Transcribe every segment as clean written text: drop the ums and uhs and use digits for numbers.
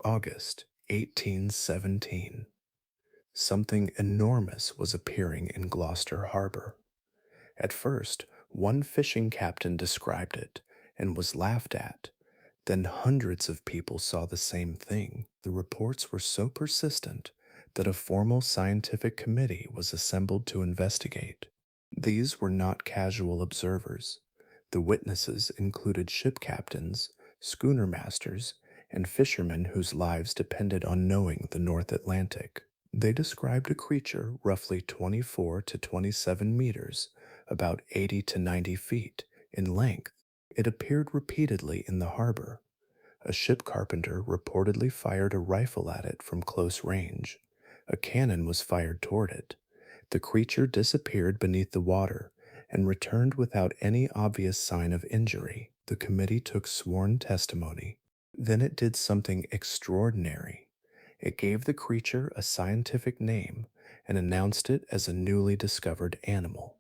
August 1817. Something enormous was appearing in Gloucester Harbor. At first, one fishing captain described it and was laughed at. Then hundreds of people saw the same thing. The reports were so persistent that a formal scientific committee was assembled to investigate. These were not casual observers. The witnesses included ship captains, schooner masters, and fishermen whose lives depended on knowing the North Atlantic. They described a creature roughly 24 to 27 meters, about 80 to 90 feet, in length. It appeared repeatedly in the harbor. A ship carpenter reportedly fired a rifle at it from close range. A cannon was fired toward it. The creature disappeared beneath the water and returned without any obvious sign of injury. The committee took sworn testimony. Then it did something extraordinary. It gave the creature a scientific name and announced it as a newly discovered animal.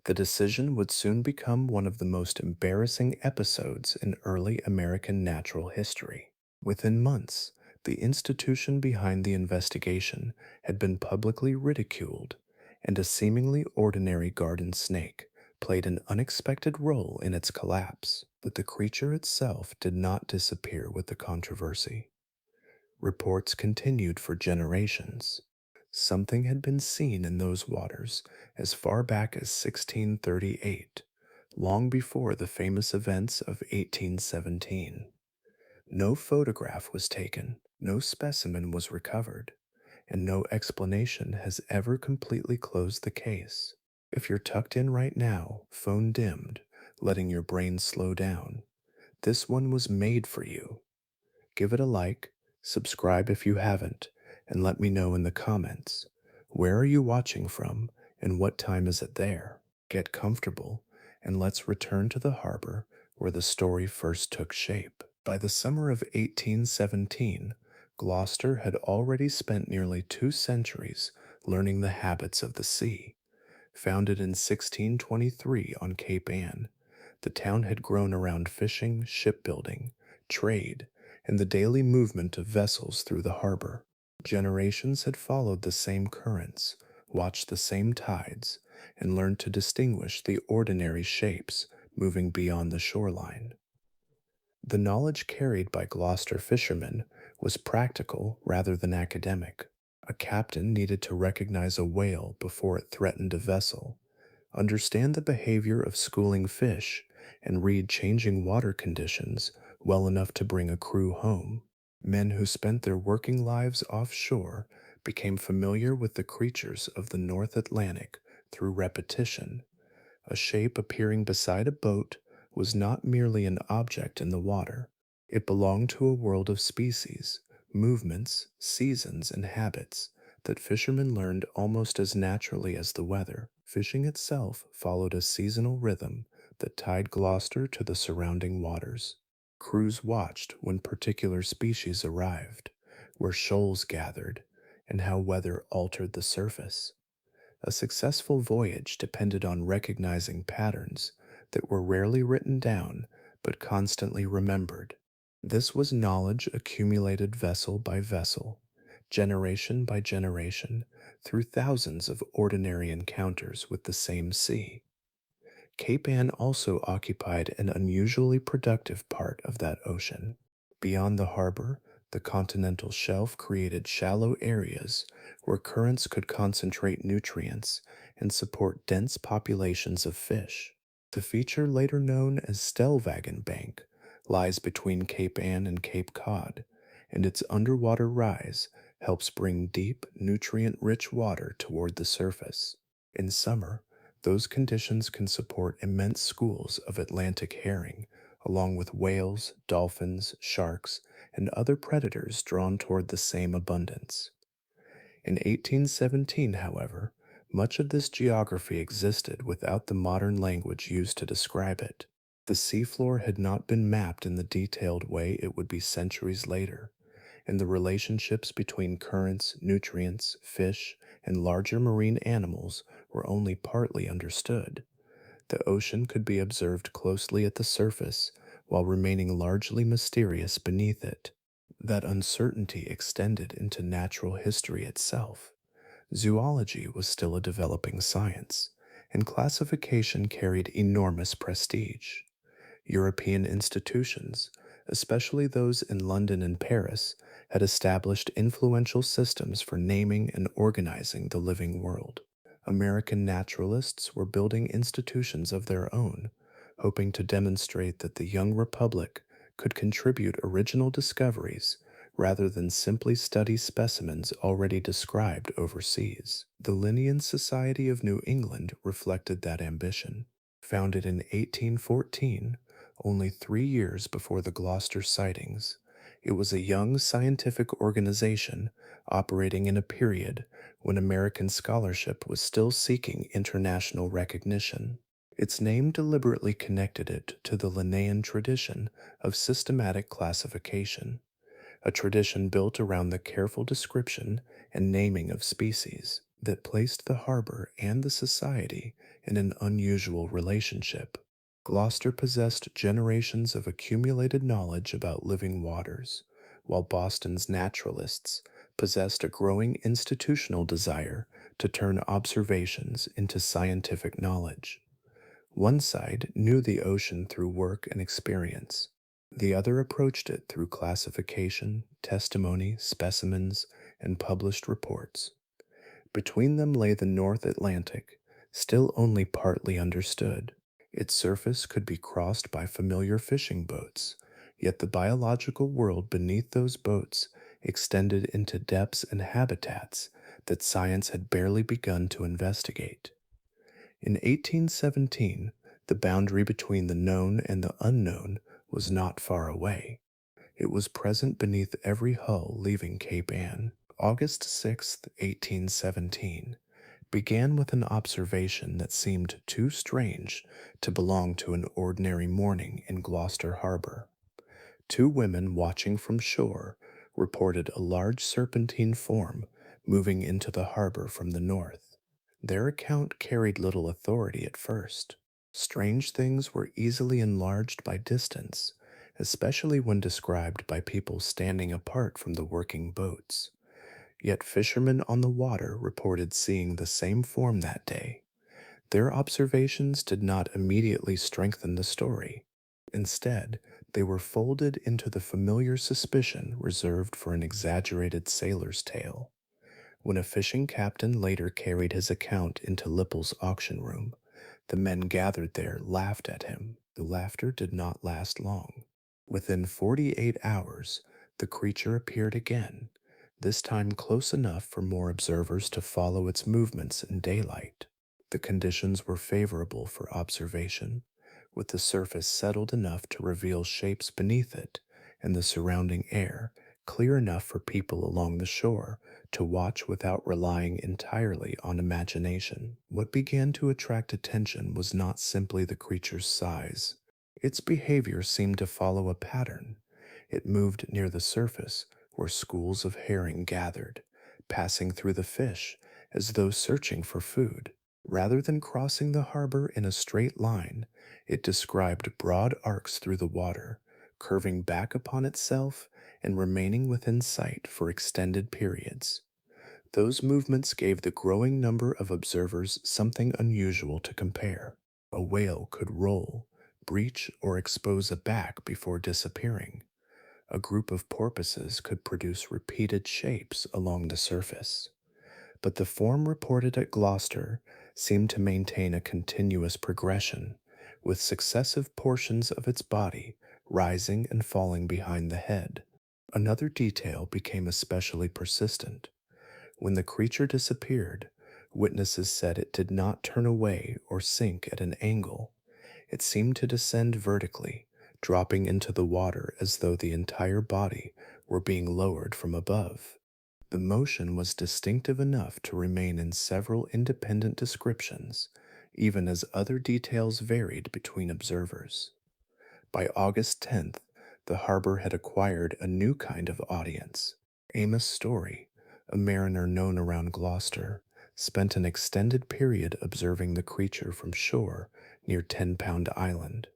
The decision would soon become one of the most embarrassing episodes in early American natural history. Within months, the institution behind the investigation had been publicly ridiculed, and a seemingly ordinary garden snake played an unexpected role in its collapse. But the creature itself did not disappear with the controversy. Reports continued for generations. Something had been seen in those waters as far back as 1638, long before the famous events of 1817. No photograph was taken, no specimen was recovered, and no explanation has ever completely closed the case. If you're tucked in right now, phone dimmed, letting your brain slow down, this one was made for you. Give it a like, subscribe if you haven't, and let me know in the comments. Where are you watching from, and what time is it there? Get comfortable, and let's return to the harbor where the story first took shape. By the summer of 1817, Gloucester had already spent nearly 2 centuries learning the habits of the sea. Founded in 1623 on Cape Ann, the town had grown around fishing, shipbuilding, trade, and the daily movement of vessels through the harbor. Generations had followed the same currents, watched the same tides, and learned to distinguish the ordinary shapes moving beyond the shoreline. The knowledge carried by Gloucester fishermen was practical rather than academic. A captain needed to recognize a whale before it threatened a vessel, understand the behavior of schooling fish, and read changing water conditions well enough to bring a crew home. Men who spent their working lives offshore became familiar with the creatures of the North Atlantic through repetition. A shape appearing beside a boat was not merely an object in the water. It belonged to a world of species, movements, seasons, and habits that fishermen learned almost as naturally as the weather. Fishing itself followed a seasonal rhythm that tied Gloucester to the surrounding waters. Crews watched when particular species arrived, where shoals gathered, and how weather altered the surface. A successful voyage depended on recognizing patterns that were rarely written down but constantly remembered. This was knowledge accumulated vessel by vessel, generation by generation, through thousands of ordinary encounters with the same sea. Cape Ann also occupied an unusually productive part of that ocean. Beyond the harbor, the continental shelf created shallow areas where currents could concentrate nutrients and support dense populations of fish. The feature later known as Stellwagen Bank lies between Cape Ann and Cape Cod, and its underwater rise helps bring deep, nutrient-rich water toward the surface. In summer, those conditions can support immense schools of Atlantic herring, along with whales, dolphins, sharks, and other predators drawn toward the same abundance. In 1817, however, much of this geography existed without the modern language used to describe it. The seafloor had not been mapped in the detailed way it would be centuries later, and the relationships between currents, nutrients, fish, and larger marine animals were only partly understood. The ocean could be observed closely at the surface while remaining largely mysterious beneath it. That uncertainty extended into natural history itself. Zoology was still a developing science, and classification carried enormous prestige. European institutions, especially those in London and Paris, had established influential systems for naming and organizing the living world. American naturalists were building institutions of their own, hoping to demonstrate that the young republic could contribute original discoveries rather than simply study specimens already described overseas. The Linnean Society of New England reflected that ambition. Founded in 1814, only 3 years before the Gloucester sightings, it was a young scientific organization operating in a period when American scholarship was still seeking international recognition. Its name deliberately connected it to the Linnaean tradition of systematic classification, a tradition built around the careful description and naming of species that placed the harbor and the society in an unusual relationship. Gloucester possessed generations of accumulated knowledge about living waters, while Boston's naturalists possessed a growing institutional desire to turn observations into scientific knowledge. One side knew the ocean through work and experience. The other approached it through classification, testimony, specimens, and published reports. Between them lay the North Atlantic, still only partly understood. Its surface could be crossed by familiar fishing boats, yet the biological world beneath those boats extended into depths and habitats that science had barely begun to investigate. In 1817, the boundary between the known and the unknown was not far away. It was present beneath every hull leaving Cape Ann. August 6, 1817, began with an observation that seemed too strange to belong to an ordinary morning in Gloucester Harbor. Two women watching from shore reported a large serpentine form moving into the harbor from the north. Their account carried little authority at first. Strange things were easily enlarged by distance, especially when described by people standing apart from the working boats. Yet fishermen on the water reported seeing the same form that day. Their observations did not immediately strengthen the story. Instead, they were folded into the familiar suspicion reserved for an exaggerated sailor's tale. When a fishing captain later carried his account into Lippel's auction room, the men gathered there laughed at him. The laughter did not last long. Within 48 hours, the creature appeared again, this time close enough for more observers to follow its movements in daylight. The conditions were favorable for observation, with the surface settled enough to reveal shapes beneath it and the surrounding air clear enough for people along the shore to watch without relying entirely on imagination. What began to attract attention was not simply the creature's size. Its behavior seemed to follow a pattern. It moved near the surface where schools of herring gathered, passing through the fish as though searching for food. Rather than crossing the harbor in a straight line, it described broad arcs through the water, curving back upon itself and remaining within sight for extended periods. Those movements gave the growing number of observers something unusual to compare. A whale could roll, breach, or expose a back before disappearing. A group of porpoises could produce repeated shapes along the surface. But the form reported at Gloucester seemed to maintain a continuous progression, with successive portions of its body rising and falling behind the head. Another detail became especially persistent. When the creature disappeared, witnesses said it did not turn away or sink at an angle. It seemed to descend vertically, dropping into the water as though the entire body were being lowered from above. The motion was distinctive enough to remain in several independent descriptions, even as other details varied between observers. By August 10th, the harbor had acquired a new kind of audience. Amos Story, a mariner known around Gloucester, spent an extended period observing the creature from shore near 10 Pound Island.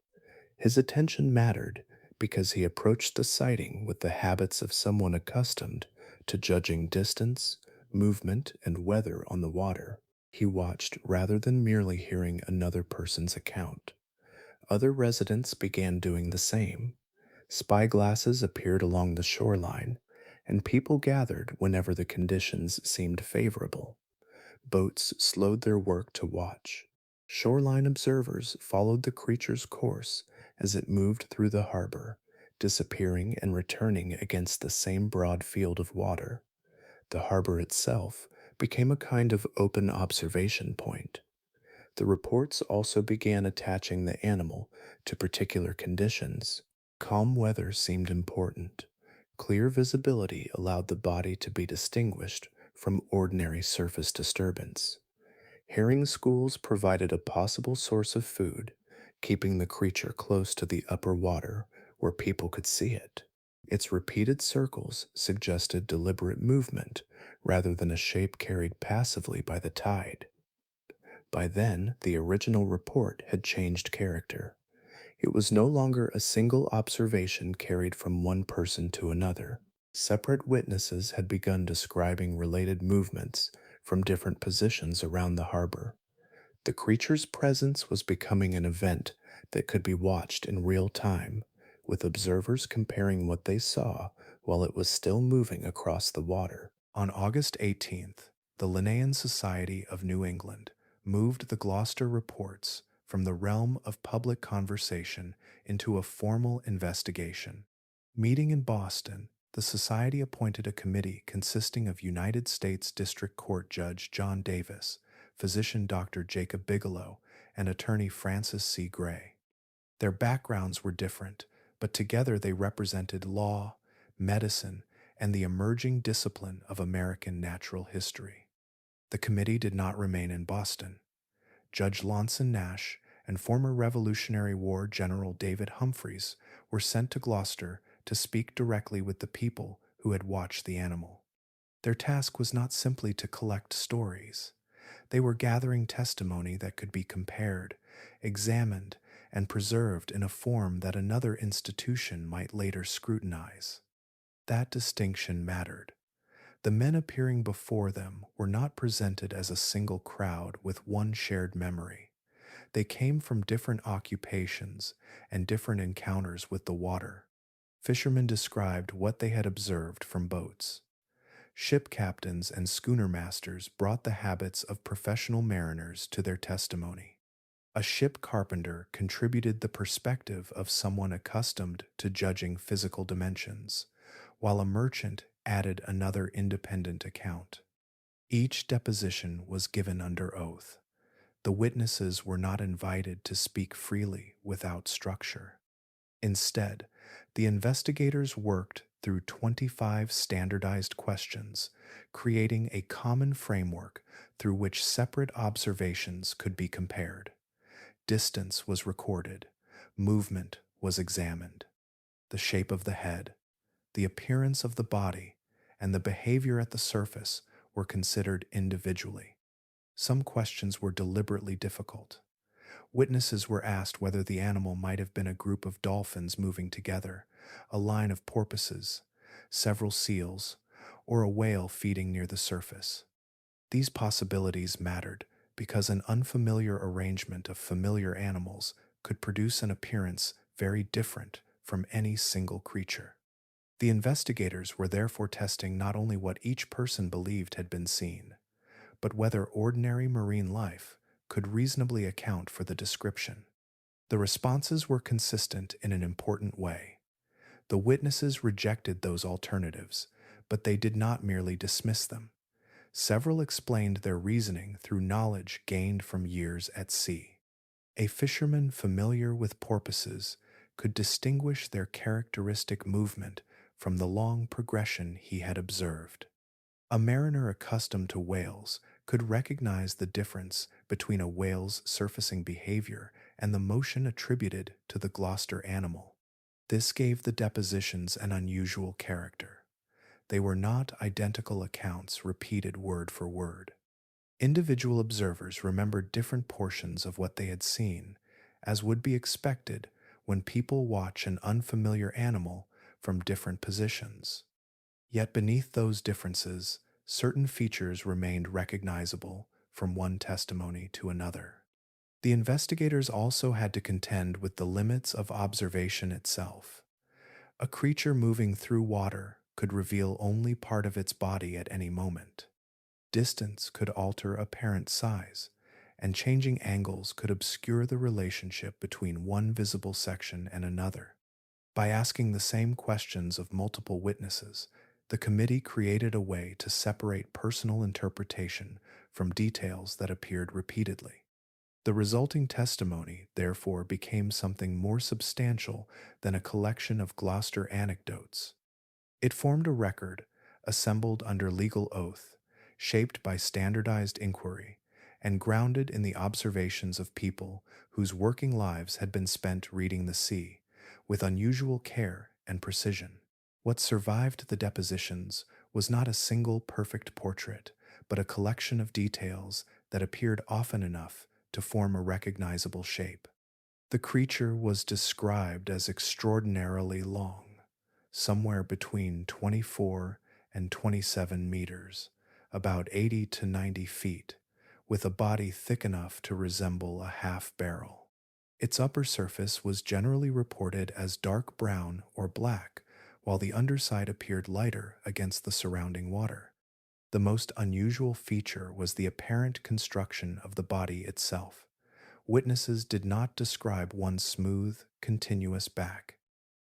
His attention mattered because he approached the sighting with the habits of someone accustomed to judging distance, movement, and weather on the water. He watched rather than merely hearing another person's account. Other residents began doing the same. Spyglasses appeared along the shoreline, and people gathered whenever the conditions seemed favorable. Boats slowed their work to watch. Shoreline observers followed the creature's course as it moved through the harbor, disappearing and returning against the same broad field of water. The harbor itself became a kind of open observation point. The reports also began attaching the animal to particular conditions. Calm weather seemed important. Clear visibility allowed the body to be distinguished from ordinary surface disturbance. Herring schools provided a possible source of food, keeping the creature close to the upper water where people could see it. Its repeated circles suggested deliberate movement rather than a shape carried passively by the tide. By then, the original report had changed character. It was no longer a single observation carried from one person to another. Separate witnesses had begun describing related movements from different positions around the harbor. The creature's presence was becoming an event that could be watched in real time, with observers comparing what they saw while it was still moving across the water. On August 18th, the Linnaean Society of New England moved the Gloucester reports from the realm of public conversation into a formal investigation. Meeting in Boston, the Society appointed a committee consisting of United States District Court Judge John Davis, physician Dr. Jacob Bigelow, and attorney Francis C. Gray. Their backgrounds were different, but together they represented law, medicine, and the emerging discipline of American natural history. The committee did not remain in Boston. Judge Launson Nash and former Revolutionary War General David Humphreys were sent to Gloucester to speak directly with the people who had watched the animal. Their task was not simply to collect stories. They were gathering testimony that could be compared, examined, and preserved in a form that another institution might later scrutinize. That distinction mattered. The men appearing before them were not presented as a single crowd with one shared memory. They came from different occupations and different encounters with the water. Fishermen described what they had observed from boats. Ship captains and schooner masters brought the habits of professional mariners to their testimony. A ship carpenter contributed the perspective of someone accustomed to judging physical dimensions, while a merchant added another independent account. Each deposition was given under oath. The witnesses were not invited to speak freely without structure. Instead, the investigators worked through 25 standardized questions, creating a common framework through which separate observations could be compared. Distance was recorded, movement was examined, the shape of the head, the appearance of the body, and the behavior at the surface were considered individually. Some questions were deliberately difficult. Witnesses were asked whether the animal might have been a group of dolphins moving together, a line of porpoises, several seals, or a whale feeding near the surface. These possibilities mattered because an unfamiliar arrangement of familiar animals could produce an appearance very different from any single creature. The investigators were therefore testing not only what each person believed had been seen, but whether ordinary marine life could reasonably account for the description. The responses were consistent in an important way. The witnesses rejected those alternatives, but they did not merely dismiss them. Several explained their reasoning through knowledge gained from years at sea. A fisherman familiar with porpoises could distinguish their characteristic movement from the long progression he had observed. A mariner accustomed to whales could recognize the difference between a whale's surfacing behavior and the motion attributed to the Gloucester animal. This gave the depositions an unusual character. They were not identical accounts repeated word for word. Individual observers remembered different portions of what they had seen, as would be expected when people watch an unfamiliar animal from different positions. Yet beneath those differences, certain features remained recognizable from one testimony to another. The investigators also had to contend with the limits of observation itself. A creature moving through water could reveal only part of its body at any moment. Distance could alter apparent size, and changing angles could obscure the relationship between one visible section and another. By asking the same questions of multiple witnesses, the committee created a way to separate personal interpretation from details that appeared repeatedly. The resulting testimony, therefore, became something more substantial than a collection of Gloucester anecdotes. It formed a record, assembled under legal oath, shaped by standardized inquiry, and grounded in the observations of people whose working lives had been spent reading the sea, with unusual care and precision. What survived the depositions was not a single perfect portrait, but a collection of details that appeared often enough to form a recognizable shape. The creature was described as extraordinarily long, somewhere between 24 and 27 meters, about 80 to 90 feet, with a body thick enough to resemble a half barrel. Its upper surface was generally reported as dark brown or black, while the underside appeared lighter against the surrounding water. The most unusual feature was the apparent construction of the body itself. Witnesses did not describe one smooth, continuous back.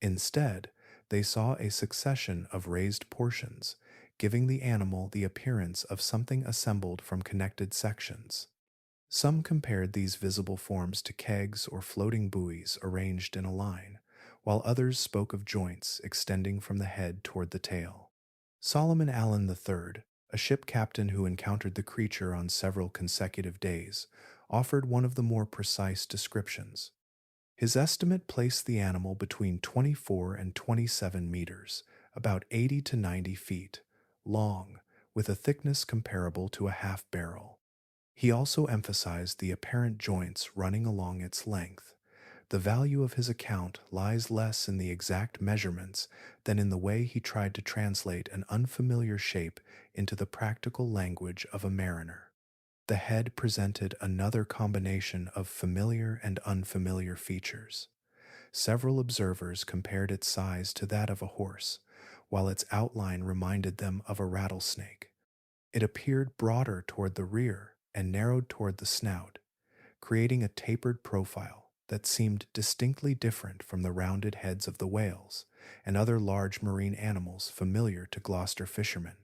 Instead, they saw a succession of raised portions, giving the animal the appearance of something assembled from connected sections. Some compared these visible forms to kegs or floating buoys arranged in a line, while others spoke of joints extending from the head toward the tail. Solomon Allen III, a ship captain who encountered the creature on several consecutive days, offered one of the more precise descriptions. His estimate placed the animal between 24 and 27 meters, about 80 to 90 feet, long, with a thickness comparable to a half barrel. He also emphasized the apparent joints running along its length. The value of his account lies less in the exact measurements than in the way he tried to translate an unfamiliar shape into the practical language of a mariner. The head presented another combination of familiar and unfamiliar features. Several observers compared its size to that of a horse, while its outline reminded them of a rattlesnake. It appeared broader toward the rear and narrowed toward the snout, creating a tapered profile that seemed distinctly different from the rounded heads of the whales and other large marine animals familiar to Gloucester fishermen.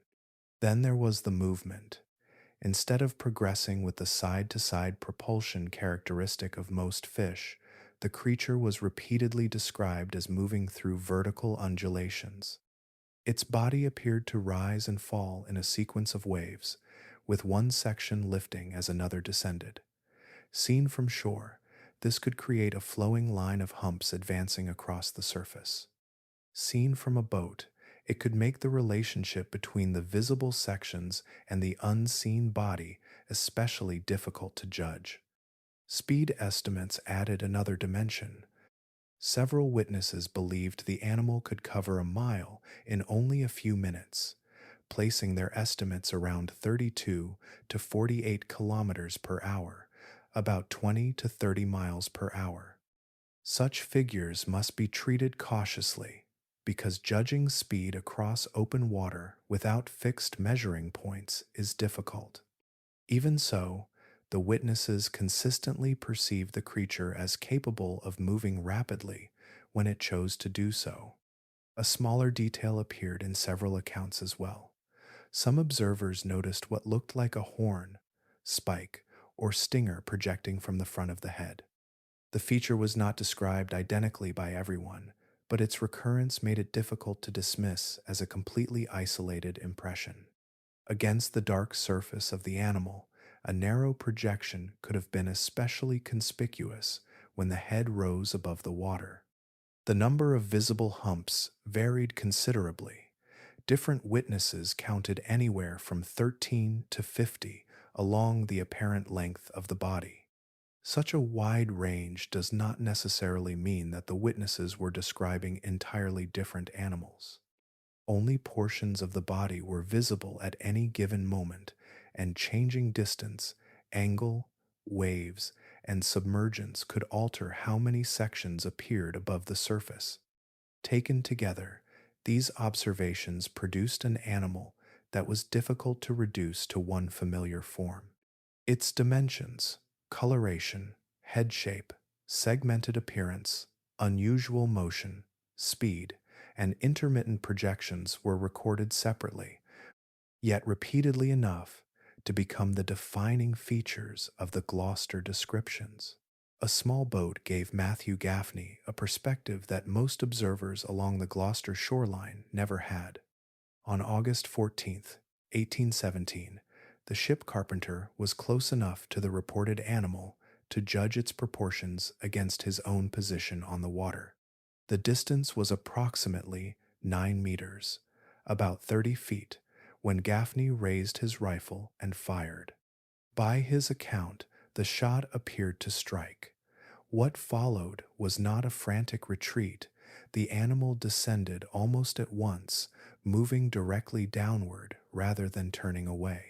Then there was the movement. Instead of progressing with the side-to-side propulsion characteristic of most fish, the creature was repeatedly described as moving through vertical undulations. Its body appeared to rise and fall in a sequence of waves, with one section lifting as another descended. Seen from shore, this could create a flowing line of humps advancing across the surface. Seen from a boat, it could make the relationship between the visible sections and the unseen body especially difficult to judge. Speed estimates added another dimension. Several witnesses believed the animal could cover a mile in only a few minutes, placing their estimates around 32 to 48 kilometers per hour, about 20 to 30 miles per hour. Such figures must be treated cautiously, because judging speed across open water without fixed measuring points is difficult. Even so, the witnesses consistently perceived the creature as capable of moving rapidly when it chose to do so. A smaller detail appeared in several accounts as well. Some observers noticed what looked like a horn, spike, or stinger projecting from the front of the head. The feature was not described identically by everyone, but its recurrence made it difficult to dismiss as a completely isolated impression. Against the dark surface of the animal, a narrow projection could have been especially conspicuous when the head rose above the water. The number of visible humps varied considerably. Different witnesses counted anywhere from 13 to 50 along the apparent length of the body. Such a wide range does not necessarily mean that the witnesses were describing entirely different animals. Only portions of the body were visible at any given moment, and changing distance, angle, waves, and submergence could alter how many sections appeared above the surface. Taken together, these observations produced an animal that was difficult to reduce to one familiar form. Its dimensions, coloration, head shape, segmented appearance, unusual motion, speed, and intermittent projections were recorded separately, yet repeatedly enough to become the defining features of the Gloucester descriptions. A small boat gave Matthew Gaffney a perspective that most observers along the Gloucester shoreline never had. On August 14th, 1817, the ship carpenter was close enough to the reported animal to judge its proportions against his own position on the water. The distance was approximately 9 meters, about 30 feet, when Gaffney raised his rifle and fired. By his account, the shot appeared to strike. What followed was not a frantic retreat. The animal descended almost at once, moving directly downward rather than turning away.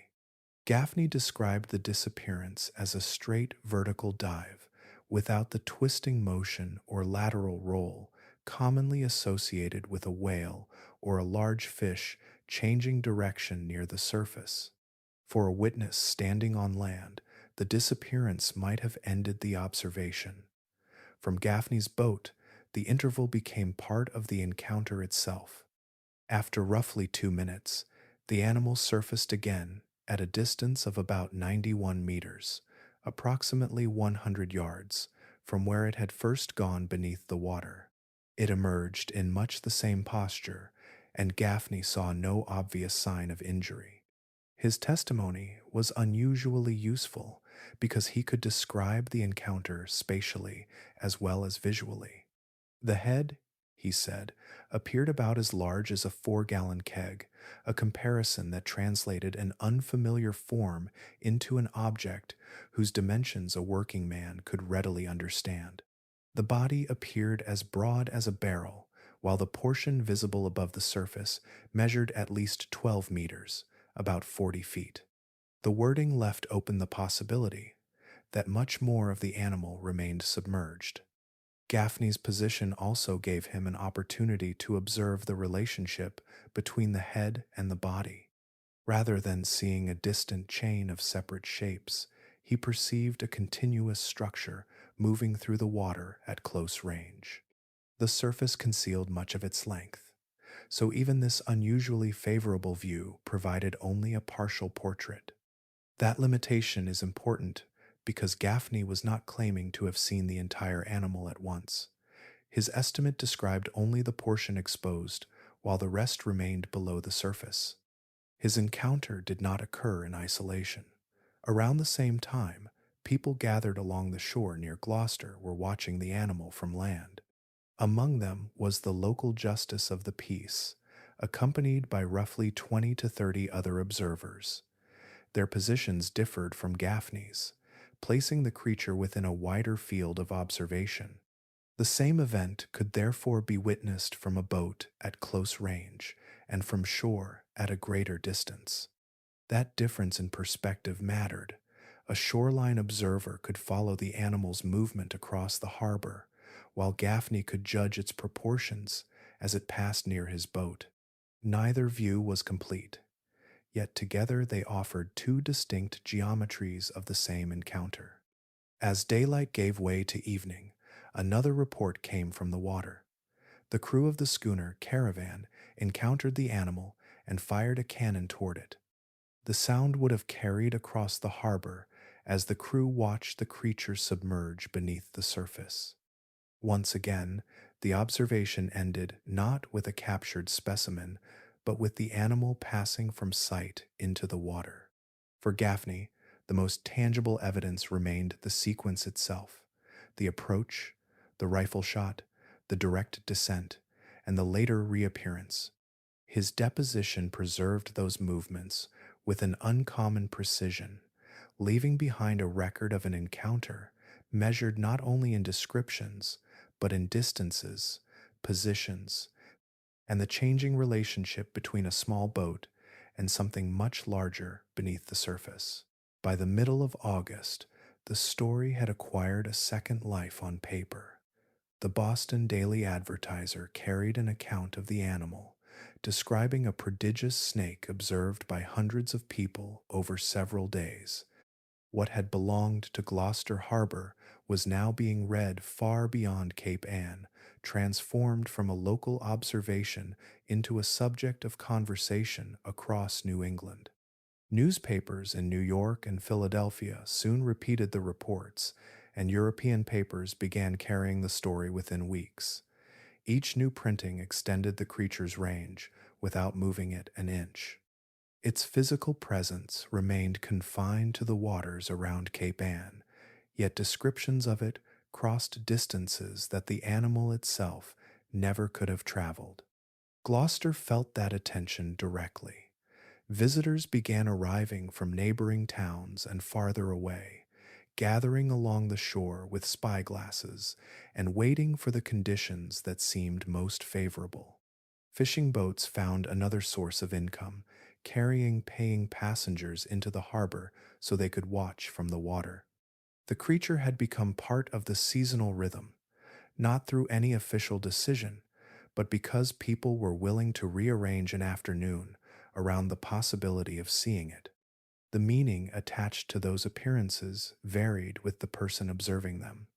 Gaffney described the disappearance as a straight vertical dive, without the twisting motion or lateral roll commonly associated with a whale or a large fish changing direction near the surface. For a witness standing on land, the disappearance might have ended the observation. From Gaffney's boat, the interval became part of the encounter itself. After roughly 2 minutes, the animal surfaced again at a distance of about 91 meters, approximately 100 yards, from where it had first gone beneath the water. It emerged in much the same posture, and Gaffney saw no obvious sign of injury. His testimony was unusually useful because he could describe the encounter spatially as well as visually. The head, he said, appeared about as large as a 4-gallon keg, a comparison that translated an unfamiliar form into an object whose dimensions a working man could readily understand. The body appeared as broad as a barrel, while the portion visible above the surface measured at least 12 meters, about 40 feet. The wording left open the possibility that much more of the animal remained submerged. Gaffney's position also gave him an opportunity to observe the relationship between the head and the body. Rather than seeing a distant chain of separate shapes, he perceived a continuous structure moving through the water at close range. The surface concealed much of its length, so even this unusually favorable view provided only a partial portrait. That limitation is important because Gaffney was not claiming to have seen the entire animal at once. His estimate described only the portion exposed, while the rest remained below the surface. His encounter did not occur in isolation. Around the same time, people gathered along the shore near Gloucester were watching the animal from land. Among them was the local justice of the peace, accompanied by roughly 20 to 30 other observers. Their positions differed from Gaffney's, placing the creature within a wider field of observation. The same event could therefore be witnessed from a boat at close range and from shore at a greater distance. That difference in perspective mattered. A shoreline observer could follow the animal's movement across the harbor, while Gaffney could judge its proportions as it passed near his boat. Neither view was complete, yet together they offered two distinct geometries of the same encounter. As daylight gave way to evening, another report came from the water. The crew of the schooner Caravan encountered the animal and fired a cannon toward it. The sound would have carried across the harbor as the crew watched the creature submerge beneath the surface. Once again, the observation ended not with a captured specimen, but with the animal passing from sight into the water. For Gaffney, the most tangible evidence remained the sequence itself: the approach, the rifle shot, the direct descent, and the later reappearance. His deposition preserved those movements with an uncommon precision, leaving behind a record of an encounter measured not only in descriptions, but in distances, positions, and the changing relationship between a small boat and something much larger beneath the surface. By the middle of August, the story had acquired a second life on paper. The Boston Daily Advertiser carried an account of the animal, describing a prodigious snake observed by hundreds of people over several days. What had belonged to Gloucester Harbor was now being read far beyond Cape Ann, transformed from a local observation into a subject of conversation across New England. Newspapers in New York and Philadelphia soon repeated the reports, and European papers began carrying the story within weeks. Each new printing extended the creature's range without moving it an inch. Its physical presence remained confined to the waters around Cape Ann, yet descriptions of it crossed distances that the animal itself never could have traveled. Gloucester felt that attention directly. Visitors began arriving from neighboring towns and farther away, gathering along the shore with spyglasses and waiting for the conditions that seemed most favorable. Fishing boats found another source of income, carrying paying passengers into the harbor so they could watch from the water. The creature had become part of the seasonal rhythm, not through any official decision, but because people were willing to rearrange an afternoon around the possibility of seeing it. The meaning attached to those appearances varied with the person observing them.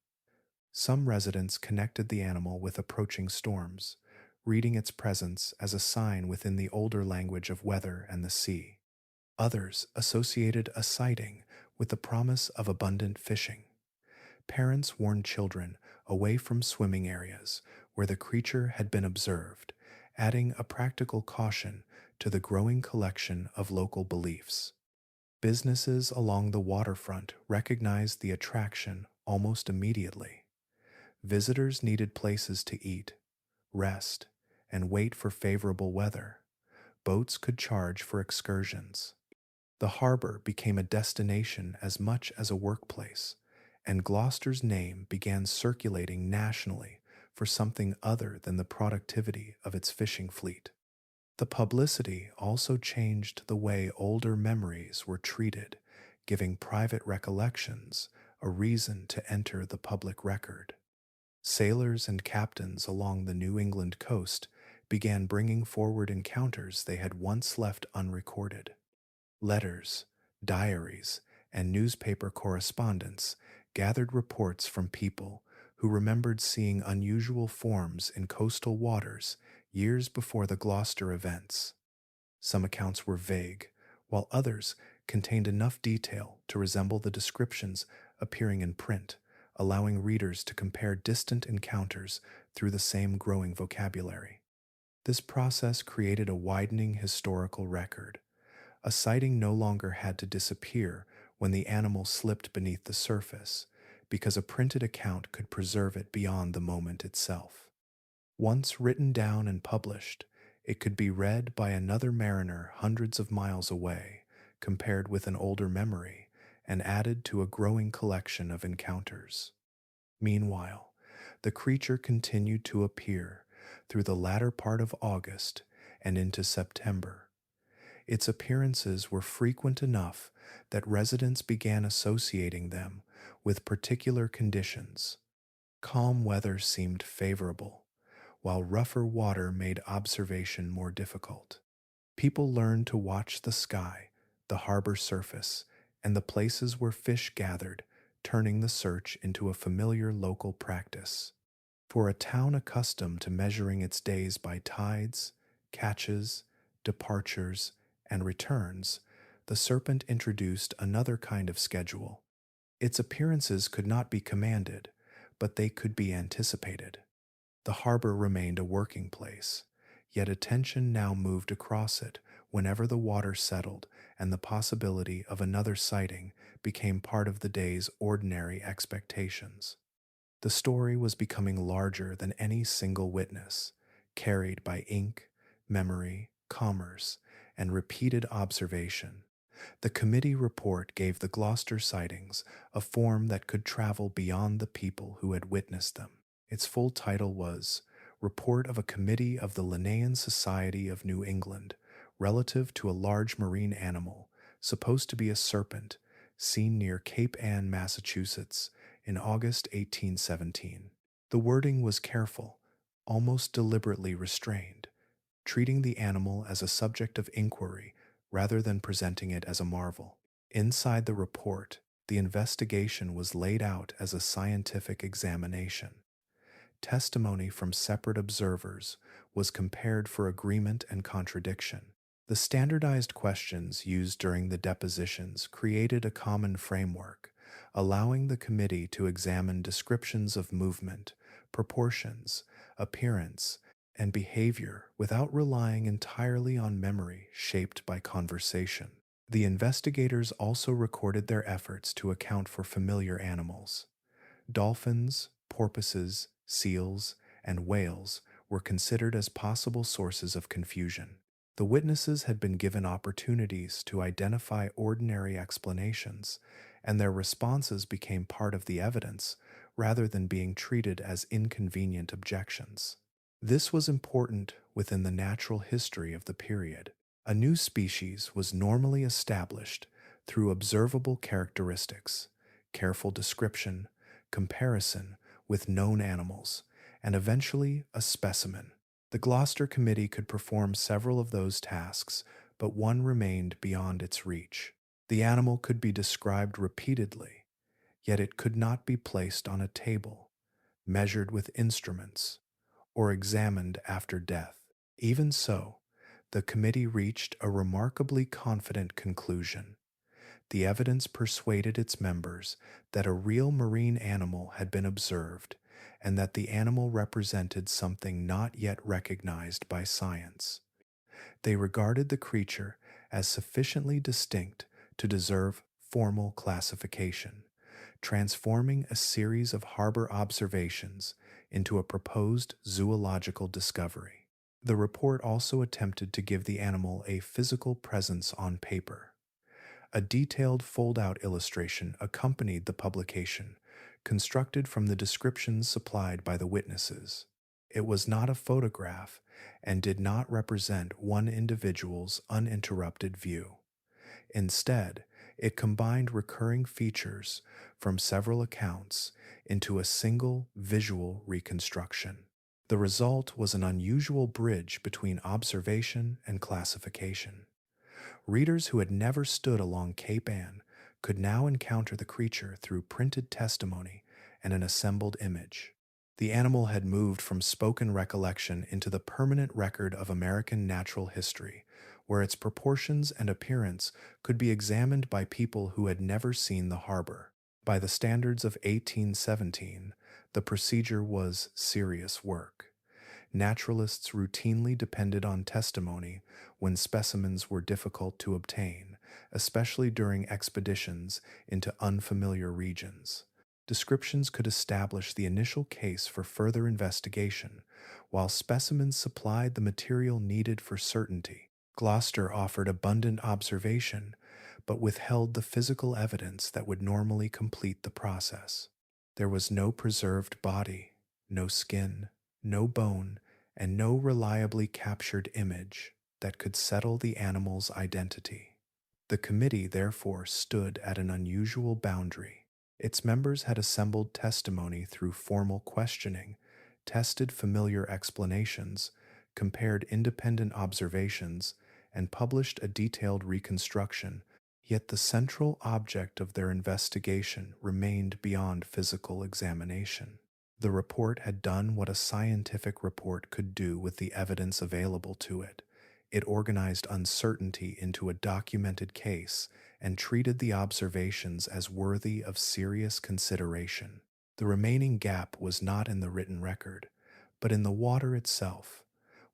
Some residents connected the animal with approaching storms, reading its presence as a sign within the older language of weather and the sea. Others associated a sighting with the promise of abundant fishing. Parents warned children away from swimming areas where the creature had been observed, adding a practical caution to the growing collection of local beliefs. Businesses along the waterfront recognized the attraction almost immediately. Visitors needed places to eat, rest, and wait for favorable weather. Boats could charge for excursions. The harbor became a destination as much as a workplace, and Gloucester's name began circulating nationally for something other than the productivity of its fishing fleet. The publicity also changed the way older memories were treated, giving private recollections a reason to enter the public record. Sailors and captains along the New England coast began bringing forward encounters they had once left unrecorded. Letters, diaries, and newspaper correspondence gathered reports from people who remembered seeing unusual forms in coastal waters years before the Gloucester events. Some accounts were vague, while others contained enough detail to resemble the descriptions appearing in print, allowing readers to compare distant encounters through the same growing vocabulary. This process created a widening historical record. A sighting no longer had to disappear when the animal slipped beneath the surface, because a printed account could preserve it beyond the moment itself. Once written down and published, it could be read by another mariner hundreds of miles away, compared with an older memory, and added to a growing collection of encounters. Meanwhile, the creature continued to appear through the latter part of August and into September. Its appearances were frequent enough that residents began associating them with particular conditions. Calm weather seemed favorable, while rougher water made observation more difficult. People learned to watch the sky, the harbor surface, and the places where fish gathered, turning the search into a familiar local practice. For a town accustomed to measuring its days by tides, catches, departures, and returns, the Serpent introduced another kind of schedule. Its appearances could not be commanded, but they could be anticipated. The harbor remained a working place, yet attention now moved across it whenever the water settled and the possibility of another sighting became part of the day's ordinary expectations. The story was becoming larger than any single witness, carried by ink, memory, commerce, and repeated observation. The committee report gave the Gloucester sightings a form that could travel beyond the people who had witnessed them. Its full title was Report of a Committee of the Linnaean Society of New England relative to a large marine animal, supposed to be a serpent, seen near Cape Ann, Massachusetts, in August 1817. The wording was careful, almost deliberately restrained, treating the animal as a subject of inquiry rather than presenting it as a marvel. Inside the report, the investigation was laid out as a scientific examination. Testimony from separate observers was compared for agreement and contradiction. The standardized questions used during the depositions created a common framework, allowing the committee to examine descriptions of movement, proportions, appearance, and behavior without relying entirely on memory shaped by conversation. The investigators also recorded their efforts to account for familiar animals. Dolphins, porpoises, seals, and whales were considered as possible sources of confusion. The witnesses had been given opportunities to identify ordinary explanations, and their responses became part of the evidence rather than being treated as inconvenient objections. This was important within the natural history of the period. A new species was normally established through observable characteristics, careful description, comparison with known animals, and eventually a specimen. The Gloucester Committee could perform several of those tasks, but one remained beyond its reach. The animal could be described repeatedly, yet it could not be placed on a table, measured with instruments, or examined after death. Even so, the committee reached a remarkably confident conclusion. The evidence persuaded its members that a real marine animal had been observed and that the animal represented something not yet recognized by science. They regarded the creature as sufficiently distinct to deserve formal classification, transforming a series of harbor observations into a proposed zoological discovery. The report also attempted to give the animal a physical presence on paper. A detailed fold-out illustration accompanied the publication, constructed from the descriptions supplied by the witnesses. It was not a photograph and did not represent one individual's uninterrupted view. Instead, it combined recurring features from several accounts into a single visual reconstruction. The result was an unusual bridge between observation and classification. Readers who had never stood along Cape Ann could now encounter the creature through printed testimony and an assembled image. The animal had moved from spoken recollection into the permanent record of American natural history, where its proportions and appearance could be examined by people who had never seen the harbor. By the standards of 1817, the procedure was serious work. Naturalists routinely depended on testimony when specimens were difficult to obtain, especially during expeditions into unfamiliar regions. Descriptions could establish the initial case for further investigation, while specimens supplied the material needed for certainty. Gloucester offered abundant observation, but withheld the physical evidence that would normally complete the process. There was no preserved body, no skin, no bone, and no reliably captured image that could settle the animal's identity. The committee therefore stood at an unusual boundary. Its members had assembled testimony through formal questioning, tested familiar explanations, compared independent observations, and published a detailed reconstruction, yet the central object of their investigation remained beyond physical examination. The report had done what a scientific report could do with the evidence available to it. It organized uncertainty into a documented case and treated the observations as worthy of serious consideration. The remaining gap was not in the written record, but in the water itself,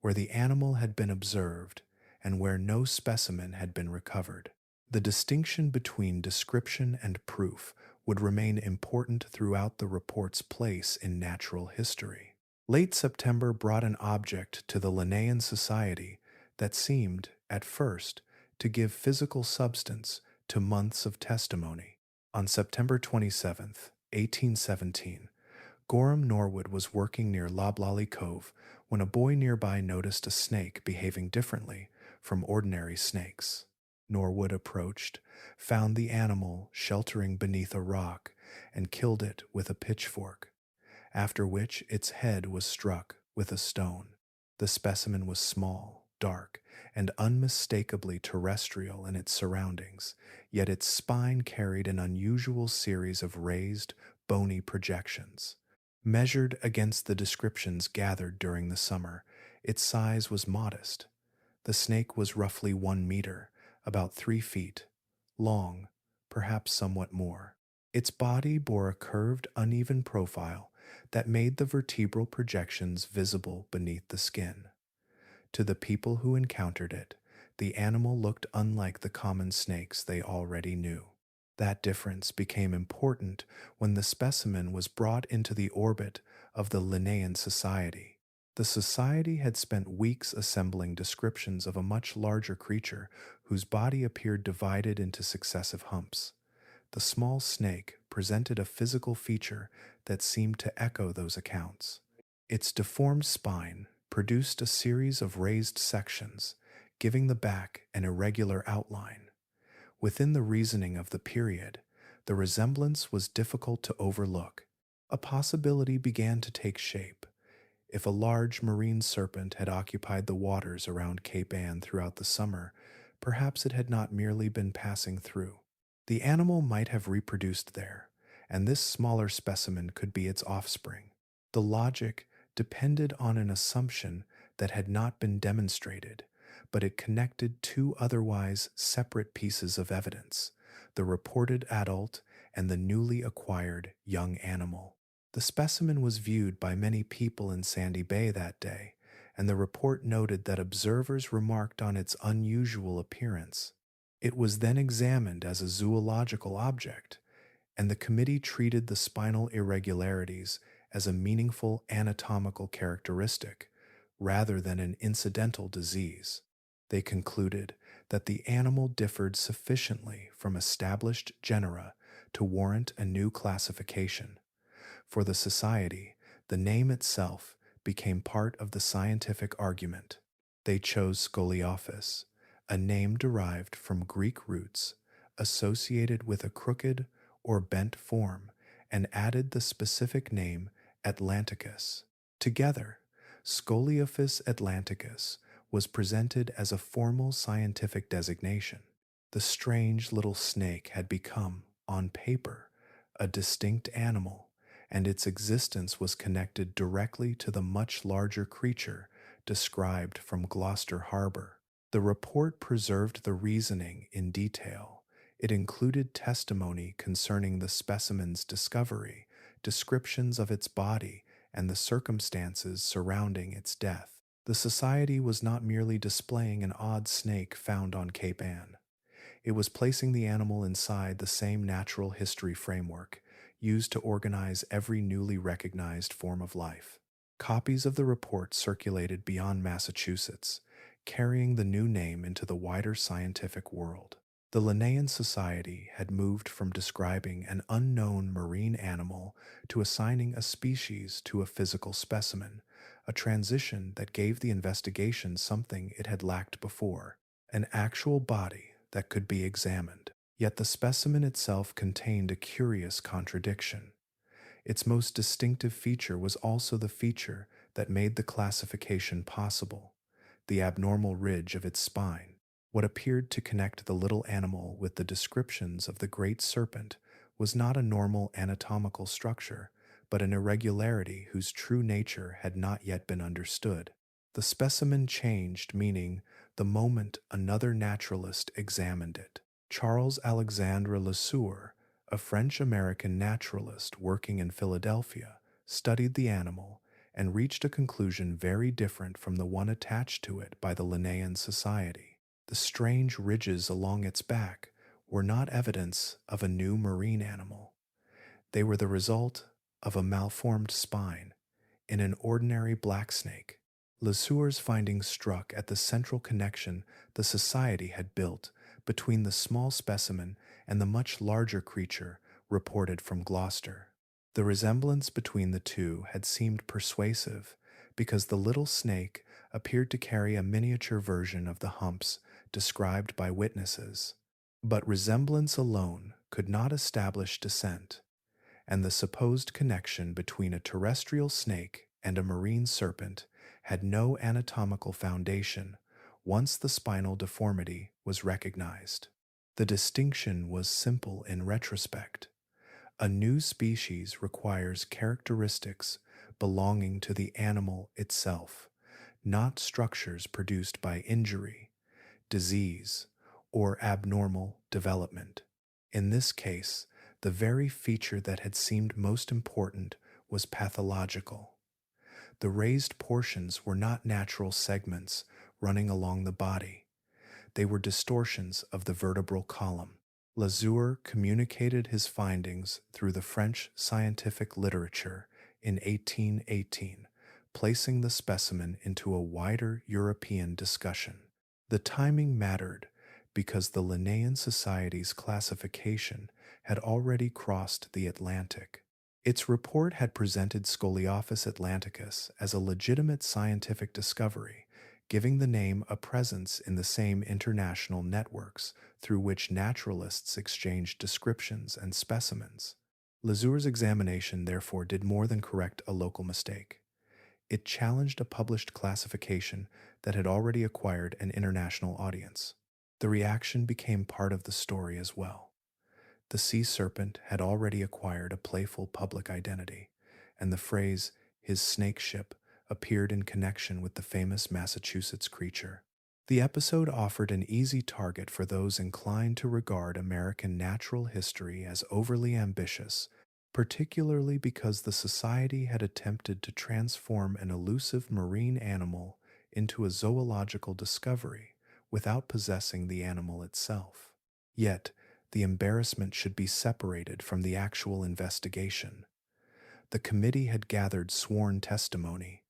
where the animal had been observed and where no specimen had been recovered. The distinction between description and proof would remain important throughout the report's place in natural history. Late September brought an object to the Linnaean Society that seemed, at first, to give physical substance to months of testimony. On September 27th, 1817, Gorham Norwood was working near Loblolly Cove when a boy nearby noticed a snake behaving differently from ordinary snakes. Norwood approached, found the animal sheltering beneath a rock, and killed it with a pitchfork, after which its head was struck with a stone. The specimen was small, dark, and unmistakably terrestrial in its surroundings, yet its spine carried an unusual series of raised, bony projections. Measured against the descriptions gathered during the summer, its size was modest. The snake was roughly 1 meter, about 3 feet, long, perhaps somewhat more. Its body bore a curved, uneven profile that made the vertebral projections visible beneath the skin. To the people who encountered it, the animal looked unlike the common snakes they already knew. That difference became important when the specimen was brought into the orbit of the Linnaean Society. The society had spent weeks assembling descriptions of a much larger creature whose body appeared divided into successive humps. The small snake presented a physical feature that seemed to echo those accounts. Its deformed spine produced a series of raised sections, giving the back an irregular outline. Within the reasoning of the period, the resemblance was difficult to overlook. A possibility began to take shape. If a large marine serpent had occupied the waters around Cape Ann throughout the summer, perhaps it had not merely been passing through. The animal might have reproduced there, and this smaller specimen could be its offspring. The logic depended on an assumption that had not been demonstrated, but it connected two otherwise separate pieces of evidence: the reported adult and the newly acquired young animal. The specimen was viewed by many people in Sandy Bay that day, and the report noted that observers remarked on its unusual appearance. It was then examined as a zoological object, and the committee treated the spinal irregularities as a meaningful anatomical characteristic rather than an incidental disease. They concluded that the animal differed sufficiently from established genera to warrant a new classification. For the society, the name itself became part of the scientific argument. They chose Scoliophis, a name derived from Greek roots associated with a crooked or bent form, and added the specific name atlanticus. Together, Scoliophis atlanticus was presented as a formal scientific designation. The strange little snake had become, on paper, a distinct animal, and its existence was connected directly to the much larger creature described from Gloucester Harbor. The report preserved the reasoning in detail. It included testimony concerning the specimen's discovery, descriptions of its body, and the circumstances surrounding its death. The society was not merely displaying an odd snake found on Cape Ann. It was placing the animal inside the same natural history framework used to organize every newly recognized form of life. Copies of the report circulated beyond Massachusetts, carrying the new name into the wider scientific world. The Linnaean Society had moved from describing an unknown marine animal to assigning a species to a physical specimen, a transition that gave the investigation something it had lacked before: an actual body that could be examined. Yet the specimen itself contained a curious contradiction. Its most distinctive feature was also the feature that made the classification possible: the abnormal ridge of its spine. What appeared to connect the little animal with the descriptions of the great serpent was not a normal anatomical structure, but an irregularity whose true nature had not yet been understood. The specimen changed meaning the moment another naturalist examined it. Charles Alexandre Lesueur, a French-American naturalist working in Philadelphia, studied the animal and reached a conclusion very different from the one attached to it by the Linnaean Society. The strange ridges along its back were not evidence of a new marine animal. They were the result of a malformed spine in an ordinary blacksnake. Lesueur's findings struck at the central connection the society had built between the small specimen and the much larger creature reported from Gloucester. The resemblance between the two had seemed persuasive because the little snake appeared to carry a miniature version of the humps described by witnesses. But resemblance alone could not establish descent, and the supposed connection between a terrestrial snake and a marine serpent had no anatomical foundation once the spinal deformity was recognized. The distinction was simple in retrospect. A new species requires characteristics belonging to the animal itself, not structures produced by injury, disease, or abnormal development. In this case, the very feature that had seemed most important was pathological. The raised portions were not natural segments running along the body. They were distortions of the vertebral column. Lesueur communicated his findings through the French scientific literature in 1818, placing the specimen into a wider European discussion. The timing mattered because the Linnaean Society's classification had already crossed the Atlantic. Its report had presented Scoliophis atlanticus as a legitimate scientific discovery, giving the name a presence in the same international networks through which naturalists exchanged descriptions and specimens. Lesueur's examination therefore did more than correct a local mistake. It challenged a published classification that had already acquired an international audience. The reaction became part of the story as well. The sea serpent had already acquired a playful public identity, and the phrase, his snake ship, appeared in connection with the famous Massachusetts creature. The episode offered an easy target for those inclined to regard American natural history as overly ambitious, particularly because the society had attempted to transform an elusive marine animal into a zoological discovery without possessing the animal itself. Yet, the embarrassment should be separated from the actual investigation. The committee had gathered sworn testimony,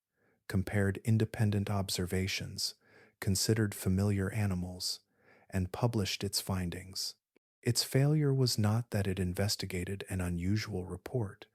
compared independent observations, considered familiar animals, and published its findings. Its failure was not that it investigated an unusual report.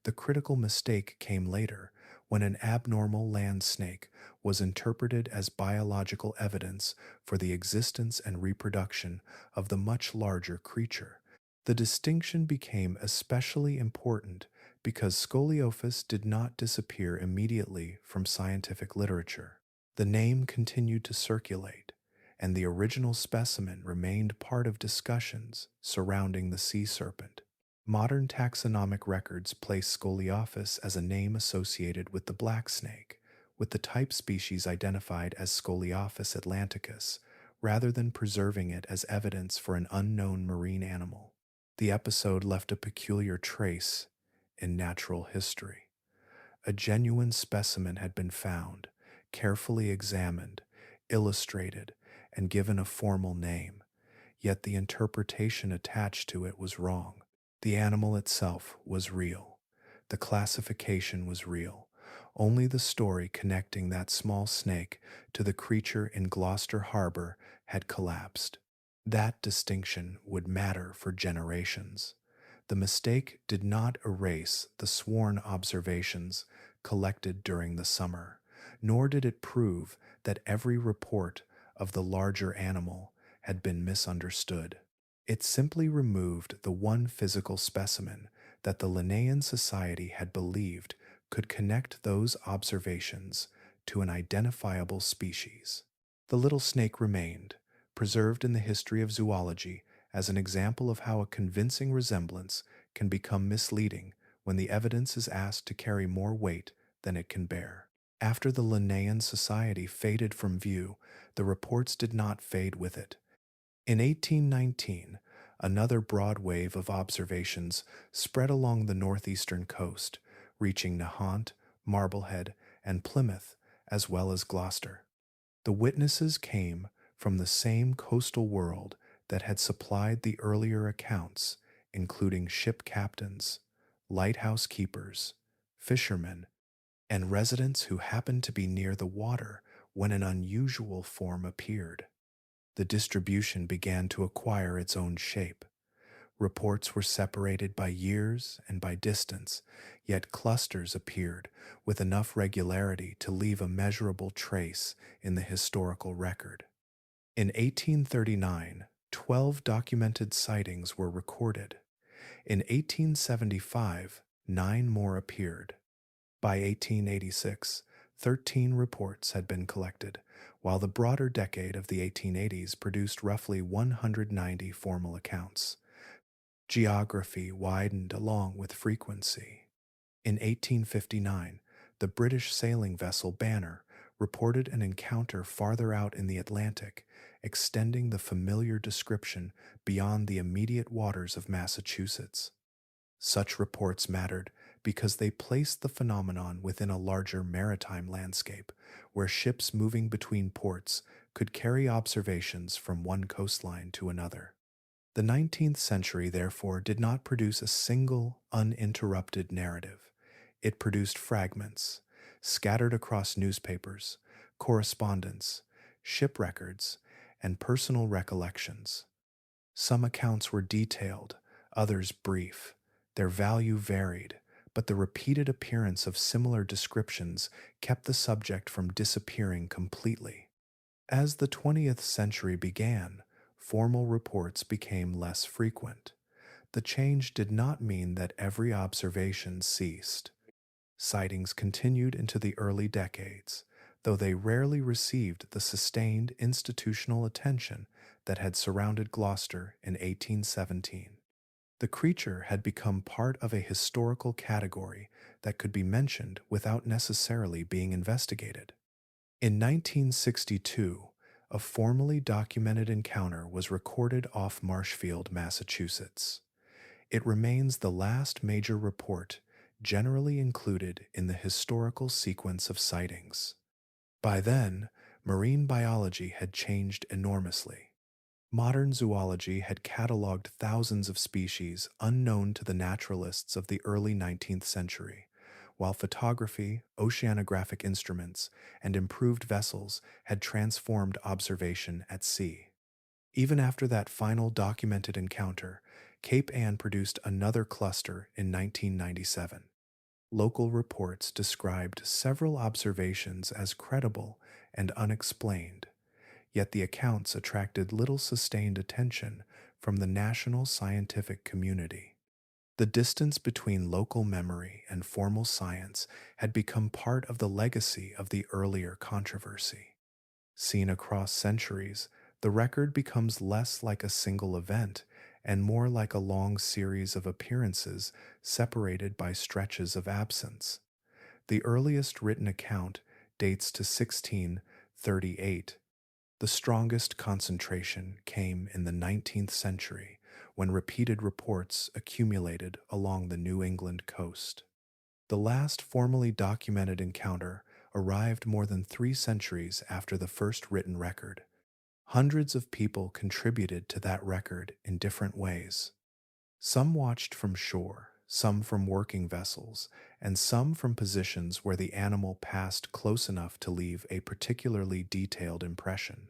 The critical mistake came later, when an abnormal land snake was interpreted as biological evidence for the existence and reproduction of the much larger creature. The distinction became especially important because Scoliophis did not disappear immediately from scientific literature. The name continued to circulate, and the original specimen remained part of discussions surrounding the sea serpent. Modern taxonomic records place Scoliophis as a name associated with the blacksnake, with the type species identified as Scoliophis atlanticus, rather than preserving it as evidence for an unknown marine animal. The episode left a peculiar trace in natural history. A genuine specimen had been found, carefully examined, illustrated, and given a formal name, yet the interpretation attached to it was wrong. The animal itself was real. The classification was real. Only the story connecting that small snake to the creature in Gloucester Harbor had collapsed. That distinction would matter for generations. The mistake did not erase the sworn observations collected during the summer, nor did it prove that every report of the larger animal had been misunderstood. It simply removed the one physical specimen that the Linnaean Society had believed could connect those observations to an identifiable species. The little snake remained, preserved in the history of zoology as an example of how a convincing resemblance can become misleading when the evidence is asked to carry more weight than it can bear. After the Linnaean Society faded from view, the reports did not fade with it. In 1819, another broad wave of observations spread along the northeastern coast, reaching Nahant, Marblehead, and Plymouth, as well as Gloucester. The witnesses came from the same coastal world that had supplied the earlier accounts, including ship captains, lighthouse keepers, fishermen, and residents who happened to be near the water when an unusual form appeared. The distribution began to acquire its own shape. Reports were separated by years and by distance, yet clusters appeared with enough regularity to leave a measurable trace in the historical record. In 1839, 12 documented sightings were recorded. In 1875, 9 more appeared. By 1886, 13 reports had been collected, while the broader decade of the 1880s produced roughly 190 formal accounts. Geography widened along with frequency. In 1859, the British sailing vessel Banner reported an encounter farther out in the Atlantic, extending the familiar description beyond the immediate waters of Massachusetts. Such reports mattered because they placed the phenomenon within a larger maritime landscape, where ships moving between ports could carry observations from one coastline to another. The 19th century, therefore, did not produce a single, uninterrupted narrative. It produced fragments, scattered across newspapers, correspondence, ship records, and personal recollections. Some accounts were detailed, others brief. Their value varied, but the repeated appearance of similar descriptions kept the subject from disappearing completely. As the 20th century began, formal reports became less frequent. The change did not mean that every observation ceased. Sightings continued into the early decades, though they rarely received the sustained institutional attention that had surrounded Gloucester in 1817. The creature had become part of a historical category that could be mentioned without necessarily being investigated. In 1962, a formally documented encounter was recorded off Marshfield, Massachusetts. It remains the last major report generally included in the historical sequence of sightings. By then, marine biology had changed enormously. Modern zoology had catalogued thousands of species unknown to the naturalists of the early 19th century, while photography, oceanographic instruments, and improved vessels had transformed observation at sea. Even after that final documented encounter, Cape Ann produced another cluster in 1997. Local reports described several observations as credible and unexplained, yet the accounts attracted little sustained attention from the national scientific community. The distance between local memory and formal science had become part of the legacy of the earlier controversy. Seen across centuries, the record becomes less like a single event and more like a long series of appearances separated by stretches of absence. The earliest written account dates to 1638. The strongest concentration came in the 19th century when repeated reports accumulated along the New England coast. The last formally documented encounter arrived more than 3 centuries after the first written record. Hundreds of people contributed to that record in different ways. Some watched from shore, some from working vessels, and some from positions where the animal passed close enough to leave a particularly detailed impression.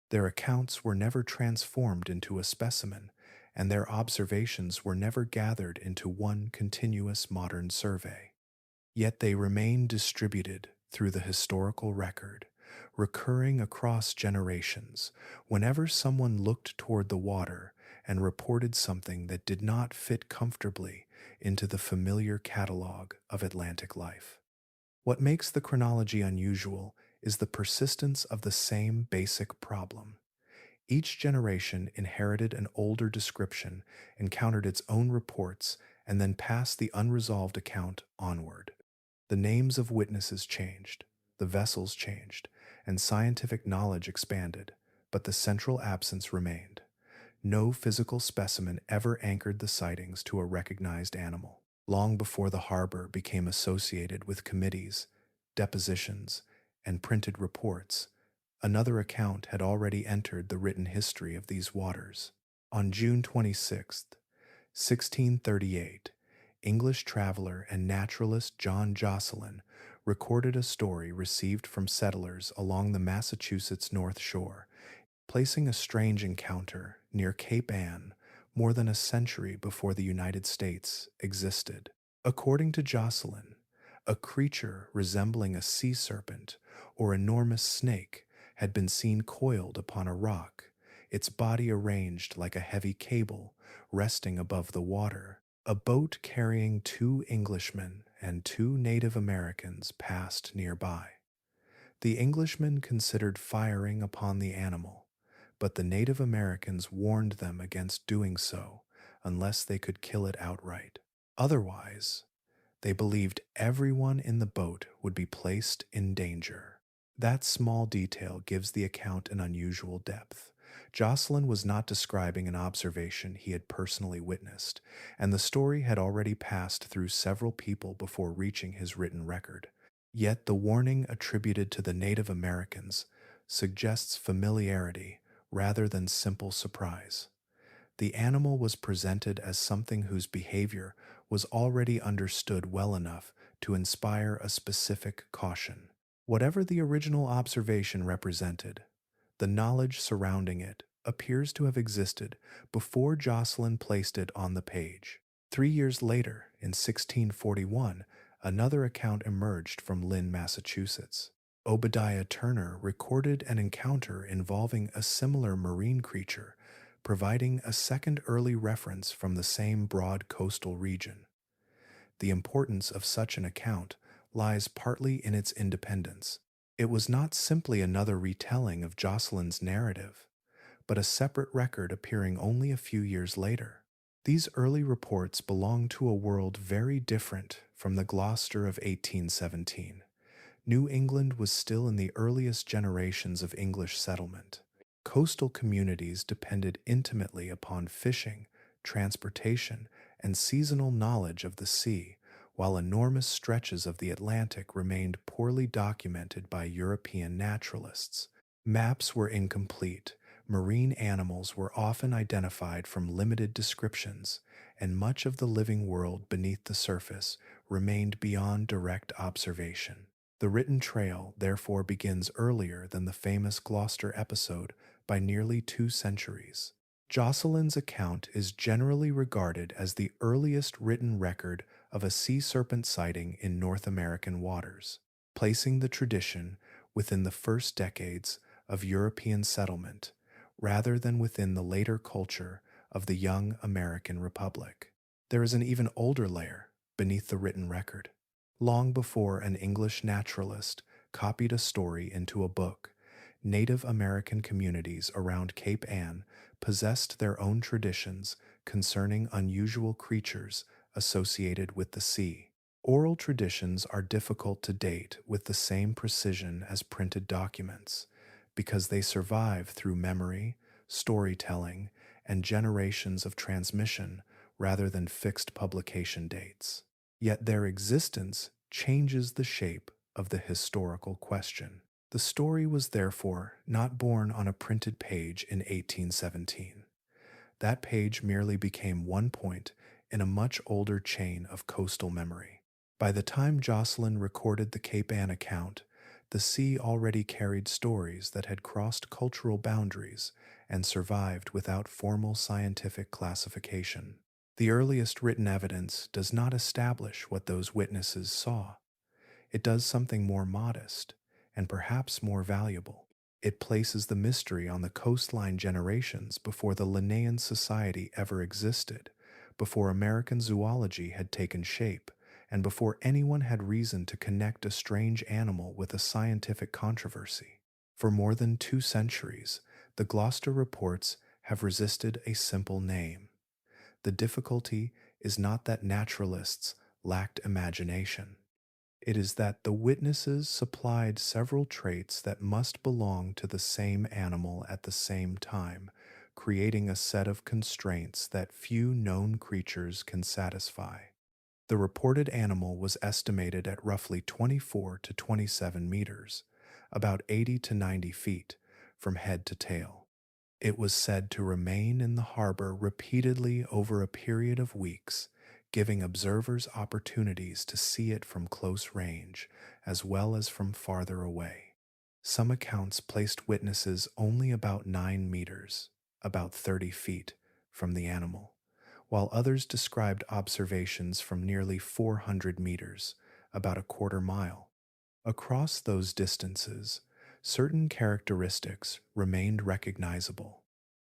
Their accounts were never transformed into a specimen, and their observations were never gathered into one continuous modern survey. Yet they remain distributed through the historical record, recurring across generations whenever someone looked toward the water and reported something that did not fit comfortably into the familiar catalog of Atlantic life. What makes the chronology unusual is the persistence of the same basic problem. Each generation inherited an older description, encountered its own reports, and then passed the unresolved account onward. The names of witnesses changed, the vessels changed, and scientific knowledge expanded, but the central absence remained. No physical specimen ever anchored the sightings to a recognized animal. Long before the harbor became associated with committees, depositions, and printed reports, another account had already entered the written history of these waters. On June 26, 1638, English traveler and naturalist John Josselyn recorded a story received from settlers along the Massachusetts North Shore, placing a strange encounter near Cape Ann more than a century before the United States existed. According to Jocelyn, a creature resembling a sea serpent or enormous snake had been seen coiled upon a rock, its body arranged like a heavy cable resting above the water. A boat carrying two Englishmen and two Native Americans passed nearby. The Englishmen considered firing upon the animal, but the Native Americans warned them against doing so unless they could kill it outright. Otherwise, they believed everyone in the boat would be placed in danger. That small detail gives the account an unusual depth. Jocelyn was not describing an observation he had personally witnessed, and the story had already passed through several people before reaching his written record. Yet the warning attributed to the Native Americans suggests familiarity rather than simple surprise. The animal was presented as something whose behavior was already understood well enough to inspire a specific caution. Whatever the original observation represented, the knowledge surrounding it appears to have existed before Jocelyn placed it on the page. 3 years later, in 1641, another account emerged from Lynn, Massachusetts. Obadiah Turner recorded an encounter involving a similar marine creature, providing a second early reference from the same broad coastal region. The importance of such an account lies partly in its independence. It was not simply another retelling of Jocelyn's narrative, but a separate record appearing only a few years later. These early reports belong to a world very different from the Gloucester of 1817. New England was still in the earliest generations of English settlement. Coastal communities depended intimately upon fishing, transportation, and seasonal knowledge of the sea, while enormous stretches of the Atlantic remained poorly documented by European naturalists. Maps were incomplete, marine animals were often identified from limited descriptions, and much of the living world beneath the surface remained beyond direct observation. The written trail, therefore, begins earlier than the famous Gloucester episode by nearly 2 centuries. Jocelyn's account is generally regarded as the earliest written record of a sea serpent sighting in North American waters, placing the tradition within the first decades of European settlement rather than within the later culture of the young American Republic. There is an even older layer beneath the written record. Long before an English naturalist copied a story into a book, Native American communities around Cape Ann possessed their own traditions concerning unusual creatures associated with the sea. Oral traditions are difficult to date with the same precision as printed documents because they survive through memory, storytelling, and generations of transmission rather than fixed publication dates. Yet their existence changes the shape of the historical question. The story was therefore not born on a printed page in 1817. That page merely became one point in a much older chain of coastal memory. By the time Jocelyn recorded the Cape Ann account, the sea already carried stories that had crossed cultural boundaries and survived without formal scientific classification. The earliest written evidence does not establish what those witnesses saw. It does something more modest and perhaps more valuable. It places the mystery on the coastline generations before the Linnaean society ever existed, before American zoology had taken shape, and before anyone had reason to connect a strange animal with a scientific controversy. For more than 2 centuries, the Gloucester reports have resisted a simple name. The difficulty is not that naturalists lacked imagination. It is that the witnesses supplied several traits that must belong to the same animal at the same time, creating a set of constraints that few known creatures can satisfy. The reported animal was estimated at roughly 24 to 27 meters, about 80 to 90 feet, from head to tail. It was said to remain in the harbor repeatedly over a period of weeks, giving observers opportunities to see it from close range as well as from farther away. Some accounts placed witnesses only about 9 meters, about 30 feet, from the animal, while others described observations from nearly 400 meters, about a quarter mile. Across those distances, certain characteristics remained recognizable.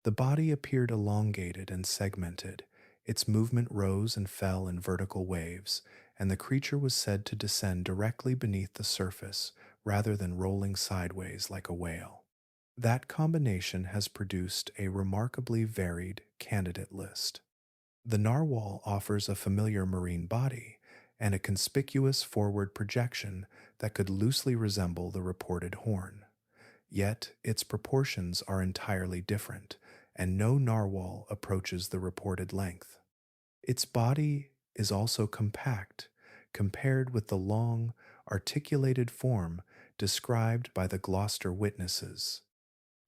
The body appeared elongated and segmented, its movement rose and fell in vertical waves, and the creature was said to descend directly beneath the surface rather than rolling sideways like a whale. That combination has produced a remarkably varied candidate list. The narwhal offers a familiar marine body and a conspicuous forward projection that could loosely resemble the reported horn. Yet its proportions are entirely different, and no narwhal approaches the reported length. Its body is also compact compared with the long, articulated form described by the Gloucester witnesses.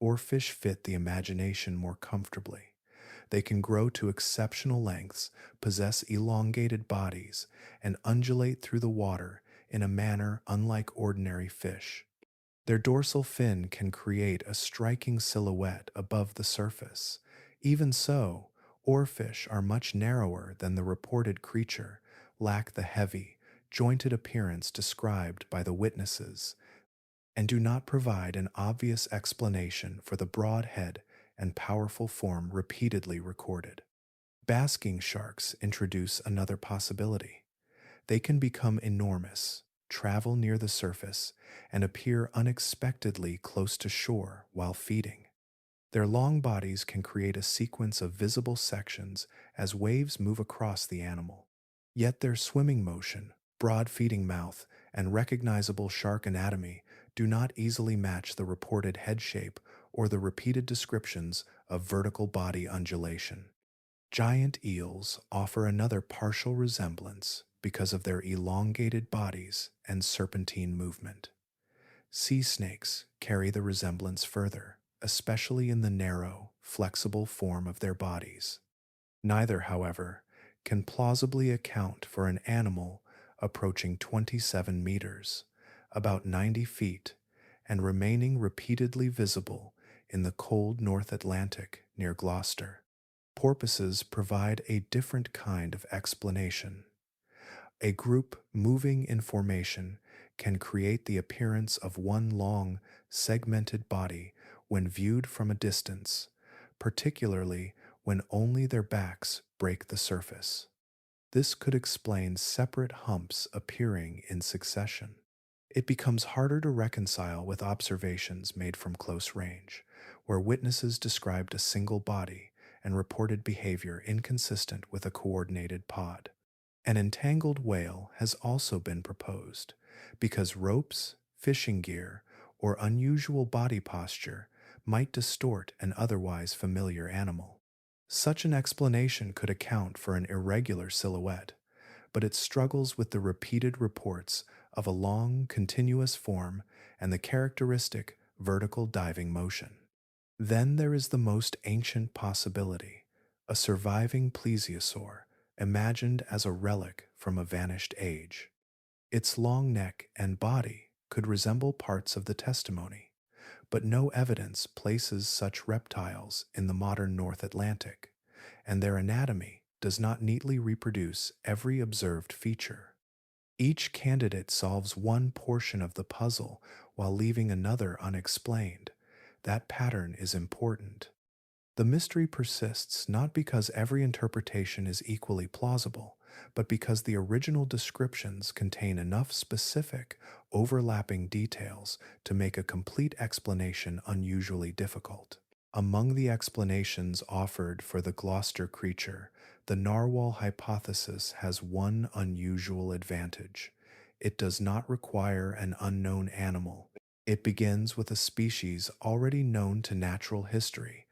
Oarfish fit the imagination more comfortably. They can grow to exceptional lengths, possess elongated bodies, and undulate through the water in a manner unlike ordinary fish. Their dorsal fin can create a striking silhouette above the surface. Even so, oarfish are much narrower than the reported creature, lack the heavy, jointed appearance described by the witnesses, and do not provide an obvious explanation for the broad head and powerful form repeatedly recorded. Basking sharks introduce another possibility. They can become enormous, travel near the surface, and appear unexpectedly close to shore while feeding. Their long bodies can create a sequence of visible sections as waves move across the animal. Yet their swimming motion, broad feeding mouth, and recognizable shark anatomy do not easily match the reported head shape or the repeated descriptions of vertical body undulation. Giant eels offer another partial resemblance because of their elongated bodies and serpentine movement. Sea snakes carry the resemblance further, especially in the narrow, flexible form of their bodies. Neither, however, can plausibly account for an animal approaching 27 meters, about 90 feet, and remaining repeatedly visible in the cold North Atlantic near Gloucester. Porpoises provide a different kind of explanation. A group moving in formation can create the appearance of one long, segmented body when viewed from a distance, particularly when only their backs break the surface. This could explain separate humps appearing in succession. It becomes harder to reconcile with observations made from close range, where witnesses described a single body and reported behavior inconsistent with a coordinated pod. An entangled whale has also been proposed because ropes, fishing gear, or unusual body posture might distort an otherwise familiar animal. Such an explanation could account for an irregular silhouette, but it struggles with the repeated reports of a long, continuous form and the characteristic vertical diving motion. Then there is the most ancient possibility, a surviving plesiosaur imagined as a relic from a vanished age. Its long neck and body could resemble parts of the testimony, but no evidence places such reptiles in the modern North Atlantic, and their anatomy does not neatly reproduce every observed feature. Each candidate solves one portion of the puzzle while leaving another unexplained. That pattern is important. The mystery persists not because every interpretation is equally plausible, but because the original descriptions contain enough specific, overlapping details to make a complete explanation unusually difficult. Among the explanations offered for the Gloucester creature, the narwhal hypothesis has one unusual advantage. It does not require an unknown animal. It begins with a species already known to natural history,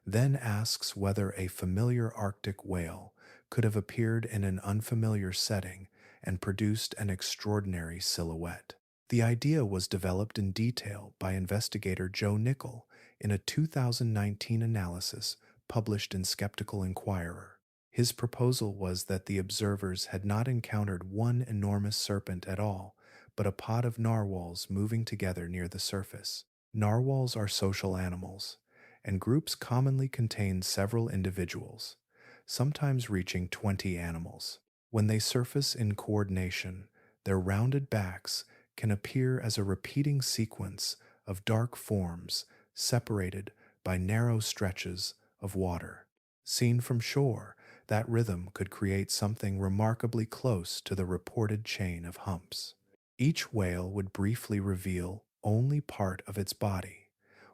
then asks whether a familiar Arctic whale could have appeared in an unfamiliar setting and produced an extraordinary silhouette. The idea was developed in detail by investigator Joe Nickell in a 2019 analysis published in Skeptical Inquirer. His proposal was that the observers had not encountered one enormous serpent at all, but a pod of narwhals moving together near the surface. Narwhals are social animals, and groups commonly contain several individuals, sometimes reaching 20 animals. When they surface in coordination, their rounded backs can appear as a repeating sequence of dark forms separated by narrow stretches of water. Seen from shore, that rhythm could create something remarkably close to the reported chain of humps. Each whale would briefly reveal only part of its body,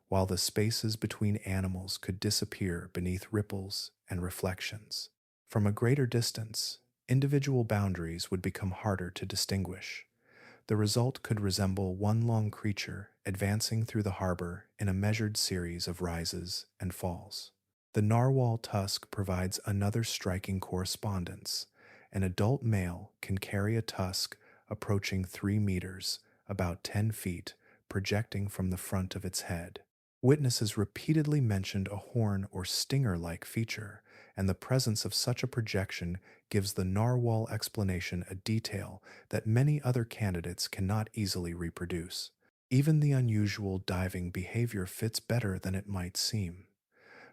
while the spaces between animals could disappear beneath ripples and reflections. From a greater distance, individual boundaries would become harder to distinguish. The result could resemble one long creature advancing through the harbor in a measured series of rises and falls. The narwhal tusk provides another striking correspondence. An adult male can carry a tusk approaching 3 meters, about 10 feet, projecting from the front of its head. Witnesses repeatedly mentioned a horn or stinger-like feature, and the presence of such a projection gives the narwhal explanation a detail that many other candidates cannot easily reproduce. Even the unusual diving behavior fits better than it might seem.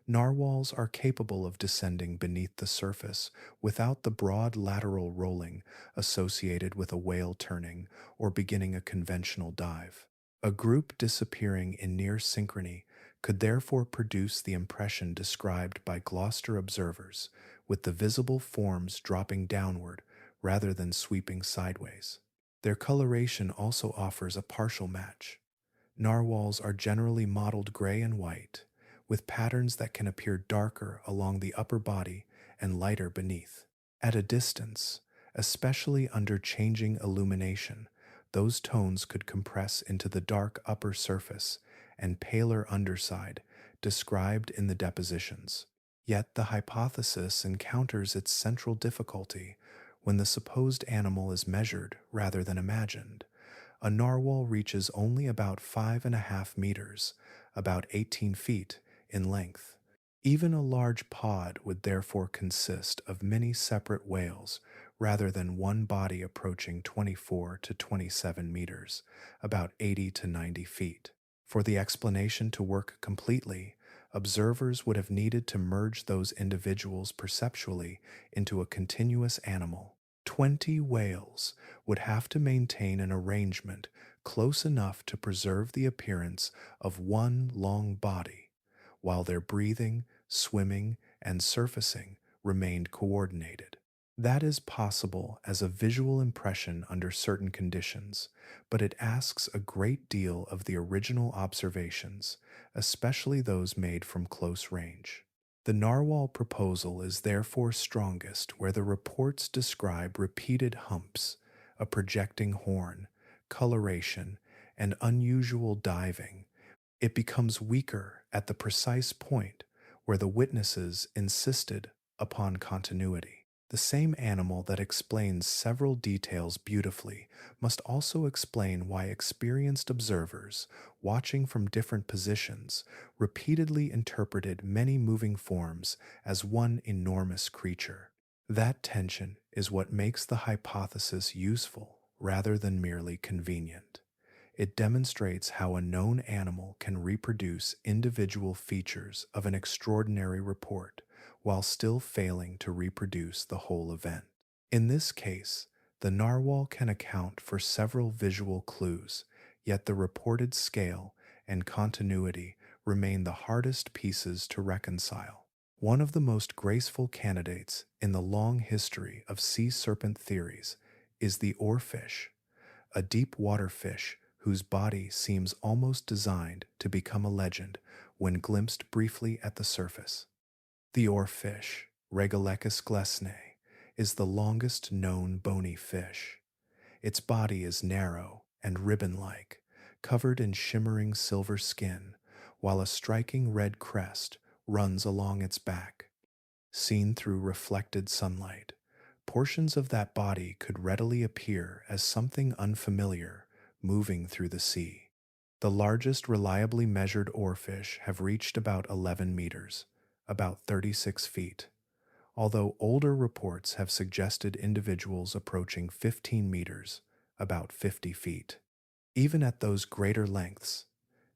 Narwhals are capable of descending beneath the surface without the broad lateral rolling associated with a whale turning or beginning a conventional dive. A group disappearing in near synchrony could therefore produce the impression described by Gloucester observers, with the visible forms dropping downward rather than sweeping sideways. Their coloration also offers a partial match. Narwhals are generally mottled gray and white, with patterns that can appear darker along the upper body and lighter beneath. At a distance, especially under changing illumination, those tones could compress into the dark upper surface and paler underside described in the depositions. Yet the hypothesis encounters its central difficulty when the supposed animal is measured rather than imagined. A narwhal reaches only about 5.5 meters, about 18 feet, in length. Even a large pod would therefore consist of many separate whales rather than one body approaching 24 to 27 meters, about 80 to 90 feet. For the explanation to work completely, observers would have needed to merge those individuals perceptually into a continuous animal. 20 whales would have to maintain an arrangement close enough to preserve the appearance of one long body, while their breathing, swimming, and surfacing remained coordinated. That is possible as a visual impression under certain conditions, but it asks a great deal of the original observations, especially those made from close range. The narwhal proposal is therefore strongest where the reports describe repeated humps, a projecting horn, coloration, and unusual diving. It becomes weaker at the precise point where the witnesses insisted upon continuity. The same animal that explains several details beautifully must also explain why experienced observers, watching from different positions, repeatedly interpreted many moving forms as one enormous creature. That tension is what makes the hypothesis useful rather than merely convenient. It demonstrates how a known animal can reproduce individual features of an extraordinary report while still failing to reproduce the whole event. In this case, the narwhal can account for several visual clues, yet the reported scale and continuity remain the hardest pieces to reconcile. One of the most graceful candidates in the long history of sea serpent theories is the oarfish, a deep water fish whose body seems almost designed to become a legend when glimpsed briefly at the surface. The oarfish, Regalecus glesnae, is the longest known bony fish. Its body is narrow and ribbon-like, covered in shimmering silver skin, while a striking red crest runs along its back. Seen through reflected sunlight, portions of that body could readily appear as something unfamiliar moving through the sea. The largest reliably measured oarfish have reached about 11 meters, about 36 feet. although older reports have suggested individuals approaching 15 meters, about 50 feet. Even at those greater lengths,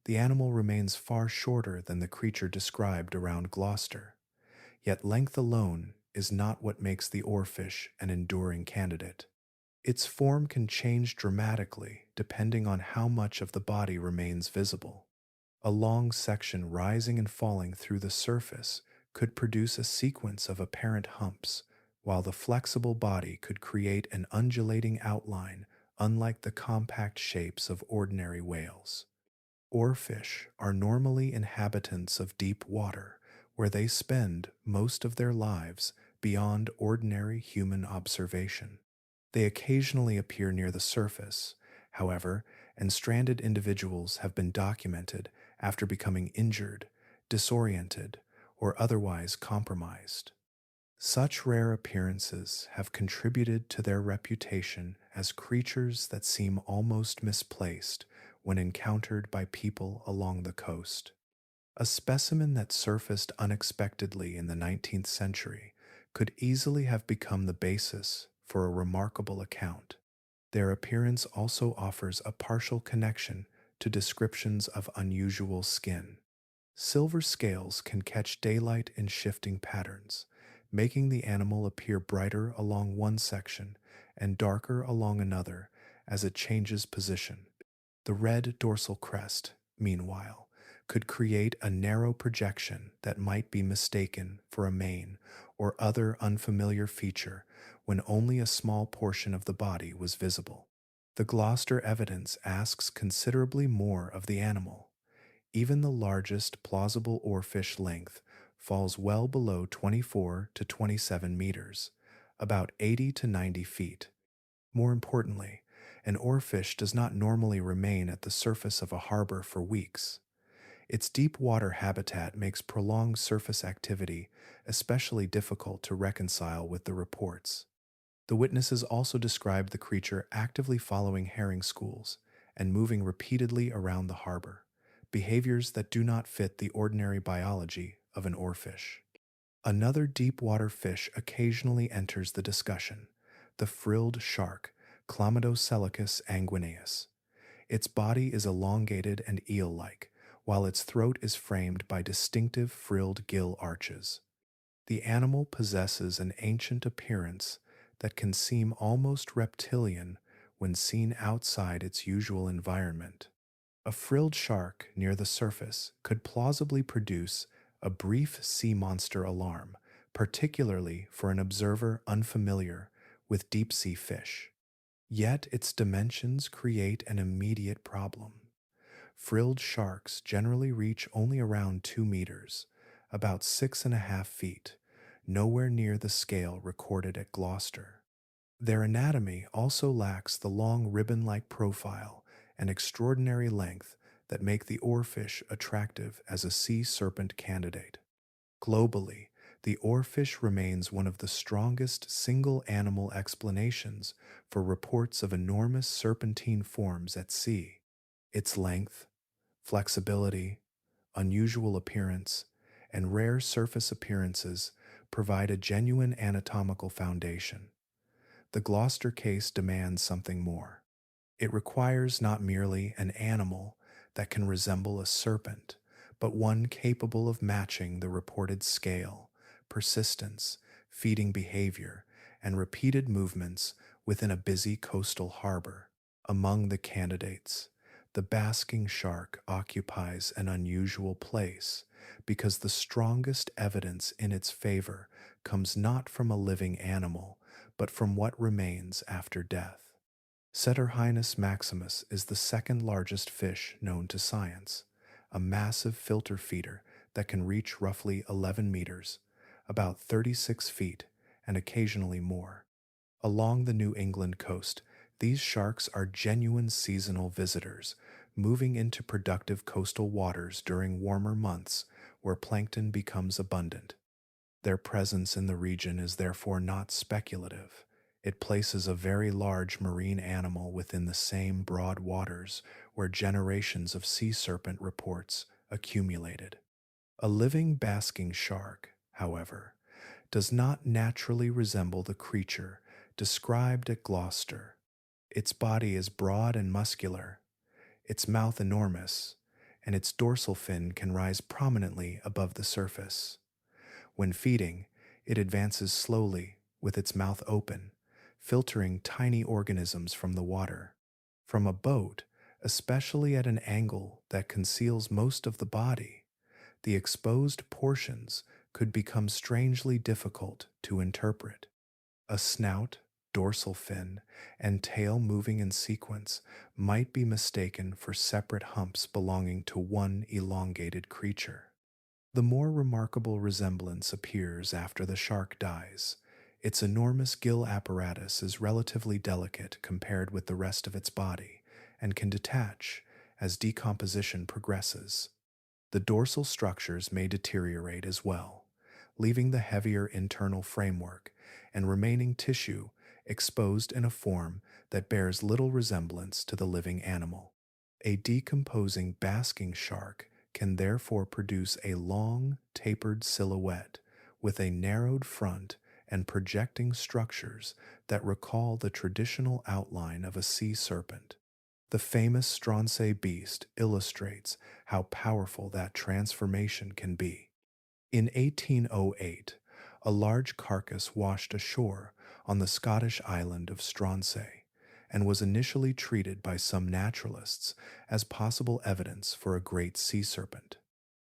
the animal remains far shorter than the creature described around Gloucester. Yet length alone is not what makes the oarfish an enduring candidate. Its form can change dramatically depending on how much of the body remains visible. A long section rising and falling through the surface could produce a sequence of apparent humps, while the flexible body could create an undulating outline unlike the compact shapes of ordinary whales. Oarfish are normally inhabitants of deep water, where they spend most of their lives beyond ordinary human observation. They occasionally appear near the surface, however, and stranded individuals have been documented after becoming injured, disoriented, or otherwise compromised. Such rare appearances have contributed to their reputation as creatures that seem almost misplaced when encountered by people along the coast. A specimen that surfaced unexpectedly in the 19th century could easily have become the basis for a remarkable account. Their appearance also offers a partial connection to descriptions of unusual skin. Silver scales can catch daylight in shifting patterns, making the animal appear brighter along one section and darker along another as it changes position. The red dorsal crest, meanwhile, could create a narrow projection that might be mistaken for a mane or other unfamiliar feature when only a small portion of the body was visible. The Gloucester evidence asks considerably more of the animal. Even the largest plausible oarfish length falls well below 24 to 27 meters, about 80 to 90 feet. More importantly, an oarfish does not normally remain at the surface of a harbor for weeks. Its deep water habitat makes prolonged surface activity especially difficult to reconcile with the reports. The witnesses also described the creature actively following herring schools and moving repeatedly around the harbor, behaviors that do not fit the ordinary biology of an oarfish. Another deep water fish occasionally enters the discussion, the frilled shark, Chlamydocelicus anguineus. Its body is elongated and eel-like, while its throat is framed by distinctive frilled gill arches. The animal possesses an ancient appearance that can seem almost reptilian when seen outside its usual environment. A frilled shark near the surface could plausibly produce a brief sea monster alarm, particularly for an observer unfamiliar with deep-sea fish. Yet its dimensions create an immediate problem. Frilled sharks generally reach only around 2 meters, about 6.5 feet, nowhere near the scale recorded at Gloucester. Their anatomy also lacks the long ribbon-like profile and extraordinary length that make the oarfish attractive as a sea serpent candidate. Globally, the oarfish remains one of the strongest single animal explanations for reports of enormous serpentine forms at sea. Its length, flexibility, unusual appearance, and rare surface appearances provide a genuine anatomical foundation. The Gloucester case demands something more. It requires not merely an animal that can resemble a serpent, but one capable of matching the reported scale, persistence, feeding behavior, and repeated movements within a busy coastal harbor. Among the candidates, the basking shark occupies an unusual place because the strongest evidence in its favor comes not from a living animal, but from what remains after death. Saturninus maximus is the second largest fish known to science, a massive filter feeder that can reach roughly 11 meters, about 36 feet, and occasionally more. Along the New England coast, these sharks are genuine seasonal visitors, moving into productive coastal waters during warmer months where plankton becomes abundant. Their presence in the region is therefore not speculative. It places a very large marine animal within the same broad waters where generations of sea serpent reports accumulated. A living basking shark, however, does not naturally resemble the creature described at Gloucester. Its body is broad and muscular, its mouth enormous, and its dorsal fin can rise prominently above the surface. When feeding, it advances slowly with its mouth open, filtering tiny organisms from the water. From a boat, especially at an angle that conceals most of the body, the exposed portions could become strangely difficult to interpret. A snout, dorsal fin, and tail moving in sequence might be mistaken for separate humps belonging to one elongated creature. The more remarkable resemblance appears after the shark dies. Its enormous gill apparatus is relatively delicate compared with the rest of its body and can detach as decomposition progresses. The dorsal structures may deteriorate as well, leaving the heavier internal framework and remaining tissue exposed in a form that bears little resemblance to the living animal. A decomposing basking shark can therefore produce a long, tapered silhouette with a narrowed front and projecting structures that recall the traditional outline of a sea serpent. The famous Stronsay beast illustrates how powerful that transformation can be. In 1808, a large carcass washed ashore on the Scottish island of Stronsay and was initially treated by some naturalists as possible evidence for a great sea serpent.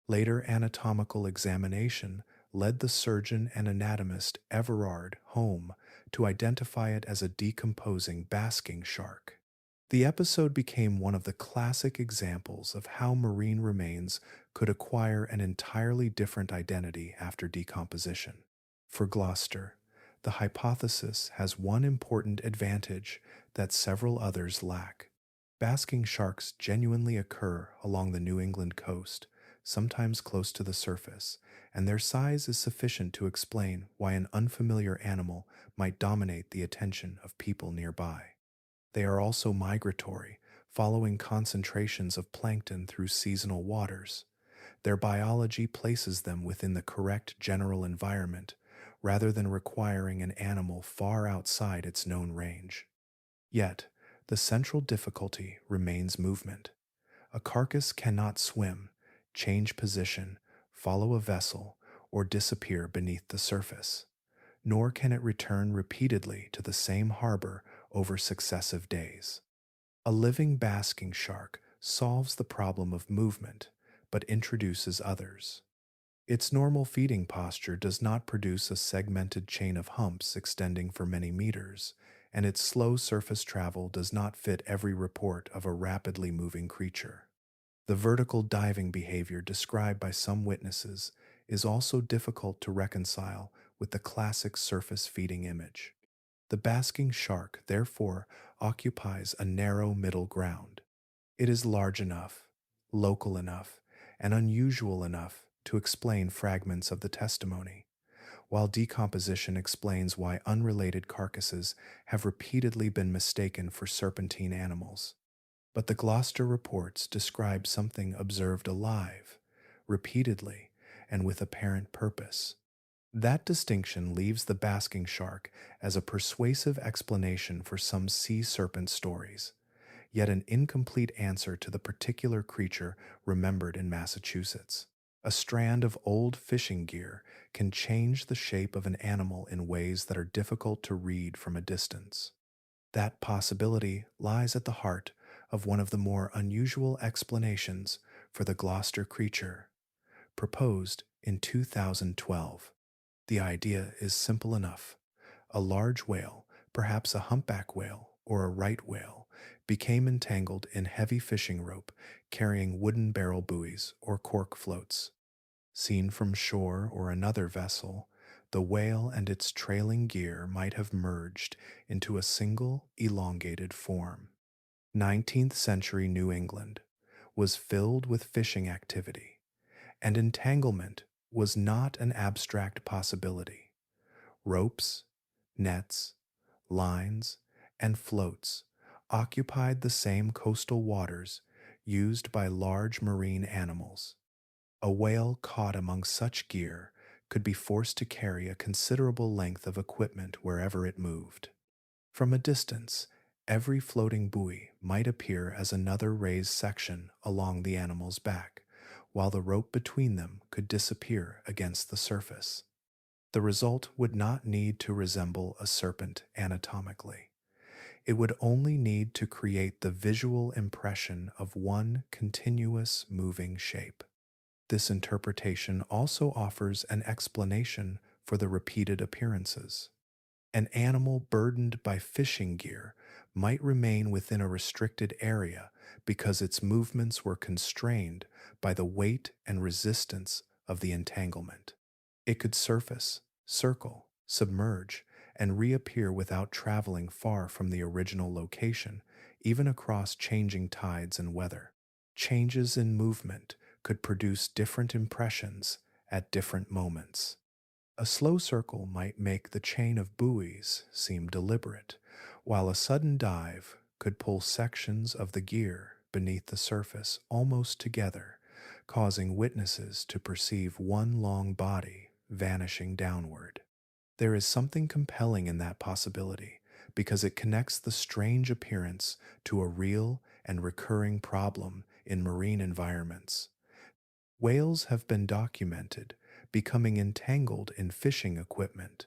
Later anatomical examination led the surgeon and anatomist Everard Home to identify it as a decomposing basking shark. The episode became one of the classic examples of how marine remains could acquire an entirely different identity after decomposition. For Gloucester, the hypothesis has one important advantage that several others lack. Basking sharks genuinely occur along the New England coast, sometimes close to the surface, and their size is sufficient to explain why an unfamiliar animal might dominate the attention of people nearby. They are also migratory, following concentrations of plankton through seasonal waters. Their biology places them within the correct general environment, rather than requiring an animal far outside its known range. Yet, the central difficulty remains movement. A carcass cannot swim, change position, follow a vessel, or disappear beneath the surface. Nor can it return repeatedly to the same harbor over successive days. A living basking shark solves the problem of movement, but introduces others. Its normal feeding posture does not produce a segmented chain of humps extending for many meters, and its slow surface travel does not fit every report of a rapidly moving creature. The vertical diving behavior described by some witnesses is also difficult to reconcile with the classic surface feeding image. The basking shark, therefore, occupies a narrow middle ground. It is large enough, local enough, and unusual enough to explain fragments of the testimony, while decomposition explains why unrelated carcasses have repeatedly been mistaken for serpentine animals. But the Gloucester reports describe something observed alive, repeatedly, and with apparent purpose. That distinction leaves the basking shark as a persuasive explanation for some sea serpent stories, yet an incomplete answer to the particular creature remembered in Massachusetts. A strand of old fishing gear can change the shape of an animal in ways that are difficult to read from a distance. That possibility lies at the heart of one of the more unusual explanations for the Gloucester creature, proposed in 2012. The idea is simple enough. A large whale, perhaps a humpback whale or a right whale, became entangled in heavy fishing rope carrying wooden barrel buoys or cork floats. Seen from shore or another vessel, the whale and its trailing gear might have merged into a single elongated form. 19th century New England was filled with fishing activity, and entanglement was not an abstract possibility. Ropes, nets, lines, and floats occupied the same coastal waters used by large marine animals. A whale caught among such gear could be forced to carry a considerable length of equipment wherever it moved. From a distance, every floating buoy might appear as another raised section along the animal's back, while the rope between them could disappear against the surface. The result would not need to resemble a serpent anatomically. It would only need to create the visual impression of one continuous moving shape. This interpretation also offers an explanation for the repeated appearances. An animal burdened by fishing gear might remain within a restricted area because its movements were constrained by the weight and resistance of the entanglement. It could surface, circle, submerge, and reappear without traveling far from the original location, even across changing tides and weather. Changes in movement could produce different impressions at different moments. A slow circle might make the chain of buoys seem deliberate, while a sudden dive could pull sections of the gear beneath the surface almost together, causing witnesses to perceive one long body vanishing downward. There is something compelling in that possibility because it connects the strange appearance to a real and recurring problem in marine environments. Whales have been documented becoming entangled in fishing equipment,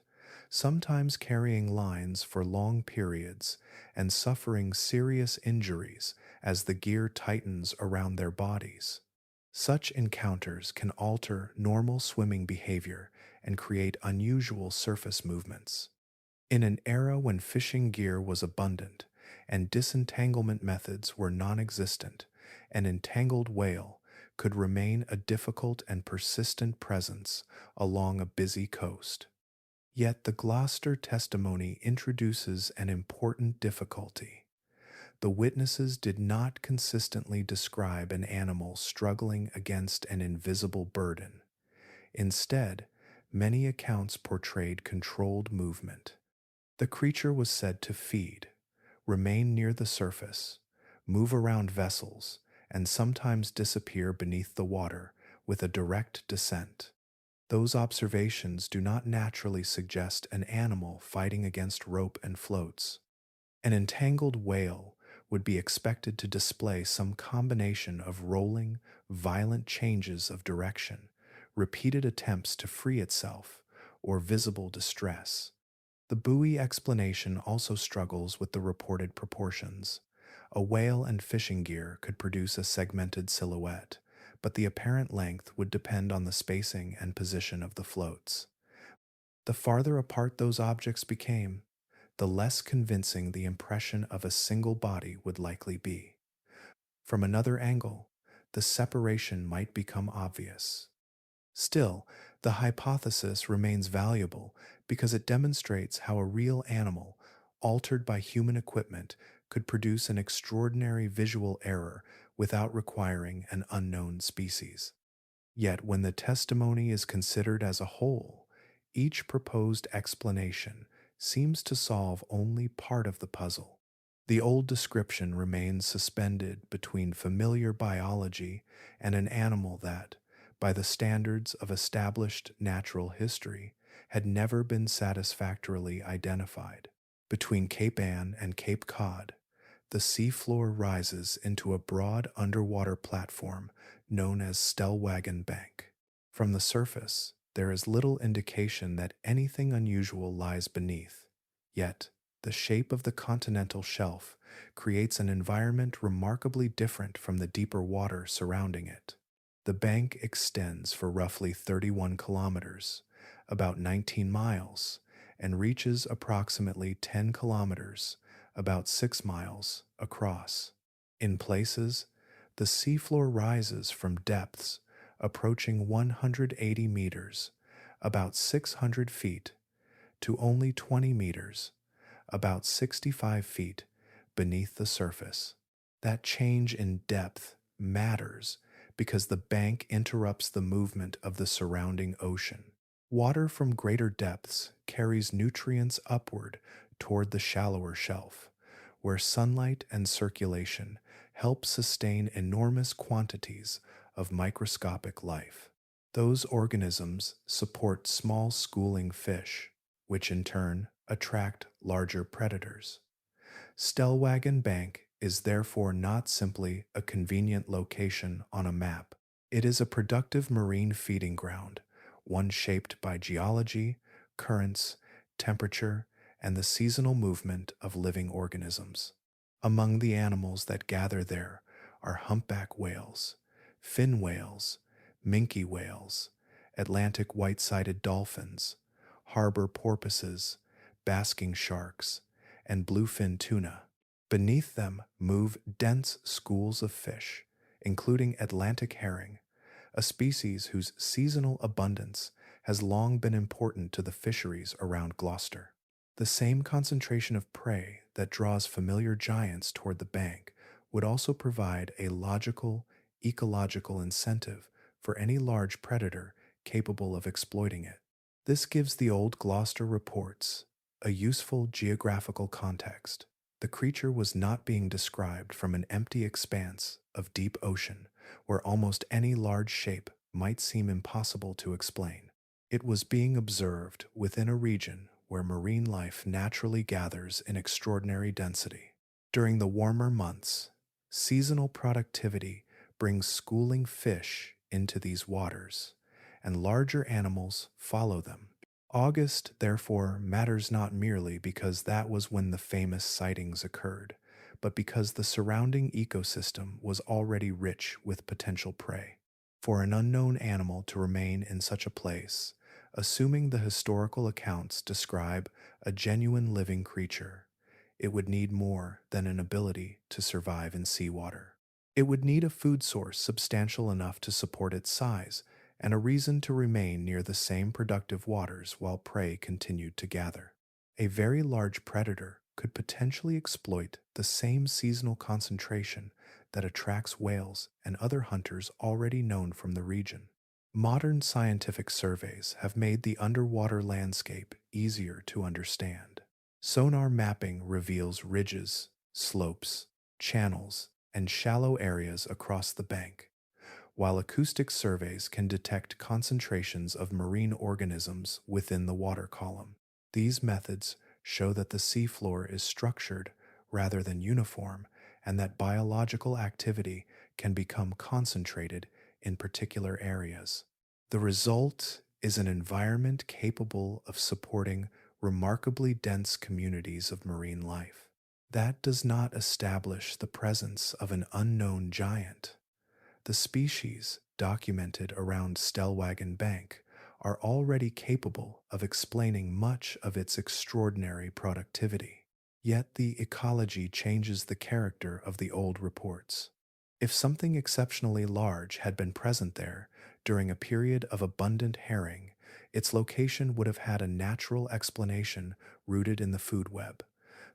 sometimes carrying lines for long periods and suffering serious injuries as the gear tightens around their bodies. Such encounters can alter normal swimming behavior and create unusual surface movements. In an era when fishing gear was abundant and disentanglement methods were non-existent, an entangled whale could remain a difficult and persistent presence along a busy coast. Yet the Gloucester testimony introduces an important difficulty. The witnesses did not consistently describe an animal struggling against an invisible burden. Instead, many accounts portrayed controlled movement. The creature was said to feed, remain near the surface, move around vessels, and sometimes disappear beneath the water with a direct descent. Those observations do not naturally suggest an animal fighting against rope and floats. An entangled whale would be expected to display some combination of rolling, violent changes of direction, repeated attempts to free itself, or visible distress. The buoy explanation also struggles with the reported proportions. A whale and fishing gear could produce a segmented silhouette, but the apparent length would depend on the spacing and position of the floats. The farther apart those objects became, the less convincing the impression of a single body would likely be. From another angle, the separation might become obvious. Still, the hypothesis remains valuable because it demonstrates how a real animal, altered by human equipment, could produce an extraordinary visual error without requiring an unknown species. Yet when the testimony is considered as a whole, each proposed explanation seems to solve only part of the puzzle. The old description remains suspended between familiar biology and an animal that, by the standards of established natural history, had never been satisfactorily identified. Between Cape Ann and Cape Cod, the seafloor rises into a broad underwater platform known as Stellwagen Bank. From the surface, there is little indication that anything unusual lies beneath, yet the shape of the continental shelf creates an environment remarkably different from the deeper water surrounding it. The bank extends for roughly 31 kilometers, about 19 miles, and reaches approximately 10 kilometers, about 6 miles, across. In places, the seafloor rises from depths approaching 180 meters, about 600 feet, to only 20 meters, about 65 feet, beneath the surface. That change in depth matters because the bank interrupts the movement of the surrounding ocean. Water from greater depths carries nutrients upward toward the shallower shelf, where sunlight and circulation help sustain enormous quantities of microscopic life. Those organisms support small schooling fish, which in turn attract larger predators. Stellwagen Bank is therefore not simply a convenient location on a map. It is a productive marine feeding ground, one shaped by geology, currents, temperature, and the seasonal movement of living organisms. Among the animals that gather there are humpback whales, fin whales, minke whales, Atlantic white-sided dolphins, harbor porpoises, basking sharks, and bluefin tuna. Beneath them move dense schools of fish, including Atlantic herring, a species whose seasonal abundance has long been important to the fisheries around Gloucester. The same concentration of prey that draws familiar giants toward the bank would also provide a logical, ecological incentive for any large predator capable of exploiting it. This gives the old Gloucester reports a useful geographical context. The creature was not being described from an empty expanse of deep ocean where almost any large shape might seem impossible to explain. It was being observed within a region where marine life naturally gathers in extraordinary density. During the warmer months, seasonal productivity brings schooling fish into these waters, and larger animals follow them. August, therefore, matters not merely because that was when the famous sightings occurred, but because the surrounding ecosystem was already rich with potential prey. For an unknown animal to remain in such a place, assuming the historical accounts describe a genuine living creature, it would need more than an ability to survive in seawater. It would need a food source substantial enough to support its size and a reason to remain near the same productive waters while prey continued to gather. A very large predator could potentially exploit the same seasonal concentration that attracts whales and other hunters already known from the region. Modern scientific surveys have made the underwater landscape easier to understand. Sonar mapping reveals ridges, slopes, channels, and shallow areas across the bank, while acoustic surveys can detect concentrations of marine organisms within the water column. These methods show that the seafloor is structured rather than uniform, and that biological activity can become concentrated in particular areas. The result is an environment capable of supporting remarkably dense communities of marine life. That does not establish the presence of an unknown giant. The species documented around Stellwagen Bank are already capable of explaining much of its extraordinary productivity. Yet the ecology changes the character of the old reports. If something exceptionally large had been present there during a period of abundant herring, its location would have had a natural explanation rooted in the food web.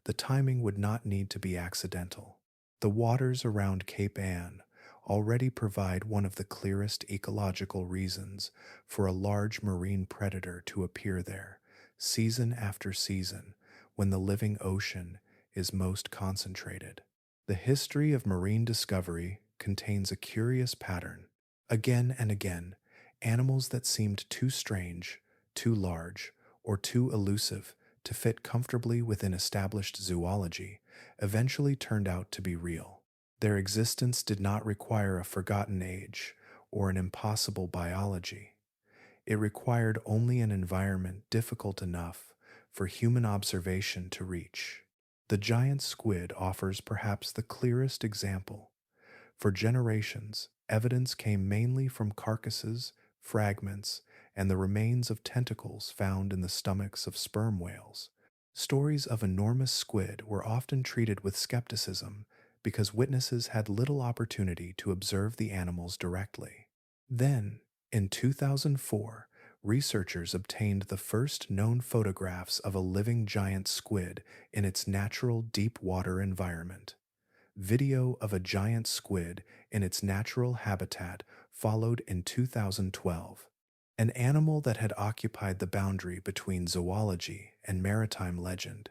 The timing would not need to be accidental. The waters around Cape Ann already provide one of the clearest ecological reasons for a large marine predator to appear there, season after season, when the living ocean is most concentrated. The history of marine discovery contains a curious pattern. Again and again, animals that seemed too strange, too large, or too elusive to fit comfortably within established zoology eventually turned out to be real. Their existence did not require a forgotten age or an impossible biology. It required only an environment difficult enough for human observation to reach. The giant squid offers perhaps the clearest example. For generations, evidence came mainly from carcasses, fragments, and the remains of tentacles found in the stomachs of sperm whales. Stories of enormous squid were often treated with skepticism because witnesses had little opportunity to observe the animals directly. Then, in 2004, researchers obtained the first known photographs of a living giant squid in its natural deep water environment. Video of a giant squid in its natural habitat followed in 2012. An animal that had occupied the boundary between zoology and maritime legend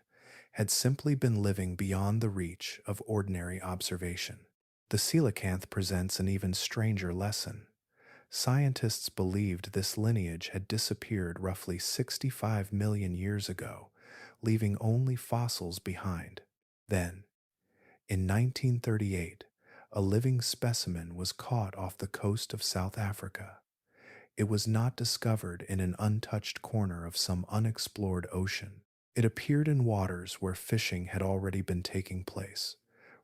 had simply been living beyond the reach of ordinary observation. The coelacanth presents an even stranger lesson. Scientists believed this lineage had disappeared roughly 65 million years ago, leaving only fossils behind. Then, in 1938, a living specimen was caught off the coast of South Africa. It was not discovered in an untouched corner of some unexplored ocean. It appeared in waters where fishing had already been taking place,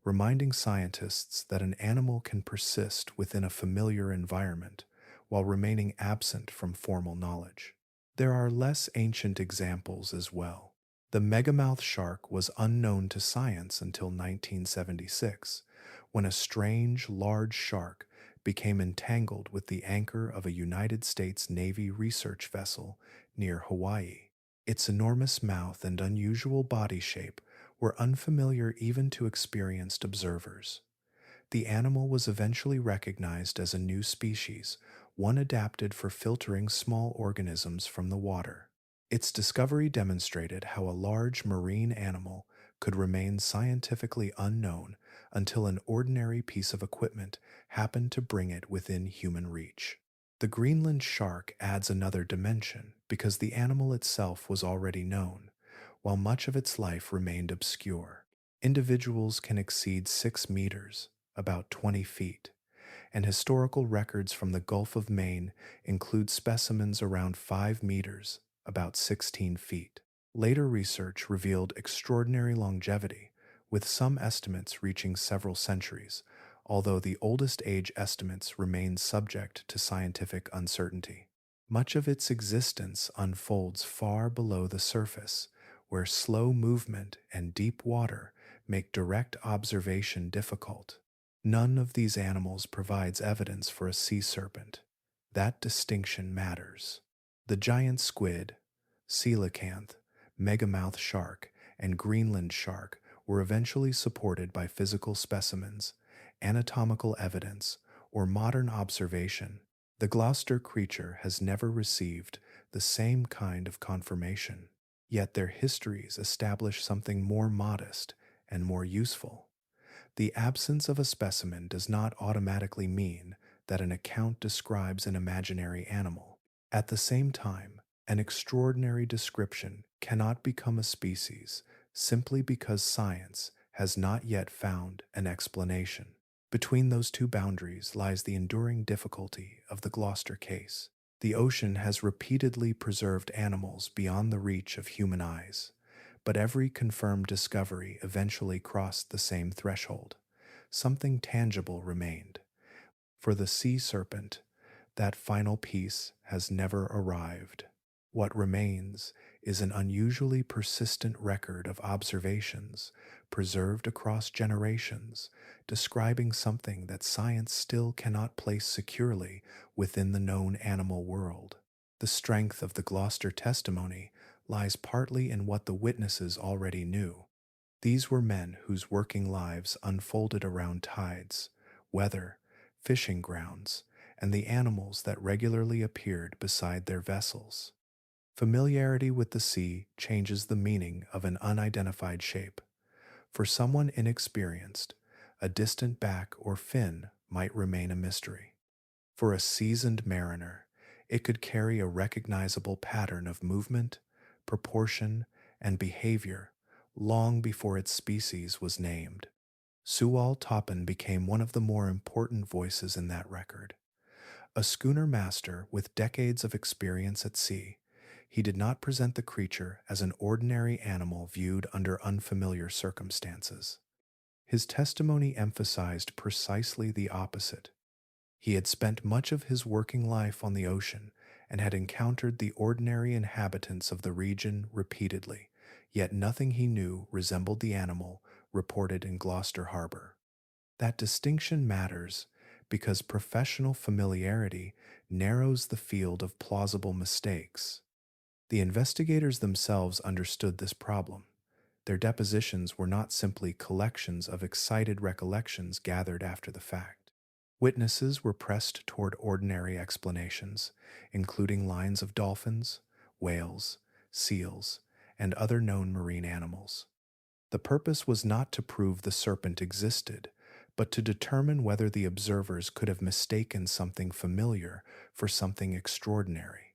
reminding scientists that an animal can persist within a familiar environment while remaining absent from formal knowledge. There are less ancient examples as well. The megamouth shark was unknown to science until 1976, when a strange, large shark became entangled with the anchor of a United States Navy research vessel near Hawaii. Its enormous mouth and unusual body shape were unfamiliar even to experienced observers. The animal was eventually recognized as a new species, one adapted for filtering small organisms from the water. Its discovery demonstrated how a large marine animal could remain scientifically unknown until an ordinary piece of equipment happened to bring it within human reach. The Greenland shark adds another dimension because the animal itself was already known, while much of its life remained obscure. Individuals can exceed 6 meters, about 20 feet, and historical records from the Gulf of Maine include specimens around 5 meters, about 16 feet. Later research revealed extraordinary longevity, with some estimates reaching several centuries, although the oldest age estimates remain subject to scientific uncertainty. Much of its existence unfolds far below the surface, where slow movement and deep water make direct observation difficult. None of these animals provides evidence for a sea serpent. That distinction matters. The giant squid, coelacanth, megamouth shark, and Greenland shark were eventually supported by physical specimens, anatomical evidence, or modern observation. The Gloucester creature has never received the same kind of confirmation, yet their histories establish something more modest and more useful. The absence of a specimen does not automatically mean that an account describes an imaginary animal. At the same time, an extraordinary description cannot become a species simply because science has not yet found an explanation. Between those two boundaries lies the enduring difficulty of the Gloucester case. The ocean has repeatedly preserved animals beyond the reach of human eyes, but every confirmed discovery eventually crossed the same threshold. Something tangible remained. For the sea serpent, that final piece has never arrived. What remains is an unusually persistent record of observations preserved across generations, describing something that science still cannot place securely within the known animal world. The strength of the Gloucester testimony lies partly in what the witnesses already knew. These were men whose working lives unfolded around tides, weather, fishing grounds, and the animals that regularly appeared beside their vessels. Familiarity with the sea changes the meaning of an unidentified shape. For someone inexperienced, a distant back or fin might remain a mystery. For a seasoned mariner, it could carry a recognizable pattern of movement, proportion, and behavior long before its species was named. Sewall Topham became one of the more important voices in that record. A schooner master with decades of experience at sea, he did not present the creature as an ordinary animal viewed under unfamiliar circumstances. His testimony emphasized precisely the opposite. He had spent much of his working life on the ocean and had encountered the ordinary inhabitants of the region repeatedly, yet nothing he knew resembled the animal reported in Gloucester Harbor. That distinction matters because professional familiarity narrows the field of plausible mistakes. The investigators themselves understood this problem. Their depositions were not simply collections of excited recollections gathered after the fact. Witnesses were pressed toward ordinary explanations, including lines of dolphins, whales, seals, and other known marine animals. The purpose was not to prove the serpent existed, but to determine whether the observers could have mistaken something familiar for something extraordinary.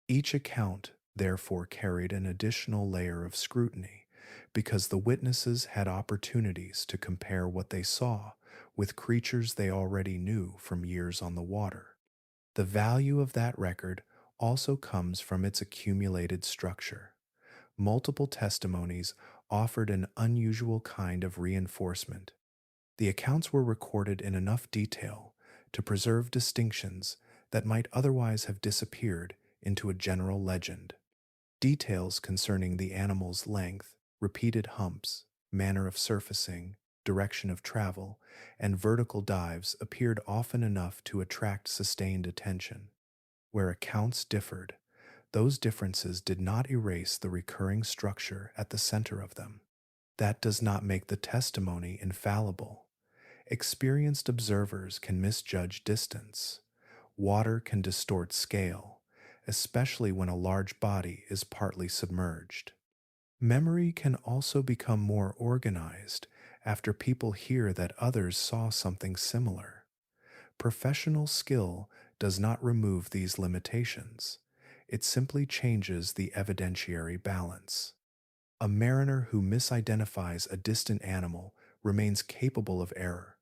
Each account, therefore, carried an additional layer of scrutiny, because the witnesses had opportunities to compare what they saw with creatures they already knew from years on the water. The value of that record also comes from its accumulated structure. Multiple testimonies offered an unusual kind of reinforcement. The accounts were recorded in enough detail to preserve distinctions that might otherwise have disappeared into a general legend. Details concerning the animal's length, repeated humps, manner of surfacing, direction of travel, and vertical dives appeared often enough to attract sustained attention. Where accounts differed, those differences did not erase the recurring structure at the center of them. That does not make the testimony infallible. Experienced observers can misjudge distance. Water can distort scale, especially when a large body is partly submerged. Memory can also become more organized after people hear that others saw something similar. Professional skill does not remove these limitations. It simply changes the evidentiary balance. A mariner who misidentifies a distant animal remains capable of error,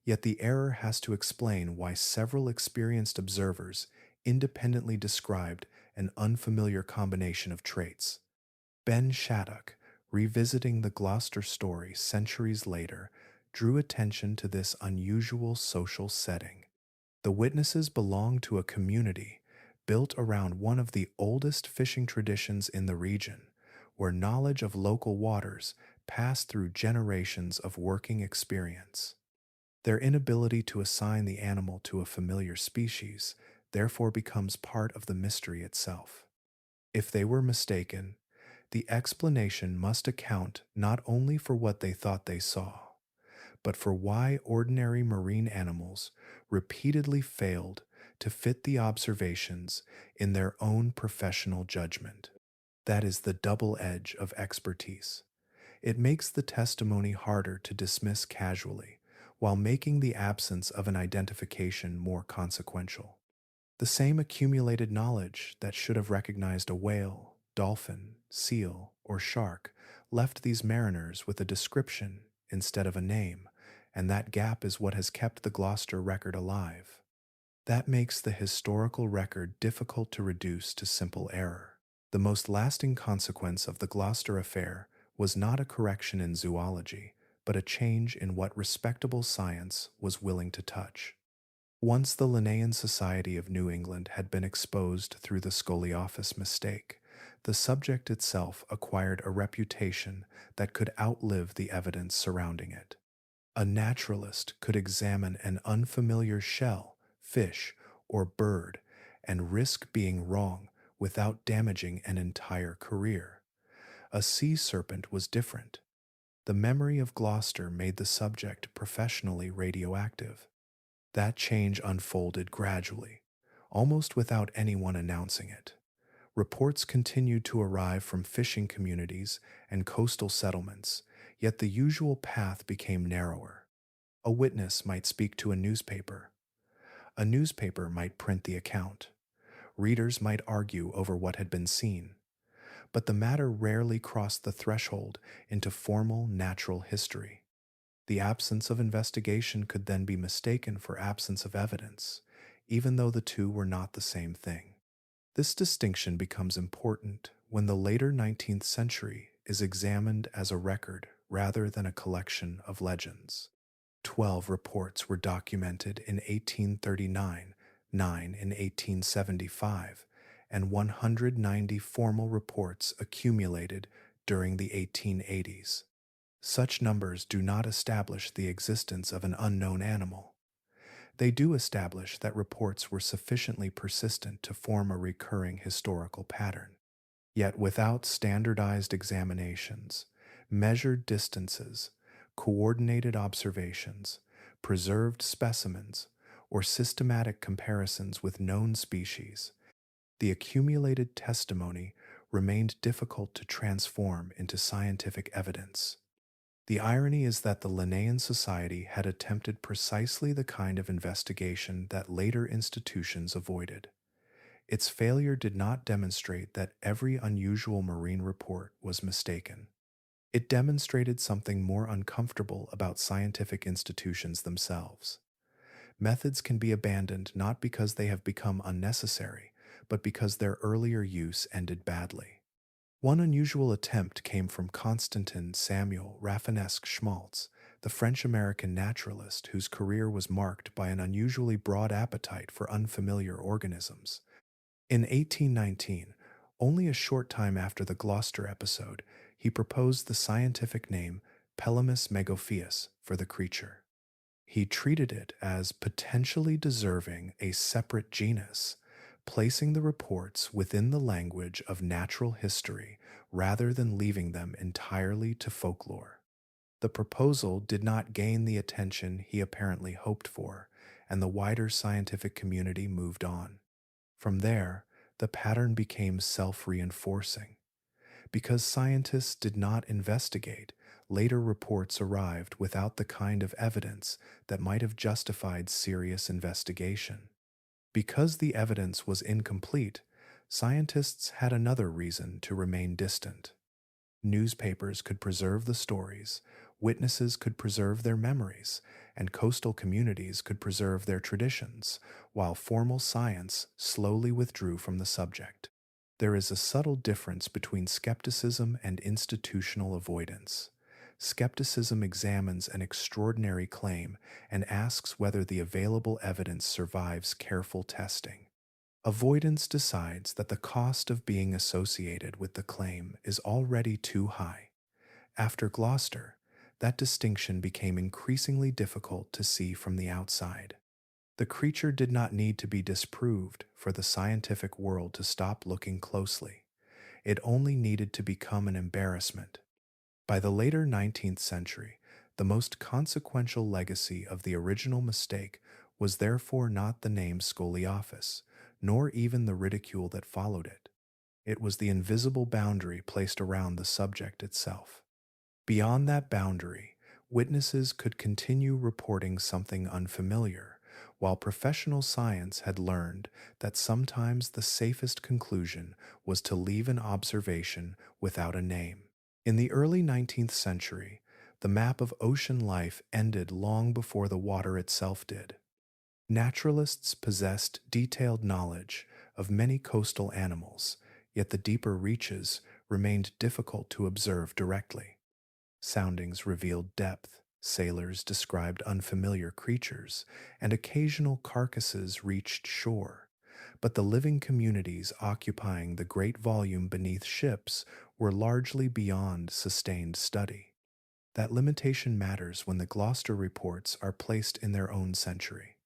yet the error has to explain why several experienced observers independently described an unfamiliar combination of traits. Ben Shattuck, revisiting the Gloucester story centuries later, drew attention to this unusual social setting. The witnesses belonged to a community built around one of the oldest fishing traditions in the region, where knowledge of local waters passed through generations of working experience. Their inability to assign the animal to a familiar species therefore becomes part of the mystery itself. If they were mistaken, the explanation must account not only for what they thought they saw, but for why ordinary marine animals repeatedly failed to fit the observations in their own professional judgment. That is the double edge of expertise. It makes the testimony harder to dismiss casually, while making the absence of an identification more consequential. The same accumulated knowledge that should have recognized a whale, dolphin, seal, or shark left these mariners with a description instead of a name, and that gap is what has kept the Gloucester record alive. That makes the historical record difficult to reduce to simple error. The most lasting consequence of the Gloucester affair was not a correction in zoology, but a change in what respectable science was willing to touch. Once the Linnaean Society of New England had been exposed through the Scoliophis mistake, the subject itself acquired a reputation that could outlive the evidence surrounding it. A naturalist could examine an unfamiliar shell, fish, or bird and risk being wrong without damaging an entire career. A sea serpent was different. The memory of Gloucester made the subject professionally radioactive. That change unfolded gradually, almost without anyone announcing it. Reports continued to arrive from fishing communities and coastal settlements, yet the usual path became narrower. A witness might speak to a newspaper. A newspaper might print the account. Readers might argue over what had been seen. But the matter rarely crossed the threshold into formal natural history. The absence of investigation could then be mistaken for absence of evidence, even though the two were not the same thing. This distinction becomes important when the later 19th century is examined as a record rather than a collection of legends. 12 reports were documented in 1839, 9 in 1875, and 190 formal reports accumulated during the 1880s. Such numbers do not establish the existence of an unknown animal. They do establish that reports were sufficiently persistent to form a recurring historical pattern. Yet without standardized examinations, measured distances, coordinated observations, preserved specimens, or systematic comparisons with known species, the accumulated testimony remained difficult to transform into scientific evidence. The irony is that the Linnaean Society had attempted precisely the kind of investigation that later institutions avoided. Its failure did not demonstrate that every unusual marine report was mistaken. It demonstrated something more uncomfortable about scientific institutions themselves. Methods can be abandoned not because they have become unnecessary, but because their earlier use ended badly. One unusual attempt came from Constantin Samuel Rafinesque Schmaltz, the French-American naturalist whose career was marked by an unusually broad appetite for unfamiliar organisms. In 1819, only a short time after the Gloucester episode, he proposed the scientific name Pelamis megophius for the creature. He treated it as potentially deserving a separate genus, placing the reports within the language of natural history rather than leaving them entirely to folklore. The proposal did not gain the attention he apparently hoped for, and the wider scientific community moved on. From there, the pattern became self-reinforcing. Because scientists did not investigate, later reports arrived without the kind of evidence that might have justified serious investigation. Because the evidence was incomplete, scientists had another reason to remain distant. Newspapers could preserve the stories, witnesses could preserve their memories, and coastal communities could preserve their traditions, while formal science slowly withdrew from the subject. There is a subtle difference between skepticism and institutional avoidance. Skepticism examines an extraordinary claim and asks whether the available evidence survives careful testing. Avoidance decides that the cost of being associated with the claim is already too high. After Gloucester, that distinction became increasingly difficult to see from the outside. The creature did not need to be disproved for the scientific world to stop looking closely. It only needed to become an embarrassment. By the later 19th century, the most consequential legacy of the original mistake was therefore not the name Scoliophis, nor even the ridicule that followed it. It was the invisible boundary placed around the subject itself. Beyond that boundary, witnesses could continue reporting something unfamiliar, while professional science had learned that sometimes the safest conclusion was to leave an observation without a name. In the early 19th century, the map of ocean life ended long before the water itself did. Naturalists possessed detailed knowledge of many coastal animals, yet the deeper reaches remained difficult to observe directly. Soundings revealed depth, sailors described unfamiliar creatures, and occasional carcasses reached shore. But the living communities occupying the great volume beneath ships were largely beyond sustained study. That limitation matters when the Gloucester reports are placed in their own century.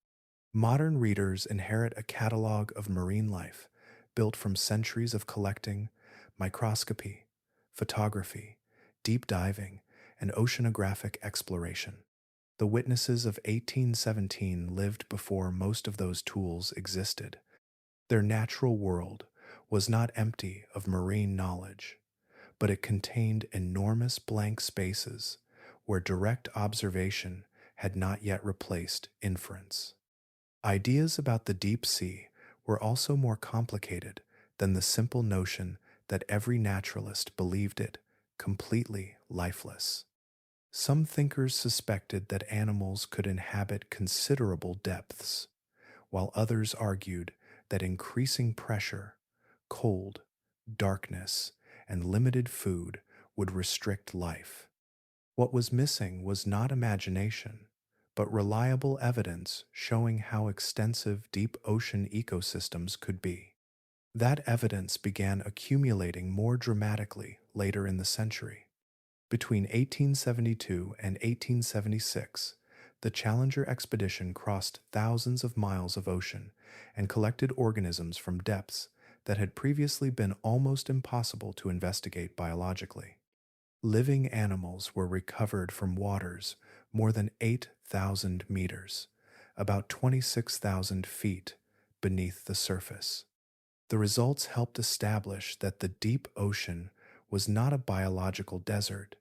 Modern readers inherit a catalog of marine life built from centuries of collecting, microscopy, photography, deep diving, and oceanographic exploration. The witnesses of 1817 lived before most of those tools existed. Their natural world was not empty of marine knowledge, but it contained enormous blank spaces where direct observation had not yet replaced inference. Ideas about the deep sea were also more complicated than the simple notion that every naturalist believed it completely lifeless. Some thinkers suspected that animals could inhabit considerable depths, while others argued that increasing pressure, cold, darkness, and limited food would restrict life. What was missing was not imagination, but reliable evidence showing how extensive deep ocean ecosystems could be. That evidence began accumulating more dramatically later in the century. Between 1872 and 1876, the Challenger expedition crossed thousands of miles of ocean and collected organisms from depths that had previously been almost impossible to investigate biologically. Living animals were recovered from waters more than 8,000 meters, about 26,000 feet beneath the surface. The results helped establish that the deep ocean was not a biological desert,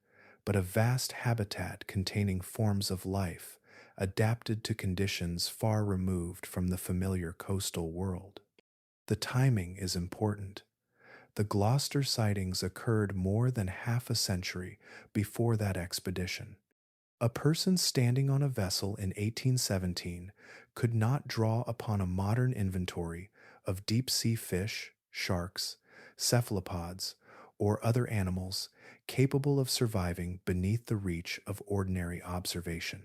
but a vast habitat containing forms of life adapted to conditions far removed from the familiar coastal world. The timing is important. The Gloucester sightings occurred more than half a century before that expedition. A person standing on a vessel in 1817 could not draw upon a modern inventory of deep sea fish, sharks, cephalopods, or other animals capable of surviving beneath the reach of ordinary observation.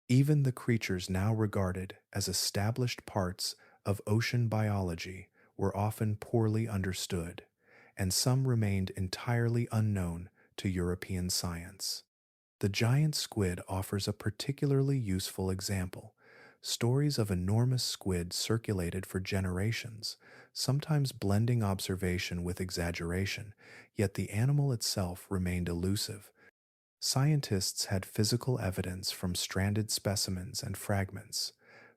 Even the creatures now regarded as established parts of ocean biology were often poorly understood, and some remained entirely unknown to European science. The giant squid offers a particularly useful example. Stories of enormous squid circulated for generations, sometimes blending observation with exaggeration, yet the animal itself remained elusive. Scientists had physical evidence from stranded specimens and fragments,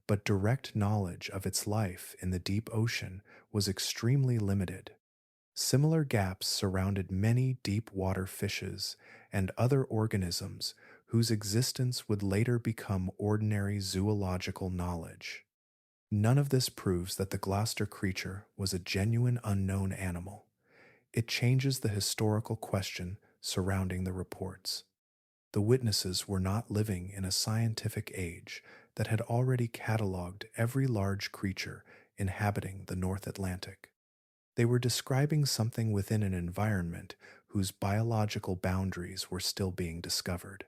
but direct knowledge of its life in the deep ocean was extremely limited. Similar gaps surrounded many deep water fishes and other organisms whose existence would later become ordinary zoological knowledge. None of this proves that the Gloucester creature was a genuine unknown animal. It changes the historical question surrounding the reports. The witnesses were not living in a scientific age that had already catalogued every large creature inhabiting the North Atlantic. They were describing something within an environment whose biological boundaries were still being discovered.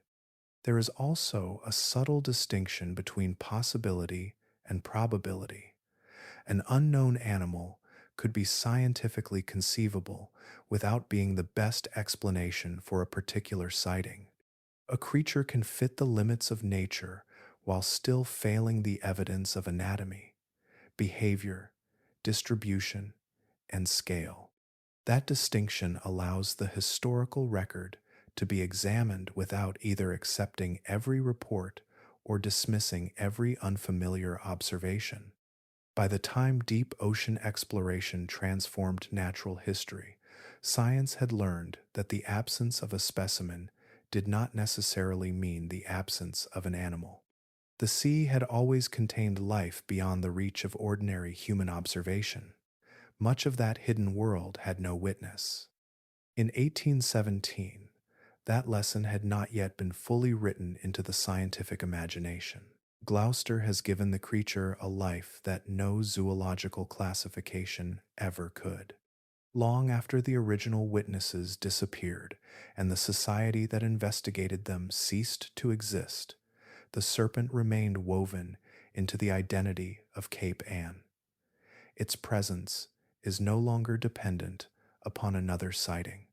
There is also a subtle distinction between possibility and probability. An unknown animal could be scientifically conceivable without being the best explanation for a particular sighting. A creature can fit the limits of nature while still failing the evidence of anatomy, behavior, distribution, and scale. That distinction allows the historical record to be examined without either accepting every report or dismissing every unfamiliar observation. By the time deep ocean exploration transformed natural history, science had learned that the absence of a specimen did not necessarily mean the absence of an animal. The sea had always contained life beyond the reach of ordinary human observation. Much of that hidden world had no witness. In 1817, that lesson had not yet been fully written into the scientific imagination. Gloucester has given the creature a life that no zoological classification ever could. Long after the original witnesses disappeared and the society that investigated them ceased to exist, the serpent remained woven into the identity of Cape Ann. Its presence is no longer dependent upon another sighting.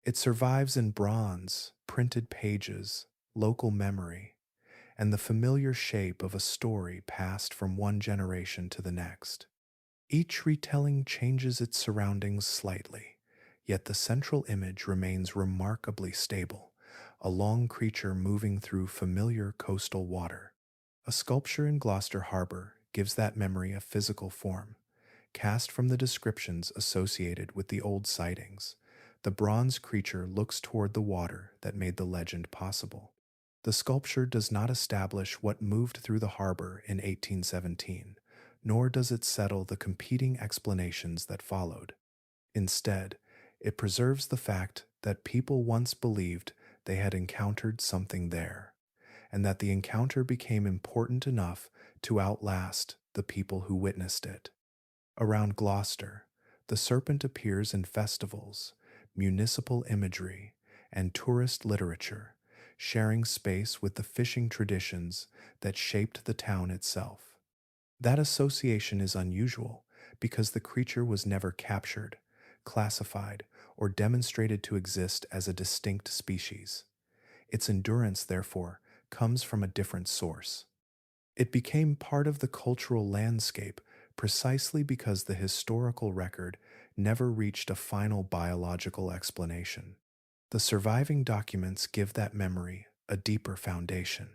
It survives in bronze, printed pages, local memory, and the familiar shape of a story passed from one generation to the next. Each retelling changes its surroundings slightly, yet the central image remains remarkably stable, a long creature moving through familiar coastal water. A sculpture in Gloucester Harbor gives that memory a physical form, cast from the descriptions associated with the old sightings. The bronze creature looks toward the water that made the legend possible. The sculpture does not establish what moved through the harbor in 1817, nor does it settle the competing explanations that followed. Instead, it preserves the fact that people once believed they had encountered something there, and that the encounter became important enough to outlast the people who witnessed it. Around Gloucester, the serpent appears in festivals, municipal imagery, and tourist literature, sharing space with the fishing traditions that shaped the town itself. That association is unusual because the creature was never captured, classified, or demonstrated to exist as a distinct species. Its endurance, therefore, comes from a different source. It became part of the cultural landscape precisely because the historical record never reached a final biological explanation. The surviving documents give that memory a deeper foundation.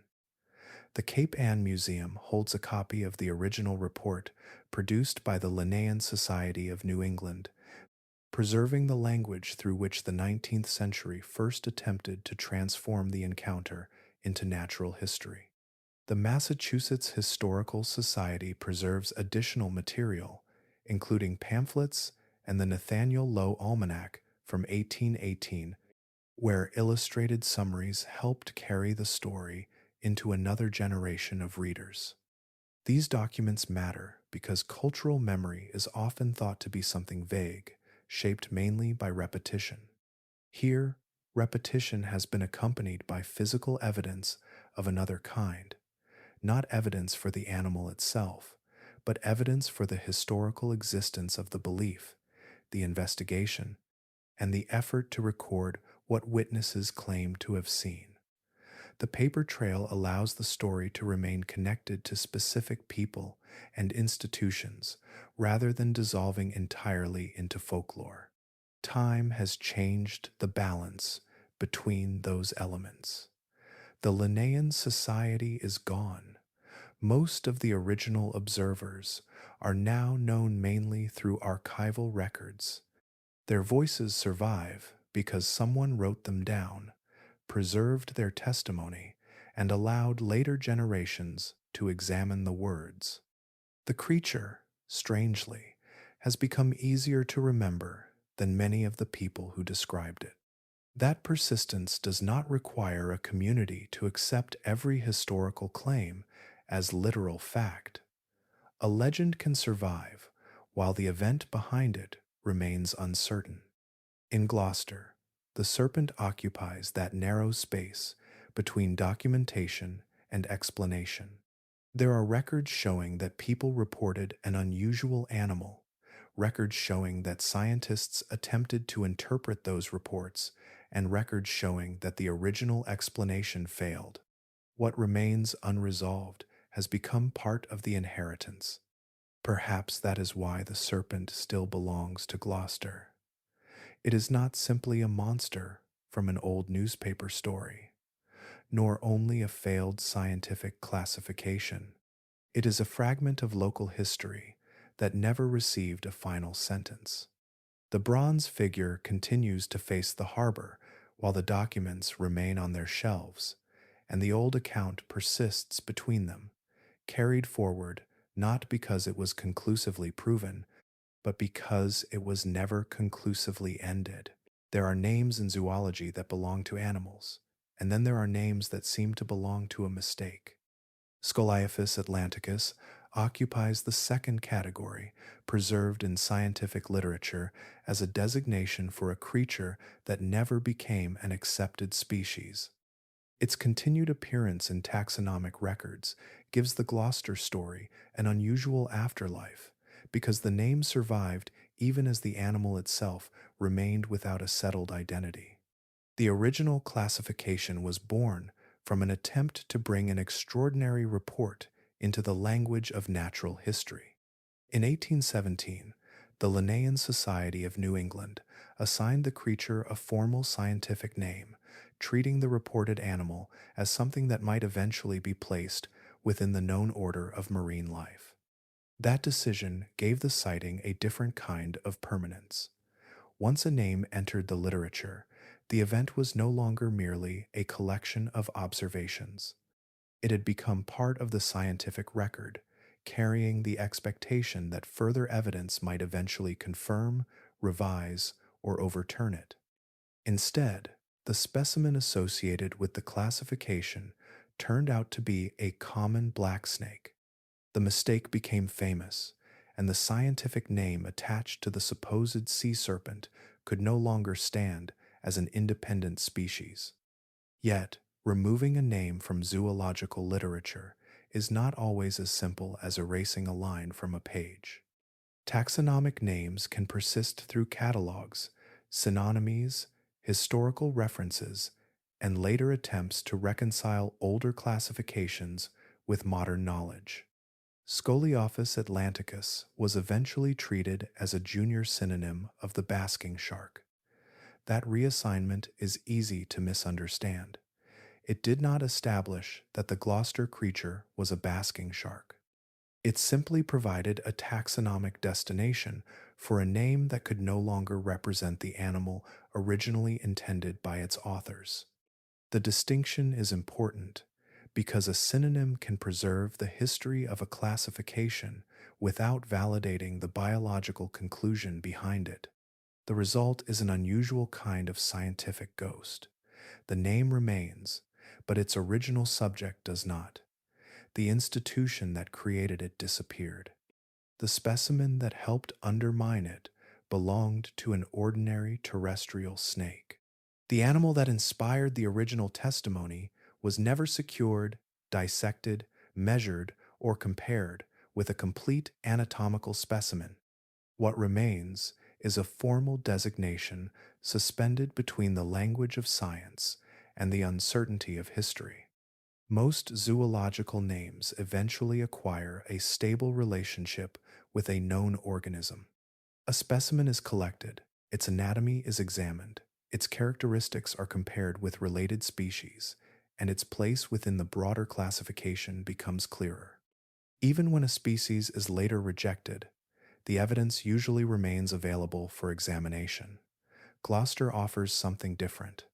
The Cape Ann Museum holds a copy of the original report produced by the Linnaean Society of New England preserving the language through which the 19th century first attempted to transform the encounter into natural history. The Massachusetts Historical Society preserves additional material, including pamphlets and the Nathaniel Low Almanac from 1818, where illustrated summaries helped carry the story into another generation of readers. These documents matter because cultural memory is often thought to be something vague, shaped mainly by repetition. Here, repetition has been accompanied by physical evidence of another kind, not evidence for the animal itself, but evidence for the historical existence of the belief, the investigation, and the effort to record what witnesses claim to have seen. The paper trail allows the story to remain connected to specific people and institutions rather than dissolving entirely into folklore. Time has changed the balance between those elements. The Linnaean society is gone. Most of the original observers are now known mainly through archival records. Their voices survive because someone wrote them down, preserved their testimony, and allowed later generations to examine the words. The creature, strangely, has become easier to remember than many of the people who described it. That persistence does not require a community to accept every historical claim as literal fact. A legend can survive while the event behind it remains uncertain. In Gloucester, the Serpent occupies that narrow space between documentation and explanation. There are records showing that people reported an unusual animal, records showing that scientists attempted to interpret those reports, and records showing that the original explanation failed. What remains unresolved has become part of the inheritance. Perhaps that is why the serpent still belongs to Gloucester. It is not simply a monster from an old newspaper story, nor only a failed scientific classification. It is a fragment of local history that never received a final sentence. The bronze figure continues to face the harbor while the documents remain on their shelves, and the old account persists between them, carried forward not because it was conclusively proven, but because it was never conclusively ended. There are names in zoology that belong to animals, and then there are names that seem to belong to a mistake. Scoliophis atlanticus occupies the second category, preserved in scientific literature as a designation for a creature that never became an accepted species. Its continued appearance in taxonomic records gives the Gloucester story an unusual afterlife because the name survived even as the animal itself remained without a settled identity. The original classification was born from an attempt to bring an extraordinary report into the language of natural history. In 1817, the Linnaean Society of New England assigned the creature a formal scientific name, treating the reported animal as something that might eventually be placed within the known order of marine life. That decision gave the sighting a different kind of permanence. Once a name entered the literature, the event was no longer merely a collection of observations. It had become part of the scientific record, carrying the expectation that further evidence might eventually confirm, revise, or overturn it. Instead, the specimen associated with the classification turned out to be a common blacksnake. The mistake became famous, and the scientific name attached to the supposed sea serpent could no longer stand as an independent species. Yet, removing a name from zoological literature is not always as simple as erasing a line from a page. Taxonomic names can persist through catalogs, synonymies, historical references, and later attempts to reconcile older classifications with modern knowledge. Scoliophis atlanticus was eventually treated as a junior synonym of the basking shark. That reassignment is easy to misunderstand. It did not establish that the Gloucester creature was a basking shark. It simply provided a taxonomic destination for a name that could no longer represent the animal originally intended by its authors. The distinction is important because a synonym can preserve the history of a classification without validating the biological conclusion behind it. The result is an unusual kind of scientific ghost. The name remains, but its original subject does not. The institution that created it disappeared. The specimen that helped undermine it belonged to an ordinary terrestrial snake. The animal that inspired the original testimony was never secured, dissected, measured, or compared with a complete anatomical specimen. What remains is a formal designation suspended between the language of science and the uncertainty of history. Most zoological names eventually acquire a stable relationship with a known organism. A specimen is collected, its anatomy is examined, its characteristics are compared with related species, and its place within the broader classification becomes clearer. Even when a species is later rejected, the evidence usually remains available for examination. Gloucester offers something different.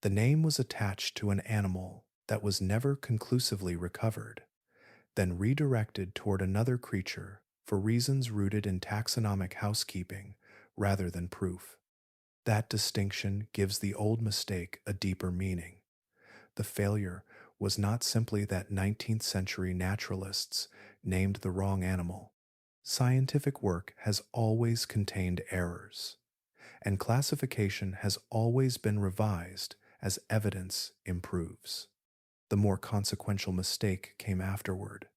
The name was attached to an animal that was never conclusively recovered, then redirected toward another creature for reasons rooted in taxonomic housekeeping rather than proof. That distinction gives the old mistake a deeper meaning. The failure was not simply that 19th century naturalists named the wrong animal. Scientific work has always contained errors, and classification has always been revised as evidence improves. The more consequential mistake came afterward,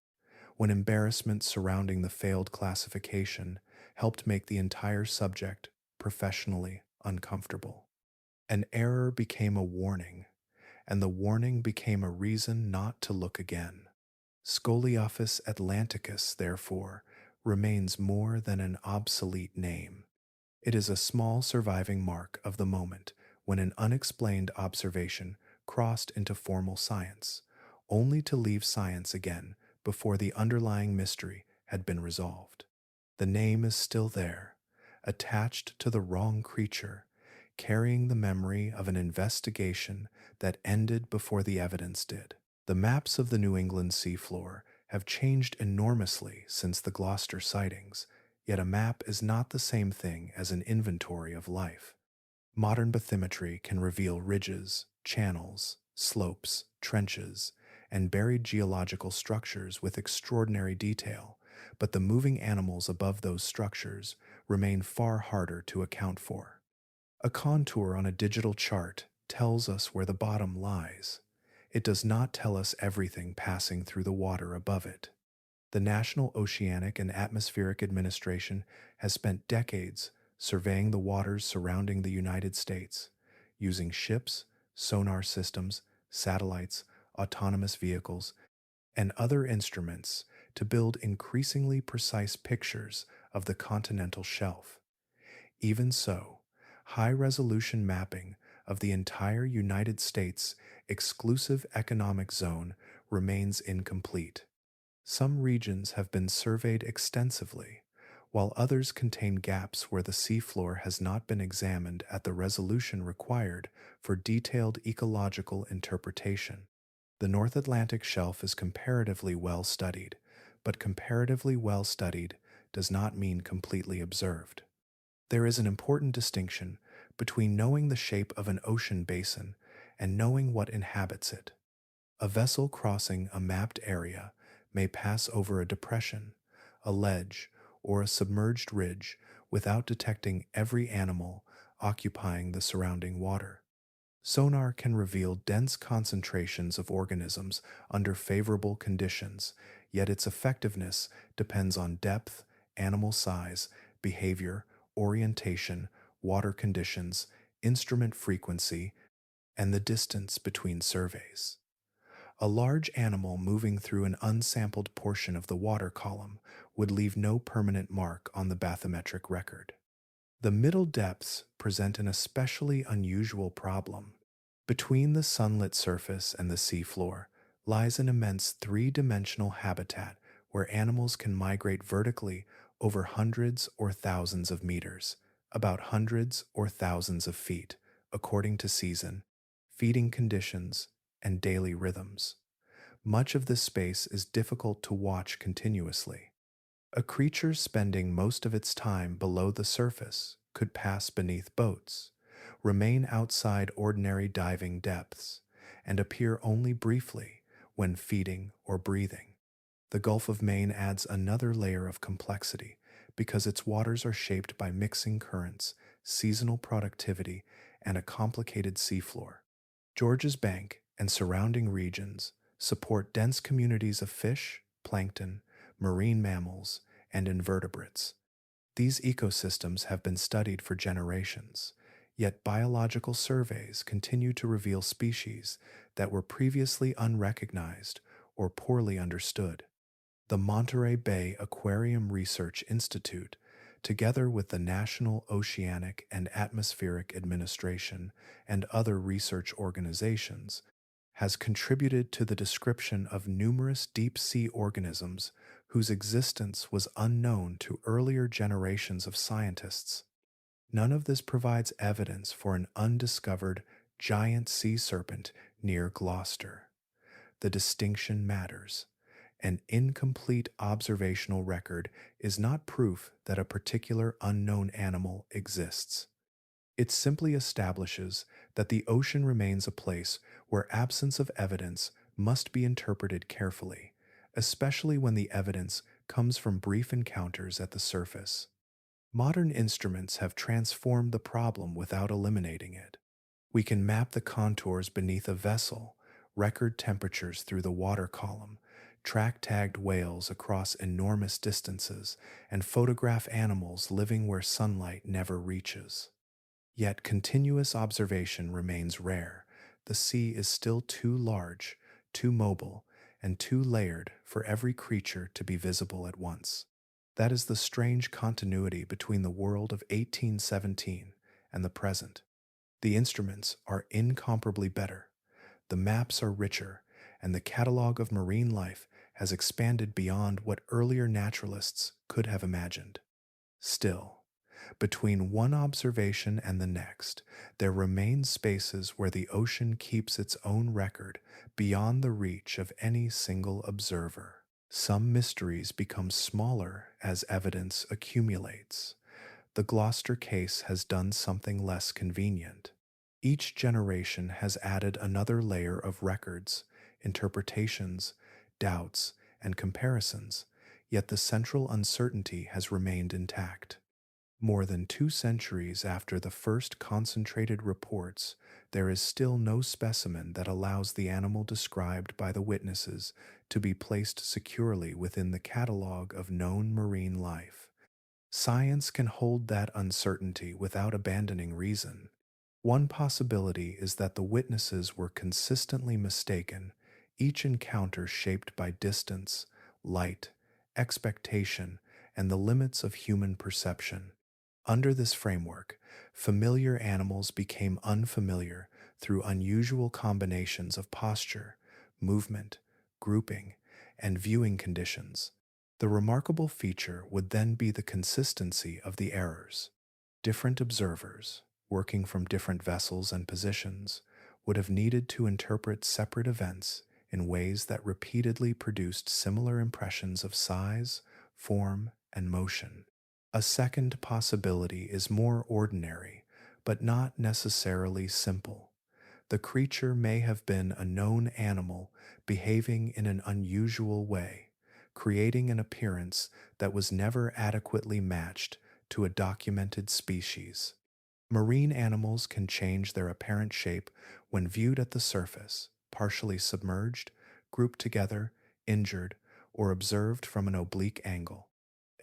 when embarrassment surrounding the failed classification helped make the entire subject professionally uncomfortable. An error became a warning, and the warning became a reason not to look again. Scoliophis atlanticus, therefore, remains more than an obsolete name. It is a small surviving mark of the moment when an unexplained observation crossed into formal science, only to leave science again before the underlying mystery had been resolved. The name is still there, attached to the wrong creature, carrying the memory of an investigation that ended before the evidence did. The maps of the New England seafloor have changed enormously since the Gloucester sightings, yet a map is not the same thing as an inventory of life. Modern bathymetry can reveal ridges, channels, slopes, trenches, and buried geological structures with extraordinary detail, but the moving animals above those structures remain far harder to account for. A contour on a digital chart tells us where the bottom lies. It does not tell us everything passing through the water above it. The National Oceanic and Atmospheric Administration has spent decades surveying the waters surrounding the United States, using ships, sonar systems, satellites, autonomous vehicles, and other instruments to build increasingly precise pictures of the continental shelf. Even so, high-resolution mapping of the entire United States exclusive economic zone remains incomplete. Some regions have been surveyed extensively, while others contain gaps where the seafloor has not been examined at the resolution required for detailed ecological interpretation. The North Atlantic shelf is comparatively well studied, but comparatively well studied does not mean completely observed. There is an important distinction between knowing the shape of an ocean basin and knowing what inhabits it. A vessel crossing a mapped area may pass over a depression, a ledge, or a submerged ridge without detecting every animal occupying the surrounding water. Sonar can reveal dense concentrations of organisms under favorable conditions, yet its effectiveness depends on depth, animal size, behavior, orientation, water conditions, instrument frequency, and the distance between surveys. A large animal moving through an unsampled portion of the water column would leave no permanent mark on the bathymetric record. The middle depths present an especially unusual problem. Between the sunlit surface and the seafloor lies an immense three-dimensional habitat where animals can migrate vertically over hundreds or thousands of meters, about hundreds or thousands of feet, according to season, feeding conditions, and daily rhythms. Much of this space is difficult to watch continuously. A creature spending most of its time below the surface could pass beneath boats, remain outside ordinary diving depths, and appear only briefly when feeding or breathing. The Gulf of Maine adds another layer of complexity because its waters are shaped by mixing currents, seasonal productivity, and a complicated seafloor. Georges Bank and surrounding regions support dense communities of fish, plankton, marine mammals, and invertebrates. These ecosystems have been studied for generations, yet biological surveys continue to reveal species that were previously unrecognized or poorly understood. The Monterey Bay Aquarium Research Institute, together with the National Oceanic and Atmospheric Administration and other research organizations, has contributed to the description of numerous deep-sea organisms whose existence was unknown to earlier generations of scientists. None of this provides evidence for an undiscovered giant sea serpent near Gloucester. The distinction matters. An incomplete observational record is not proof that a particular unknown animal exists. It simply establishes that the ocean remains a place where absence of evidence must be interpreted carefully, especially when the evidence comes from brief encounters at the surface. Modern instruments have transformed the problem without eliminating it. We can map the contours beneath a vessel, record temperatures through the water column, track tagged whales across enormous distances, and photograph animals living where sunlight never reaches. Yet continuous observation remains rare. The sea is still too large, too mobile, and too layered for every creature to be visible at once. That is the strange continuity between the world of 1817 and the present. The instruments are incomparably better, the maps are richer, and the catalog of marine life has expanded beyond what earlier naturalists could have imagined. Still, between one observation and the next, there remain spaces where the ocean keeps its own record beyond the reach of any single observer. Some mysteries become smaller as evidence accumulates. The Gloucester case has done something less convenient. Each generation has added another layer of records, interpretations, doubts, and comparisons, yet the central uncertainty has remained intact. More than 2 centuries after the first concentrated reports, there is still no specimen that allows the animal described by the witnesses to be placed securely within the catalogue of known marine life. Science can hold that uncertainty without abandoning reason. One possibility is that the witnesses were consistently mistaken, each encounter shaped by distance, light, expectation, and the limits of human perception. Under this framework, familiar animals became unfamiliar through unusual combinations of posture, movement, grouping, and viewing conditions. The remarkable feature would then be the consistency of the errors. Different observers, working from different vessels and positions, would have needed to interpret separate events in ways that repeatedly produced similar impressions of size, form, and motion. A second possibility is more ordinary, but not necessarily simple. The creature may have been a known animal behaving in an unusual way, creating an appearance that was never adequately matched to a documented species. Marine animals can change their apparent shape when viewed at the surface, partially submerged, grouped together, injured, or observed from an oblique angle.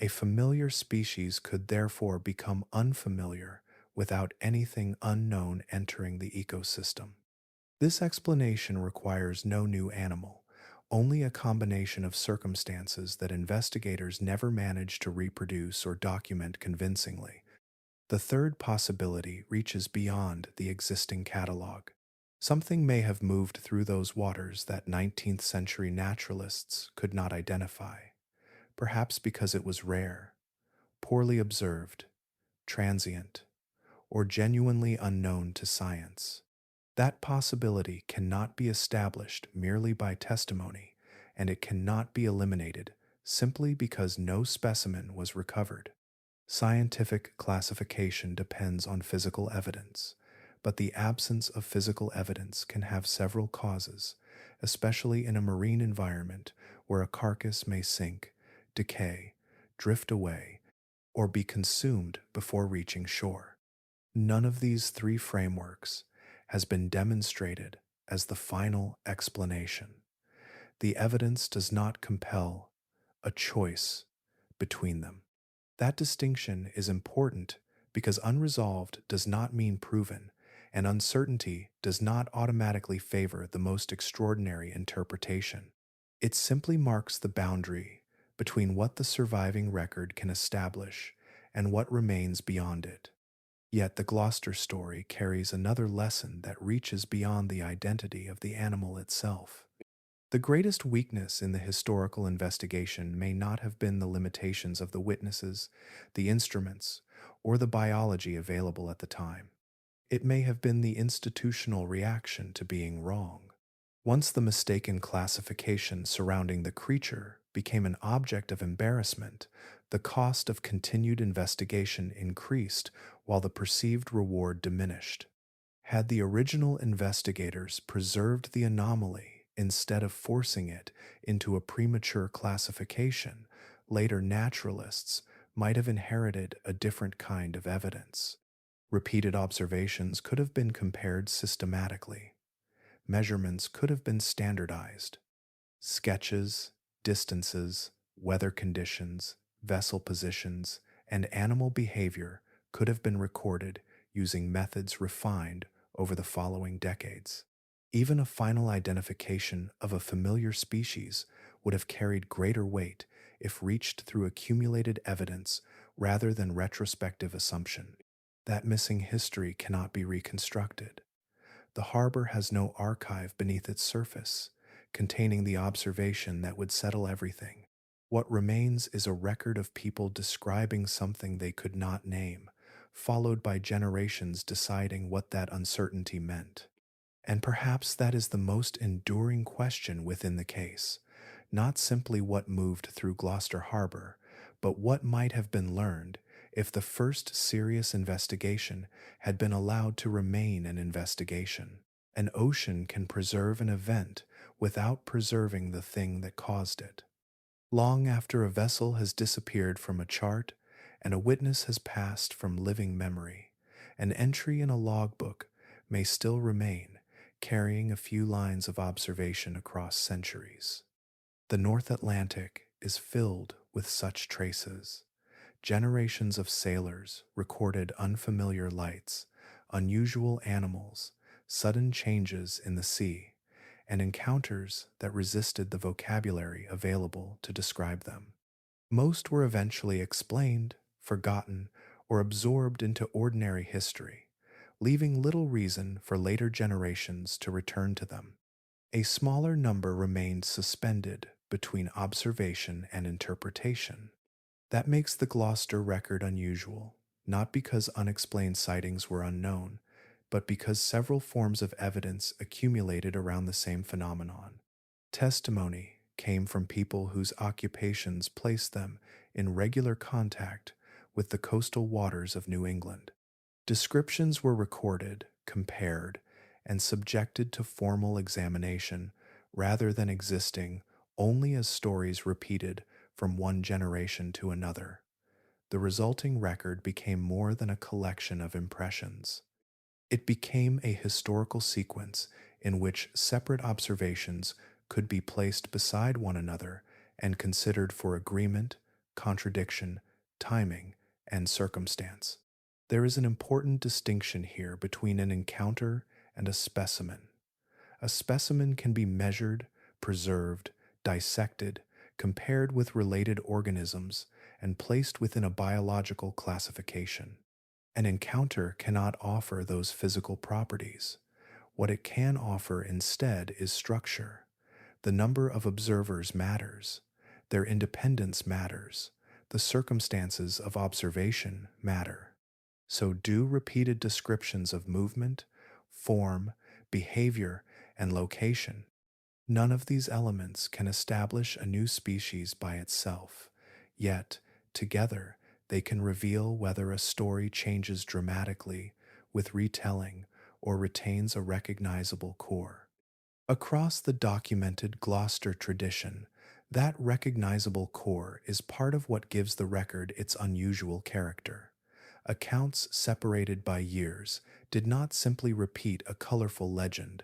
A familiar species could therefore become unfamiliar without anything unknown entering the ecosystem. This explanation requires no new animal, only a combination of circumstances that investigators never managed to reproduce or document convincingly. The third possibility reaches beyond the existing catalog. Something may have moved through those waters that 19th century naturalists could not identify. perhaps because it was rare, poorly observed, transient, or genuinely unknown to science. That possibility cannot be established merely by testimony, and it cannot be eliminated simply because no specimen was recovered. Scientific classification depends on physical evidence, but the absence of physical evidence can have several causes, especially in a marine environment where a carcass may sink, decay, drift away, or be consumed before reaching shore. None of these three frameworks has been demonstrated as the final explanation. The evidence does not compel a choice between them. That distinction is important because unresolved does not mean proven, and uncertainty does not automatically favor the most extraordinary interpretation. It simply marks the boundary between what the surviving record can establish and what remains beyond it. Yet the Gloucester story carries another lesson that reaches beyond the identity of the animal itself. The greatest weakness in the historical investigation may not have been the limitations of the witnesses, the instruments, or the biology available at the time. It may have been the institutional reaction to being wrong. Once the mistaken classification surrounding the creature became an object of embarrassment, the cost of continued investigation increased while the perceived reward diminished. Had the original investigators preserved the anomaly instead of forcing it into a premature classification, later naturalists might have inherited a different kind of evidence. Repeated observations could have been compared systematically. Measurements could have been standardized. Sketches, distances, weather conditions, vessel positions, and animal behavior could have been recorded using methods refined over the following decades. Even a final identification of a familiar species would have carried greater weight if reached through accumulated evidence rather than retrospective assumption. That missing history cannot be reconstructed. The harbor has no archive beneath its surface, containing the observation that would settle everything. What remains is a record of people describing something they could not name, followed by generations deciding what that uncertainty meant. And perhaps that is the most enduring question within the case, not simply what moved through Gloucester Harbor, but what might have been learned if the first serious investigation had been allowed to remain an investigation. An ocean can preserve an event without preserving the thing that caused it. Long after a vessel has disappeared from a chart and a witness has passed from living memory, an entry in a logbook may still remain, carrying a few lines of observation across centuries. The North Atlantic is filled with such traces. Generations of sailors recorded unfamiliar lights, unusual animals, sudden changes in the sea, and encounters that resisted the vocabulary available to describe them. Most were eventually explained, forgotten, or absorbed into ordinary history, leaving little reason for later generations to return to them. A smaller number remained suspended between observation and interpretation. That makes the Gloucester record unusual, not because unexplained sightings were unknown, but because several forms of evidence accumulated around the same phenomenon. Testimony came from people whose occupations placed them in regular contact with the coastal waters of New England. Descriptions were recorded, compared, and subjected to formal examination rather than existing only as stories repeated from one generation to another. The resulting record became more than a collection of impressions. It became a historical sequence in which separate observations could be placed beside one another and considered for agreement, contradiction, timing, and circumstance. There is an important distinction here between an encounter and a specimen. A specimen can be measured, preserved, dissected, compared with related organisms, and placed within a biological classification. An encounter cannot offer those physical properties. What it can offer instead is structure. The number of observers matters. Their independence matters. The circumstances of observation matter. So do repeated descriptions of movement, form, behavior, and location. None of these elements can establish a new species by itself, yet, together, they can reveal whether a story changes dramatically with retelling or retains a recognizable core. Across the documented Gloucester tradition, that recognizable core is part of what gives the record its unusual character. Accounts separated by years did not simply repeat a colorful legend.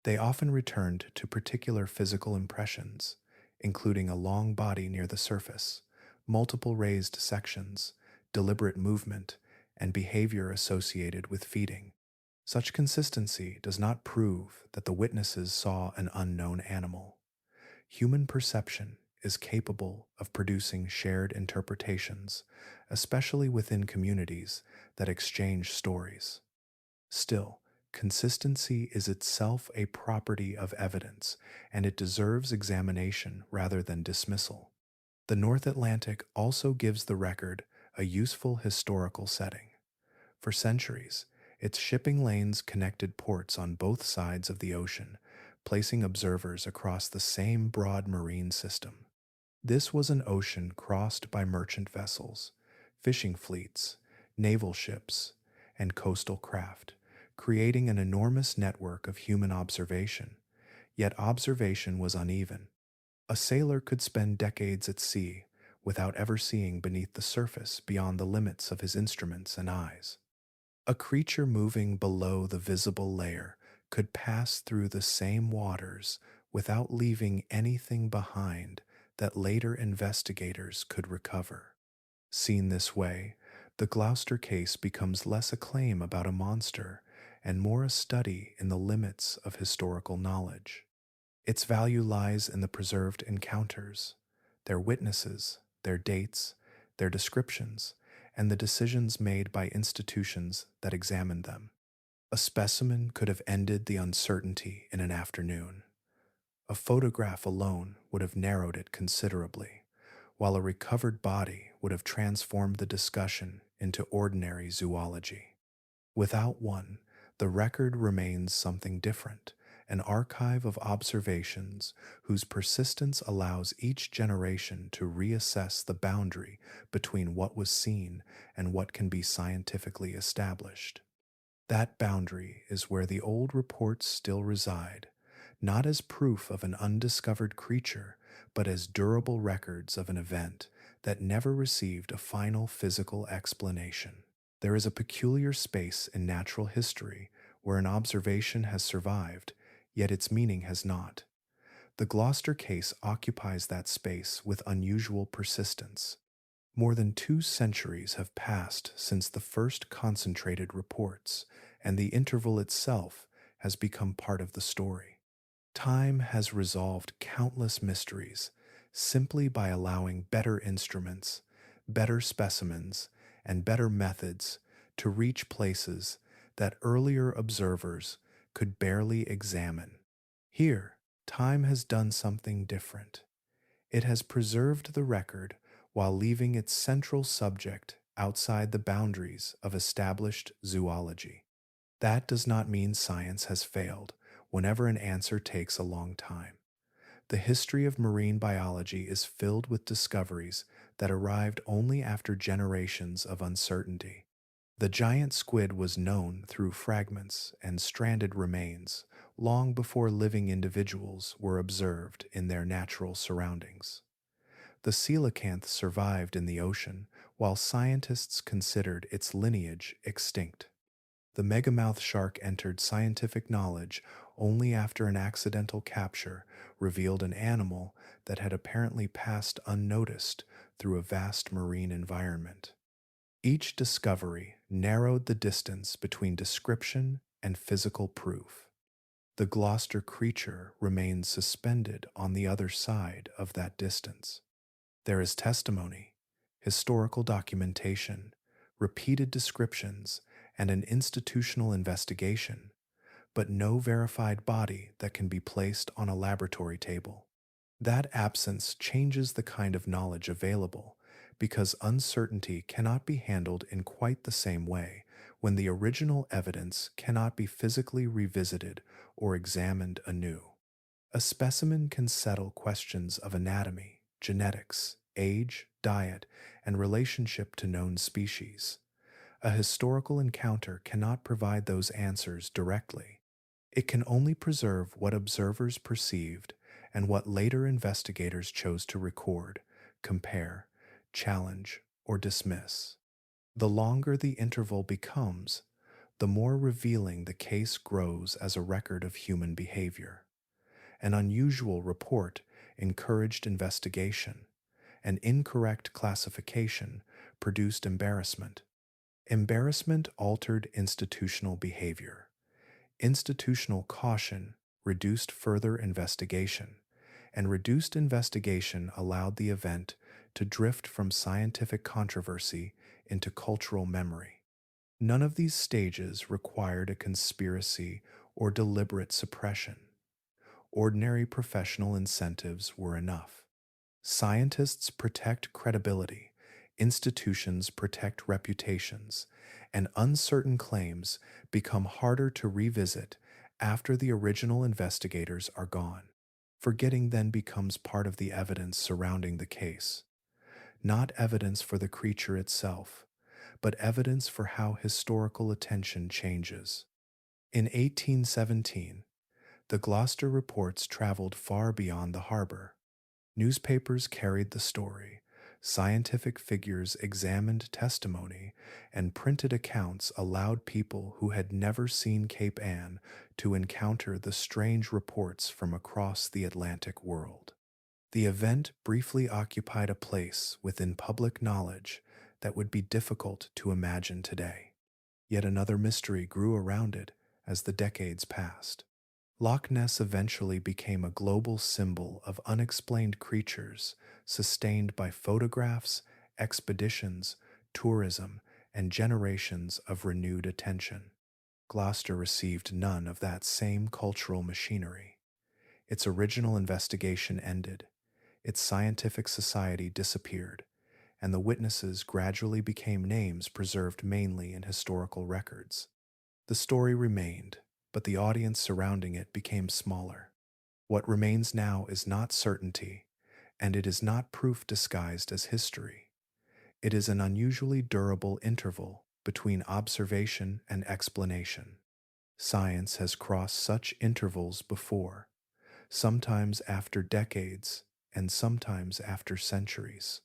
They often returned to particular physical impressions, including a long body near the surface, multiple raised sections, deliberate movement, and behavior associated with feeding. Such consistency does not prove that the witnesses saw an unknown animal. Human perception is capable of producing shared interpretations, especially within communities that exchange stories. Still, consistency is itself a property of evidence, and it deserves examination rather than dismissal. The North Atlantic also gives the record a useful historical setting. For centuries, its shipping lanes connected ports on both sides of the ocean, placing observers across the same broad marine system. This was an ocean crossed by merchant vessels, fishing fleets, naval ships, and coastal craft, creating an enormous network of human observation. Yet observation was uneven. A sailor could spend decades at sea without ever seeing beneath the surface beyond the limits of his instruments and eyes. A creature moving below the visible layer could pass through the same waters without leaving anything behind that later investigators could recover. Seen this way, the Gloucester case becomes less a claim about a monster and more a study in the limits of historical knowledge. Its value lies in the preserved encounters, their witnesses, their dates, their descriptions, and the decisions made by institutions that examined them. A specimen could have ended the uncertainty in an afternoon. A photograph alone would have narrowed it considerably, while a recovered body would have transformed the discussion into ordinary zoology. Without one, the record remains something different, an archive of observations whose persistence allows each generation to reassess the boundary between what was seen and what can be scientifically established. That boundary is where the old reports still reside, not as proof of an undiscovered creature, but as durable records of an event that never received a final physical explanation. There is a peculiar space in natural history where an observation has survived, yet its meaning has not. The Gloucester case occupies that space with unusual persistence. More than 2 centuries have passed since the first concentrated reports, and the interval itself has become part of the story. Time has resolved countless mysteries simply by allowing better instruments, better specimens, and better methods to reach places that earlier observers could barely examine. Here, time has done something different. It has preserved the record while leaving its central subject outside the boundaries of established zoology. That does not mean science has failed whenever an answer takes a long time. The history of marine biology is filled with discoveries that arrived only after generations of uncertainty. The giant squid was known through fragments and stranded remains long before living individuals were observed in their natural surroundings. The coelacanth survived in the ocean while scientists considered its lineage extinct. The megamouth shark entered scientific knowledge only after an accidental capture revealed an animal that had apparently passed unnoticed through a vast marine environment. Each discovery narrowed the distance between description and physical proof. The Gloucester creature remains suspended on the other side of that distance. There is testimony, historical documentation, repeated descriptions, and an institutional investigation, but no verified body that can be placed on a laboratory table. That absence changes the kind of knowledge available because uncertainty cannot be handled in quite the same way when the original evidence cannot be physically revisited or examined anew. A specimen can settle questions of anatomy, genetics, age, diet, and relationship to known species. A historical encounter cannot provide those answers directly. It can only preserve what observers perceived and what later investigators chose to record, compare, challenge, or dismiss. The longer the interval becomes, the more revealing the case grows as a record of human behavior. An unusual report encouraged investigation. An incorrect classification produced embarrassment. Embarrassment altered institutional behavior. Institutional caution reduced further investigation, and reduced investigation allowed the event to drift from scientific controversy into cultural memory. None of these stages required a conspiracy or deliberate suppression. Ordinary professional incentives were enough. Scientists protect credibility, institutions protect reputations, and uncertain claims become harder to revisit after the original investigators are gone. Forgetting then becomes part of the evidence surrounding the case, not evidence for the creature itself, but evidence for how historical attention changes. In 1817, the Gloucester reports traveled far beyond the harbor. Newspapers carried the story, scientific figures examined testimony, and printed accounts allowed people who had never seen Cape Ann to encounter the strange reports from across the Atlantic world. The event briefly occupied a place within public knowledge that would be difficult to imagine today. Yet another mystery grew around it as the decades passed. Loch Ness eventually became a global symbol of unexplained creatures sustained by photographs, expeditions, tourism, and generations of renewed attention. Gloucester received none of that same cultural machinery. Its original investigation ended, its scientific society disappeared, and the witnesses gradually became names preserved mainly in historical records. The story remained, but the audience surrounding it became smaller. What remains now is not certainty, and it is not proof disguised as history. It is an unusually durable interval between observation and explanation. Science has crossed such intervals before, sometimes after decades and sometimes after centuries.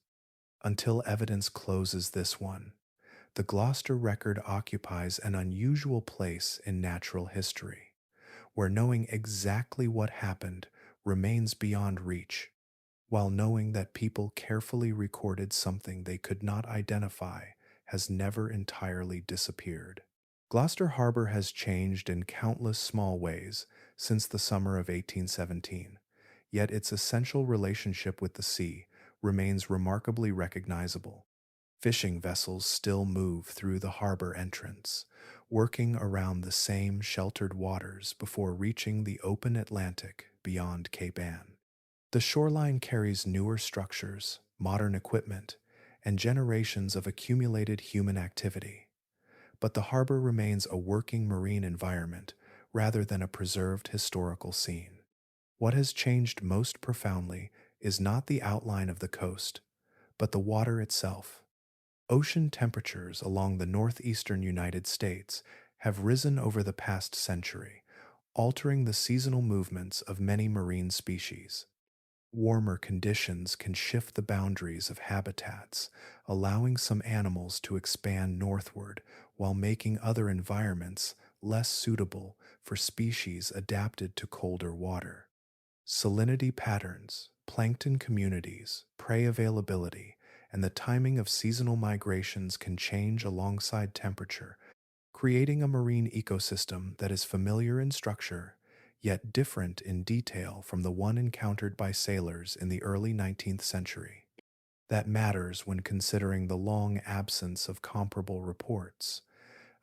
Until evidence closes this one, the Gloucester record occupies an unusual place in natural history, where knowing exactly what happened remains beyond reach, while knowing that people carefully recorded something they could not identify has never entirely disappeared. Gloucester Harbor has changed in countless small ways since the summer of 1817, yet its essential relationship with the sea remains remarkably recognizable. Fishing vessels still move through the harbor entrance, working around the same sheltered waters before reaching the open Atlantic beyond Cape Ann. The shoreline carries newer structures, modern equipment, and generations of accumulated human activity. But the harbor remains a working marine environment rather than a preserved historical scene. What has changed most profoundly is not the outline of the coast, but the water itself. Ocean temperatures along the northeastern United States have risen over the past century, altering the seasonal movements of many marine species. Warmer conditions can shift the boundaries of habitats, allowing some animals to expand northward while making other environments less suitable for species adapted to colder water. Salinity patterns, plankton communities, prey availability, and the timing of seasonal migrations can change alongside temperature, creating a marine ecosystem that is familiar in structure, yet different in detail from the one encountered by sailors in the early 19th century. That matters when considering the long absence of comparable reports.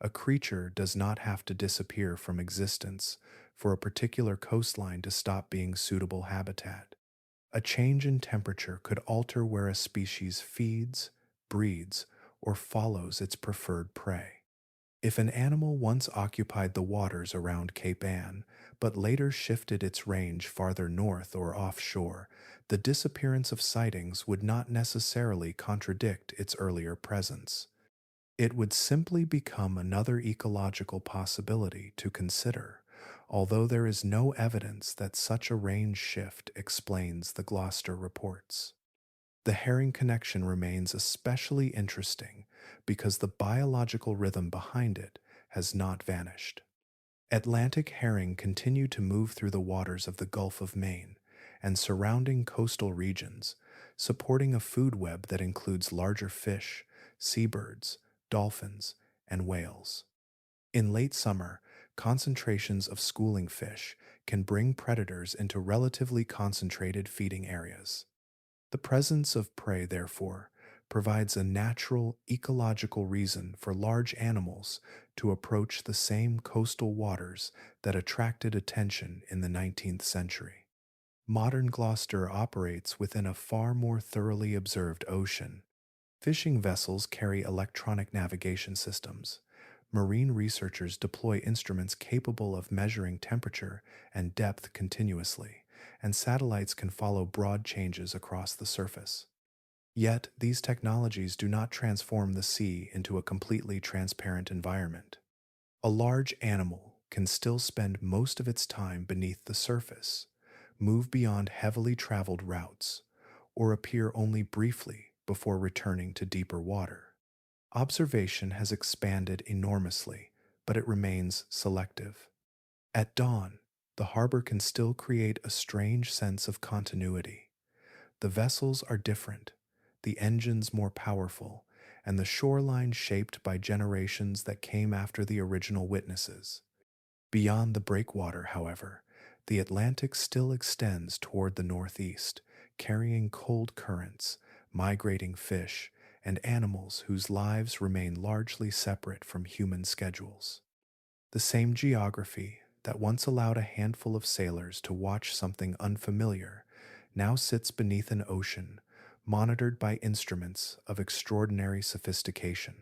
A creature does not have to disappear from existence for a particular coastline to stop being suitable habitat. A change in temperature could alter where a species feeds, breeds, or follows its preferred prey. If an animal once occupied the waters around Cape Ann, but later shifted its range farther north or offshore, the disappearance of sightings would not necessarily contradict its earlier presence. It would simply become another ecological possibility to consider, although there is no evidence that such a range shift explains the Gloucester reports. The herring connection remains especially interesting because the biological rhythm behind it has not vanished. Atlantic herring continue to move through the waters of the Gulf of Maine and surrounding coastal regions, supporting a food web that includes larger fish, seabirds, dolphins, and whales. In late summer, concentrations of schooling fish can bring predators into relatively concentrated feeding areas. The presence of prey, therefore, provides a natural ecological reason for large animals to approach the same coastal waters that attracted attention in the 19th century. Modern Gloucester operates within a far more thoroughly observed ocean. Fishing vessels carry electronic navigation systems. Marine researchers deploy instruments capable of measuring temperature and depth continuously, and satellites can follow broad changes across the surface. Yet, these technologies do not transform the sea into a completely transparent environment. A large animal can still spend most of its time beneath the surface, move beyond heavily traveled routes, or appear only briefly before returning to deeper water. Observation has expanded enormously, but it remains selective. At dawn, the harbor can still create a strange sense of continuity. The vessels are different, the engines more powerful, and the shoreline shaped by generations that came after the original witnesses. Beyond the breakwater, however, the Atlantic still extends toward the northeast, carrying cold currents, migrating fish, and animals whose lives remain largely separate from human schedules. The same geography that once allowed a handful of sailors to watch something unfamiliar now sits beneath an ocean, monitored by instruments of extraordinary sophistication.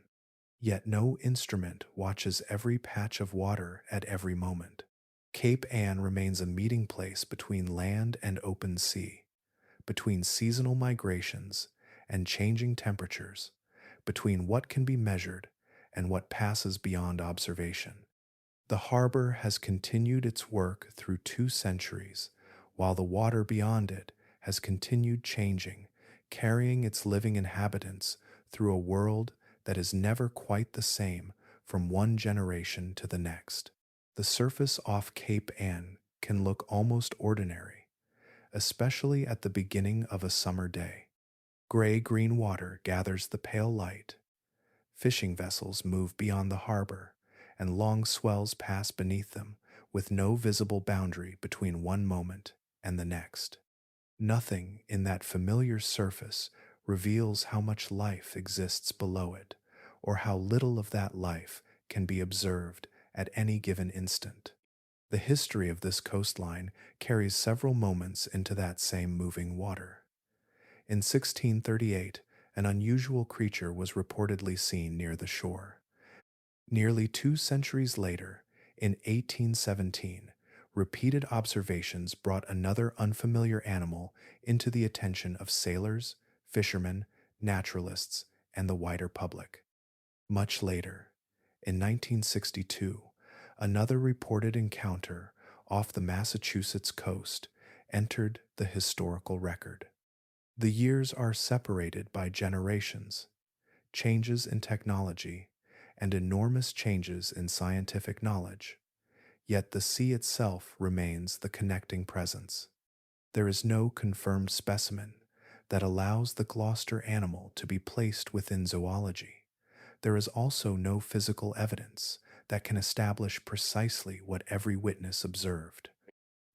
Yet no instrument watches every patch of water at every moment. Cape Ann remains a meeting place between land and open sea, between seasonal migrations and changing temperatures, between what can be measured and what passes beyond observation. The harbor has continued its work through 2 centuries, while the water beyond it has continued changing, carrying its living inhabitants through a world that is never quite the same from one generation to the next. The surface off Cape Ann can look almost ordinary, especially at the beginning of a summer day. Gray-green water gathers the pale light. Fishing vessels move beyond the harbor, and long swells pass beneath them with no visible boundary between one moment and the next. Nothing in that familiar surface reveals how much life exists below it, or how little of that life can be observed at any given instant. The history of this coastline carries several moments into that same moving water. In 1638, an unusual creature was reportedly seen near the shore. Nearly 2 centuries later, in 1817, repeated observations brought another unfamiliar animal into the attention of sailors, fishermen, naturalists, and the wider public. Much later, in 1962, another reported encounter off the Massachusetts coast entered the historical record. The years are separated by generations, changes in technology, and enormous changes in scientific knowledge, yet the sea itself remains the connecting presence. There is no confirmed specimen that allows the Gloucester animal to be placed within zoology. There is also no physical evidence that can establish precisely what every witness observed.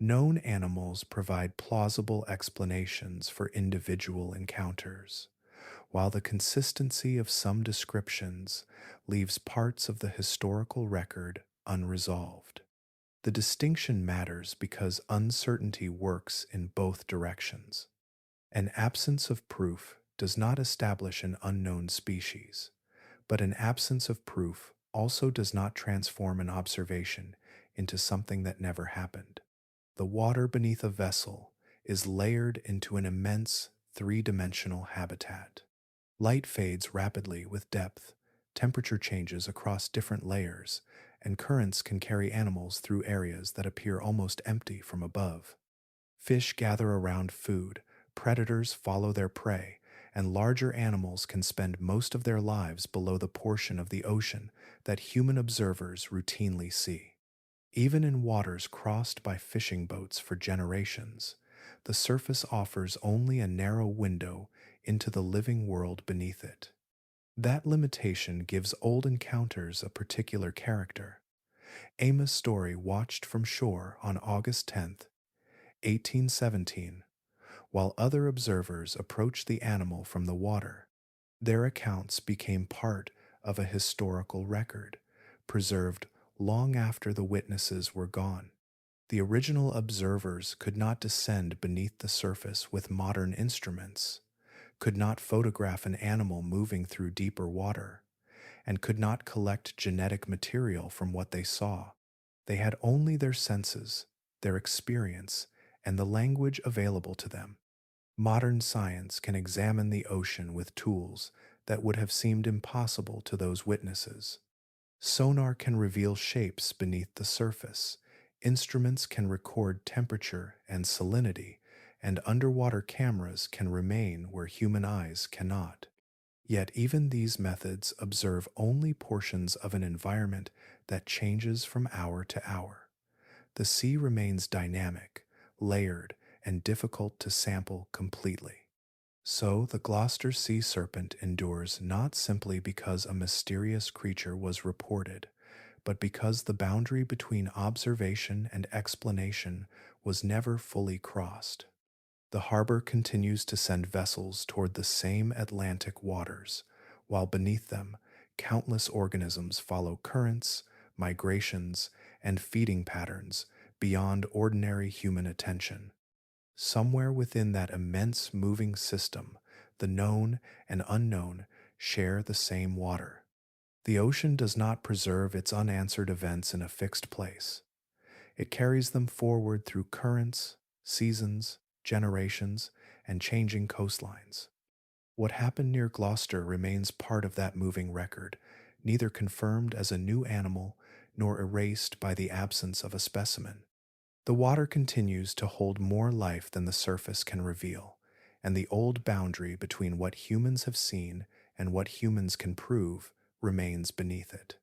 Known animals provide plausible explanations for individual encounters, while the consistency of some descriptions leaves parts of the historical record unresolved. The distinction matters because uncertainty works in both directions. An absence of proof does not establish an unknown species, but an absence of proof also does not transform an observation into something that never happened. The water beneath a vessel is layered into an immense three-dimensional habitat. Light fades rapidly with depth, temperature changes across different layers, and currents can carry animals through areas that appear almost empty from above. Fish gather around food, predators follow their prey, and larger animals can spend most of their lives below the portion of the ocean that human observers routinely see. Even in waters crossed by fishing boats for generations, the surface offers only a narrow window into the living world beneath it. That limitation gives old encounters a particular character. Amos Story watched from shore on August 10th, 1817, while other observers approached the animal from the water. Their accounts became part of a historical record, preserved long after the witnesses were gone. The original observers could not descend beneath the surface with modern instruments, could not photograph an animal moving through deeper water, and could not collect genetic material from what they saw. They had only their senses, their experience, and the language available to them. Modern science can examine the ocean with tools that would have seemed impossible to those witnesses. Sonar can reveal shapes beneath the surface, instruments can record temperature and salinity, and underwater cameras can remain where human eyes cannot. Yet even these methods observe only portions of an environment that changes from hour to hour. The sea remains dynamic, layered, and difficult to sample completely. So the Gloucester sea serpent endures not simply because a mysterious creature was reported, but because the boundary between observation and explanation was never fully crossed. The harbor continues to send vessels toward the same Atlantic waters, while beneath them, countless organisms follow currents, migrations, and feeding patterns beyond ordinary human attention. Somewhere within that immense moving system, the known and unknown share the same water. The ocean does not preserve its unanswered events in a fixed place. It carries them forward through currents, seasons, generations, and changing coastlines. What happened near Gloucester remains part of that moving record, neither confirmed as a new animal nor erased by the absence of a specimen. The water continues to hold more life than the surface can reveal, and the old boundary between what humans have seen and what humans can prove remains beneath it.